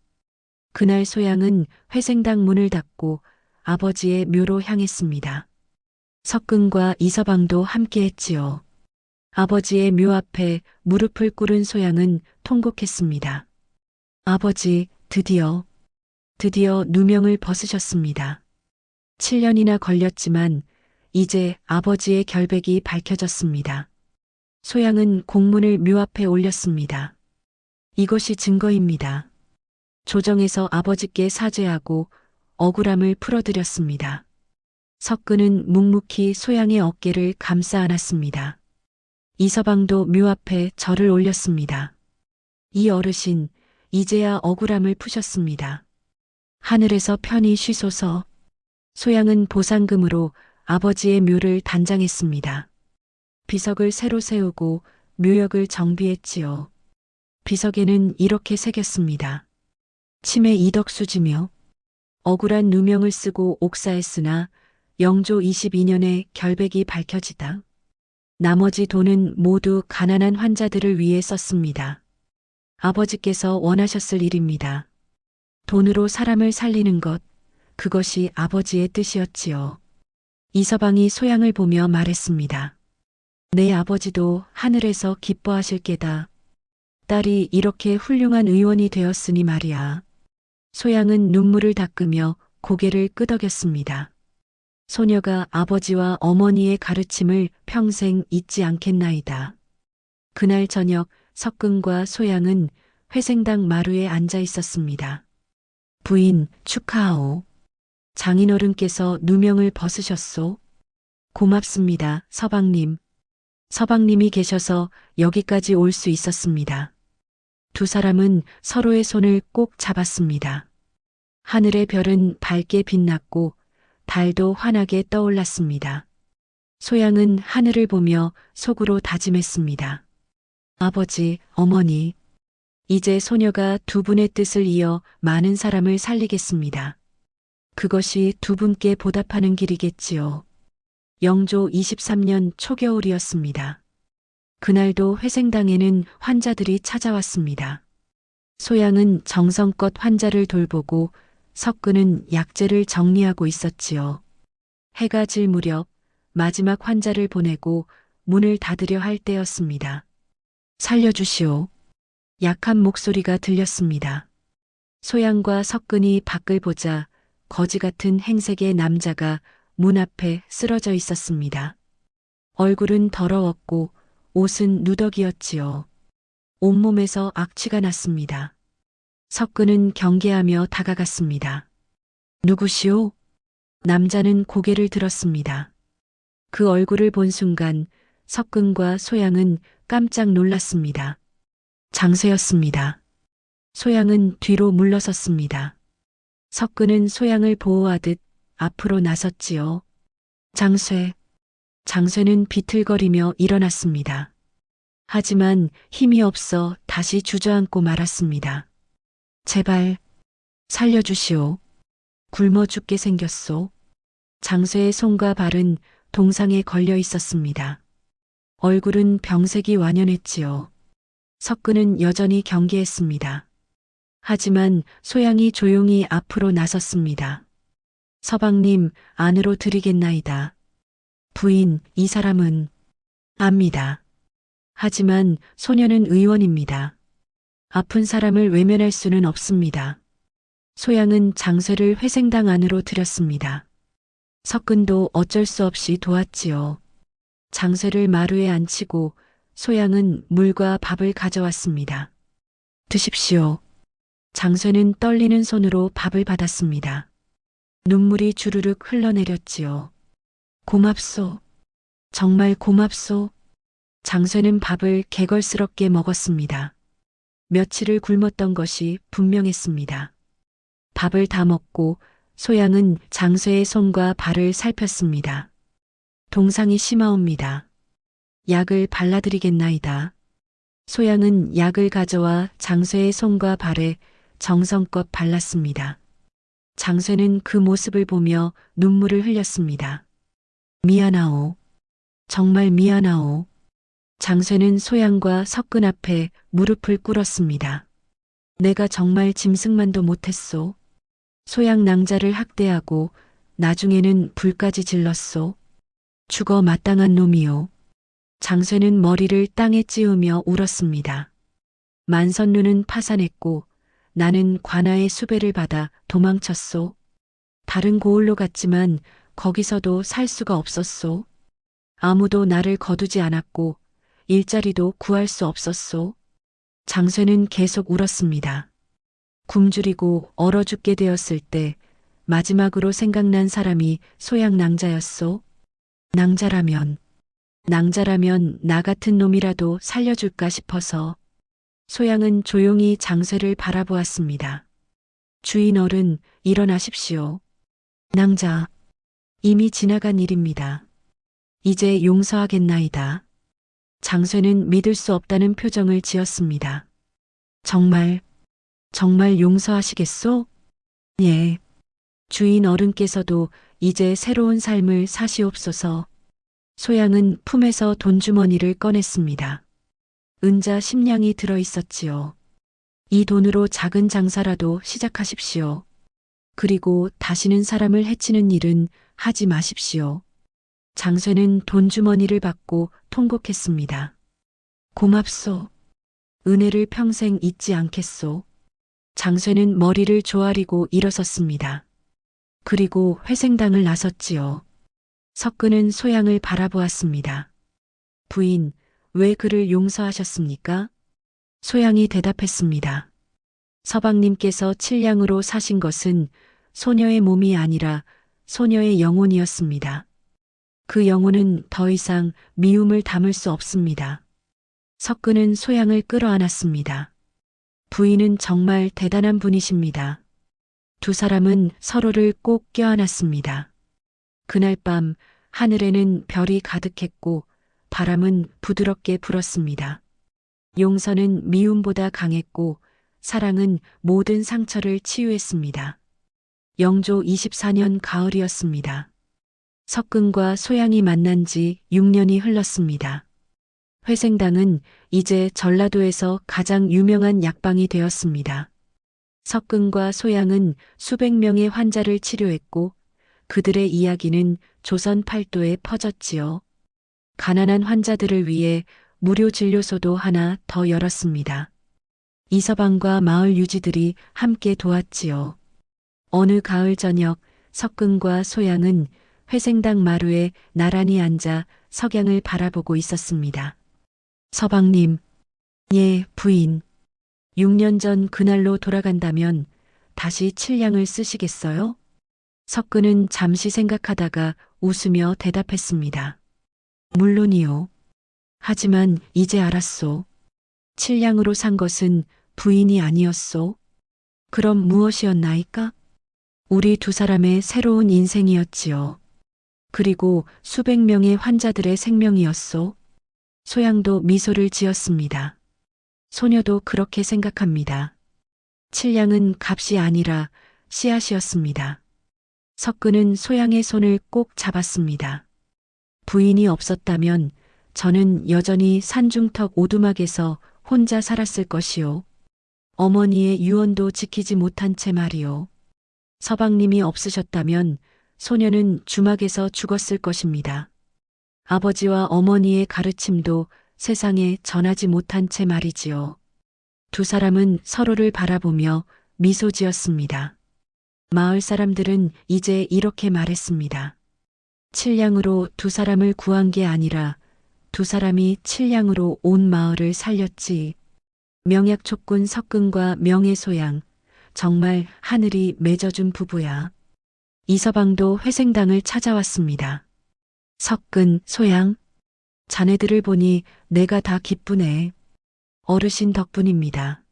Speaker 2: 그날 소양은 회생당 문을 닫고 아버지의 묘로 향했습니다. 석근과 이서방도 함께했지요. 아버지의 묘 앞에 무릎을 꿇은 소양은 통곡했습니다. 아버지, 드디어 누명을 벗으셨습니다. 7년이나 걸렸지만 이제 아버지의 결백이 밝혀졌습니다. 소양은 공문을 묘 앞에 올렸습니다. 이것이 증거입니다. 조정에서 아버지께 사죄하고 억울함을 풀어드렸습니다. 석근은 묵묵히 소양의 어깨를 감싸 안았습니다. 이서방도 묘 앞에 절을 올렸습니다. 이 어르신, 이제야 억울함을 푸셨습니다. 하늘에서 편히 쉬소서. 소양은 보상금으로 아버지의 묘를 단장했습니다. 비석을 새로 세우고 묘역을 정비했지요. 비석에는 이렇게 새겼습니다. 치매 이덕수지며 억울한 누명을 쓰고 옥사했으나 영조 22년에 결백이 밝혀지다. 나머지 돈은 모두 가난한 환자들을 위해 썼습니다. 아버지께서 원하셨을 일입니다. 돈으로 사람을 살리는 것, 그것이 아버지의 뜻이었지요. 이서방이 소양을 보며 말했습니다. 내 아버지도 하늘에서 기뻐하실 게다. 딸이 이렇게 훌륭한 의원이 되었으니 말이야. 소양은 눈물을 닦으며 고개를 끄덕였습니다. 소녀가 아버지와 어머니의 가르침을 평생 잊지 않겠나이다. 그날 저녁 석근과 소양은 회생당 마루에 앉아 있었습니다. 부인, 축하하오. 장인어른께서 누명을 벗으셨소. 고맙습니다, 서방님. 서방님이 계셔서 여기까지 올 수 있었습니다. 두 사람은 서로의 손을 꼭 잡았습니다. 하늘의 별은 밝게 빛났고 달도 환하게 떠올랐습니다. 소양은 하늘을 보며 속으로 다짐했습니다. 아버지, 어머니, 이제 소녀가 두 분의 뜻을 이어 많은 사람을 살리겠습니다. 그것이 두 분께 보답하는 길이겠지요. 영조 23년 초겨울이었습니다. 그날도 회생당에는 환자들이 찾아왔습니다. 소양은 정성껏 환자를 돌보고 석근은 약재를 정리하고 있었지요. 해가 질 무렵 마지막 환자를 보내고 문을 닫으려 할 때였습니다. 살려주시오. 약한 목소리가 들렸습니다. 소양과 석근이 밖을 보자 거지 같은 행색의 남자가 문 앞에 쓰러져 있었습니다. 얼굴은 더러웠고 옷은 누더기였지요. 온몸에서 악취가 났습니다. 석근은 경계하며 다가갔습니다. 누구시오? 남자는 고개를 들었습니다. 그 얼굴을 본 순간 석근과 소양은 깜짝 놀랐습니다. 장쇠였습니다. 소양은 뒤로 물러섰습니다. 석근은 소양을 보호하듯 앞으로 나섰지요. 장쇠는 비틀거리며 일어났습니다. 하지만 힘이 없어 다시 주저앉고 말았습니다. 제발 살려주시오. 굶어 죽게 생겼소. 장쇠의 손과 발은 동상에 걸려 있었습니다. 얼굴은 병색이 완연했지요. 석근은 여전히 경계했습니다. 하지만 소양이 조용히 앞으로 나섰습니다. 서방님, 안으로 드리겠나이다. 부인, 이 사람은 압니다. 하지만 소녀는 의원입니다. 아픈 사람을 외면할 수는 없습니다. 소양은 장쇠를 회생당 안으로 들였습니다. 석근도 어쩔 수 없이 도왔지요. 장쇠를 마루에 앉히고 소양은 물과 밥을 가져왔습니다. 드십시오. 장쇠는 떨리는 손으로 밥을 받았습니다. 눈물이 주르륵 흘러내렸지요. 고맙소. 정말 고맙소. 장쇠는 밥을 개걸스럽게 먹었습니다. 며칠을 굶었던 것이 분명했습니다. 밥을 다 먹고 소양은 장쇠의 손과 발을 살폈습니다. 동상이 심하옵니다. 약을 발라드리겠나이다. 소양은 약을 가져와 장쇠의 손과 발에 정성껏 발랐습니다. 장쇠는 그 모습을 보며 눈물을 흘렸습니다. 미안하오. 정말 미안하오. 장쇠는 소양과 석근 앞에 무릎을 꿇었습니다. 내가 정말 짐승만도 못했소. 소양 낭자를 학대하고 나중에는 불까지 질렀소. 죽어 마땅한 놈이요. 장쇠는 머리를 땅에 찌우며 울었습니다. 만선루는 파산했고 나는 관아의 수배를 받아 도망쳤소. 다른 고을로 갔지만 거기서도 살 수가 없었소. 아무도 나를 거두지 않았고 일자리도 구할 수 없었소. 장쇠는 계속 울었습니다. 굶주리고 얼어 죽게 되었을 때 마지막으로 생각난 사람이 소양 낭자였소. 낭자라면 나 같은 놈이라도 살려줄까 싶어서. 소양은 조용히 장쇠를 바라보았습니다. 주인 어른, 일어나십시오. 낭자, 이미 지나간 일입니다. 이제 용서하겠나이다. 장쇠는 믿을 수 없다는 표정을 지었습니다. 정말 용서하시겠소? 예. 주인 어른께서도 이제 새로운 삶을 사시옵소서. 소양은 품에서 돈주머니를 꺼냈습니다. 은자 10냥이 들어 있었지요. 이 돈으로 작은 장사라도 시작하십시오. 그리고 다시는 사람을 해치는 일은 하지 마십시오. 장쇠는 돈주머니를 받고 통곡했습니다. 고맙소. 은혜를 평생 잊지 않겠소. 장쇠는 머리를 조아리고 일어섰습니다. 그리고 회생당을 나섰지요. 석근은 소양을 바라보았습니다. 부인, 왜 그를 용서하셨습니까? 소양이 대답했습니다. 서방님께서 칠량으로 사신 것은 소녀의 몸이 아니라 소녀의 영혼이었습니다. 그 영혼은 더 이상 미움을 담을 수 없습니다. 석근은 소양을 끌어안았습니다. 부인은 정말 대단한 분이십니다. 두 사람은 서로를 꼭 껴안았습니다. 그날 밤 하늘에는 별이 가득했고 바람은 부드럽게 불었습니다. 용서는 미움보다 강했고 사랑은 모든 상처를 치유했습니다. 영조 24년 가을이었습니다. 석근과 소양이 만난 지 6년이 흘렀습니다. 회생당은 이제 전라도에서 가장 유명한 약방이 되었습니다. 석근과 소양은 수백 명의 환자를 치료했고 그들의 이야기는 조선 팔도에 퍼졌지요. 가난한 환자들을 위해 무료 진료소도 하나 더 열었습니다. 이서방과 마을 유지들이 함께 도왔지요. 어느 가을 저녁 석근과 소양은 회생당 마루에 나란히 앉아 석양을 바라보고 있었습니다. 서방님, 예, 부인. 6년 전 그날로 돌아간다면 다시 칠량을 쓰시겠어요? 석근은 잠시 생각하다가 웃으며 대답했습니다. 물론이요. 하지만 이제 알았소. 칠량으로 산 것은 부인이 아니었소. 그럼 무엇이었나이까? 우리 두 사람의 새로운 인생이었지요. 그리고 수백 명의 환자들의 생명이었소. 소양도 미소를 지었습니다. 소녀도 그렇게 생각합니다. 칠량은 값이 아니라 씨앗이었습니다. 석근은 소양의 손을 꼭 잡았습니다. 부인이 없었다면 저는 여전히 산중턱 오두막에서 혼자 살았을 것이요. 어머니의 유언도 지키지 못한 채 말이요. 서방님이 없으셨다면 소녀는 주막에서 죽었을 것입니다. 아버지와 어머니의 가르침도 세상에 전하지 못한 채 말이지요. 두 사람은 서로를 바라보며 미소 지었습니다. 마을 사람들은 이제 이렇게 말했습니다. 칠량으로 두 사람을 구한 게 아니라 두 사람이 칠량으로 온 마을을 살렸지. 명약촉군 석근과 명예소양, 정말 하늘이 맺어준 부부야. 이서방도 회생당을 찾아왔습니다. 석근, 소양, 자네들을 보니 내가 다 기쁘네. 어르신 덕분입니다.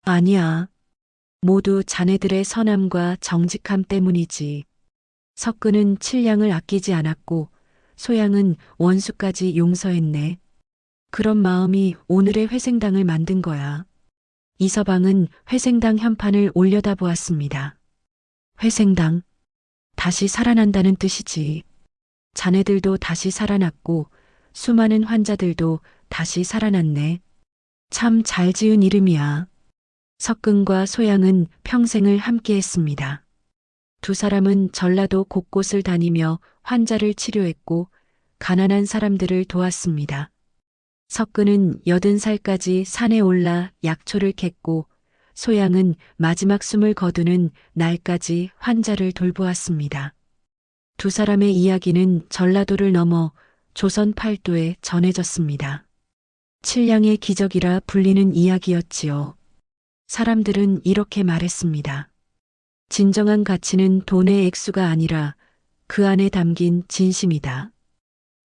Speaker 2: 아니야. 모두 자네들의 선함과 정직함 때문이지. 석근은 칠량을 아끼지 않았고 소양은 원수까지 용서했네. 그런 마음이 오늘의 회생당을 만든 거야. 이서방은 회생당 현판을 올려다 보았습니다. 회생당, 다시 살아난다는 뜻이지. 자네들도 다시 살아났고 수많은 환자들도 다시 살아났네. 참 잘 지은 이름이야. 석근과 소양은 평생을 함께했습니다. 두 사람은 전라도 곳곳을 다니며 환자를 치료했고 가난한 사람들을 도왔습니다. 석근은 80살까지 산에 올라 약초를 캤고 소양은 마지막 숨을 거두는 날까지 환자를 돌보았습니다. 두 사람의 이야기는 전라도를 넘어 조선 팔도에 전해졌습니다. 칠량의 기적이라 불리는 이야기였지요. 사람들은 이렇게 말했습니다. 진정한 가치는 돈의 액수가 아니라 그 안에 담긴 진심이다.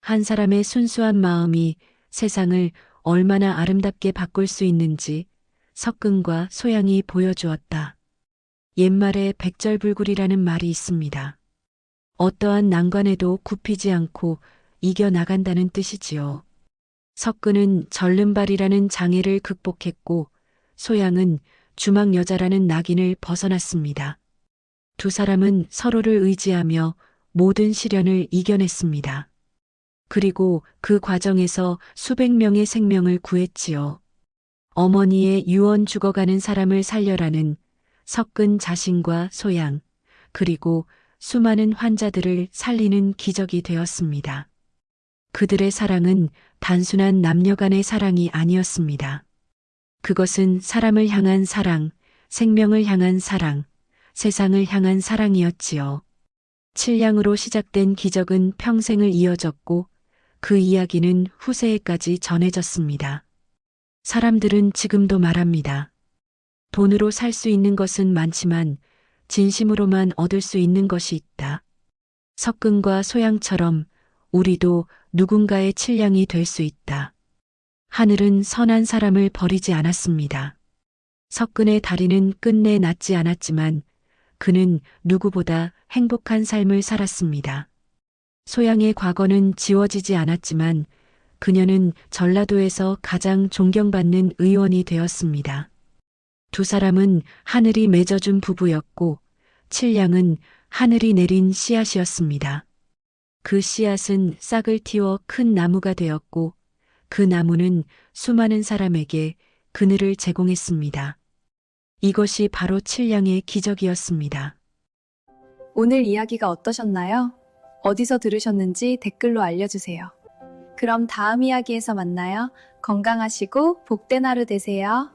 Speaker 2: 한 사람의 순수한 마음이 세상을 얼마나 아름답게 바꿀 수 있는지 석근과 소양이 보여주었다. 옛말에 백절불굴이라는 말이 있습니다. 어떠한 난관에도 굽히지 않고 이겨나간다는 뜻이지요. 석근은 절름발이라는 장애를 극복했고 소양은 주막 여자라는 낙인을 벗어났습니다. 두 사람은 서로를 의지하며 모든 시련을 이겨냈습니다. 그리고 그 과정에서 수백 명의 생명을 구했지요. 어머니의 유언 죽어가는 사람을 살려라는 석근 자신과 소양, 그리고 수많은 환자들을 살리는 기적이 되었습니다. 그들의 사랑은 단순한 남녀 간의 사랑이 아니었습니다. 그것은 사람을 향한 사랑, 생명을 향한 사랑, 세상을 향한 사랑이었지요. 칠량으로 시작된 기적은 평생을 이어졌고 그 이야기는 후세에까지 전해졌습니다. 사람들은 지금도 말합니다. 돈으로 살 수 있는 것은 많지만 진심으로만 얻을 수 있는 것이 있다. 석근과 소양처럼 우리도 누군가의 칠량이 될 수 있다. 하늘은 선한 사람을 버리지 않았습니다. 석근의 다리는 끝내 낫지 않았지만 그는 누구보다 행복한 삶을 살았습니다. 소양의 과거는 지워지지 않았지만 그녀는 전라도에서 가장 존경받는 의원이 되었습니다. 두 사람은 하늘이 맺어준 부부였고 칠량은 하늘이 내린 씨앗이었습니다. 그 씨앗은 싹을 틔워 큰 나무가 되었고 그 나무는 수많은 사람에게 그늘을 제공했습니다. 이것이 바로 칠량의 기적이었습니다.
Speaker 4: 오늘 이야기가 어떠셨나요? 어디서 들으셨는지 댓글로 알려주세요. 그럼 다음 이야기에서 만나요. 건강하시고 복된 하루 되세요.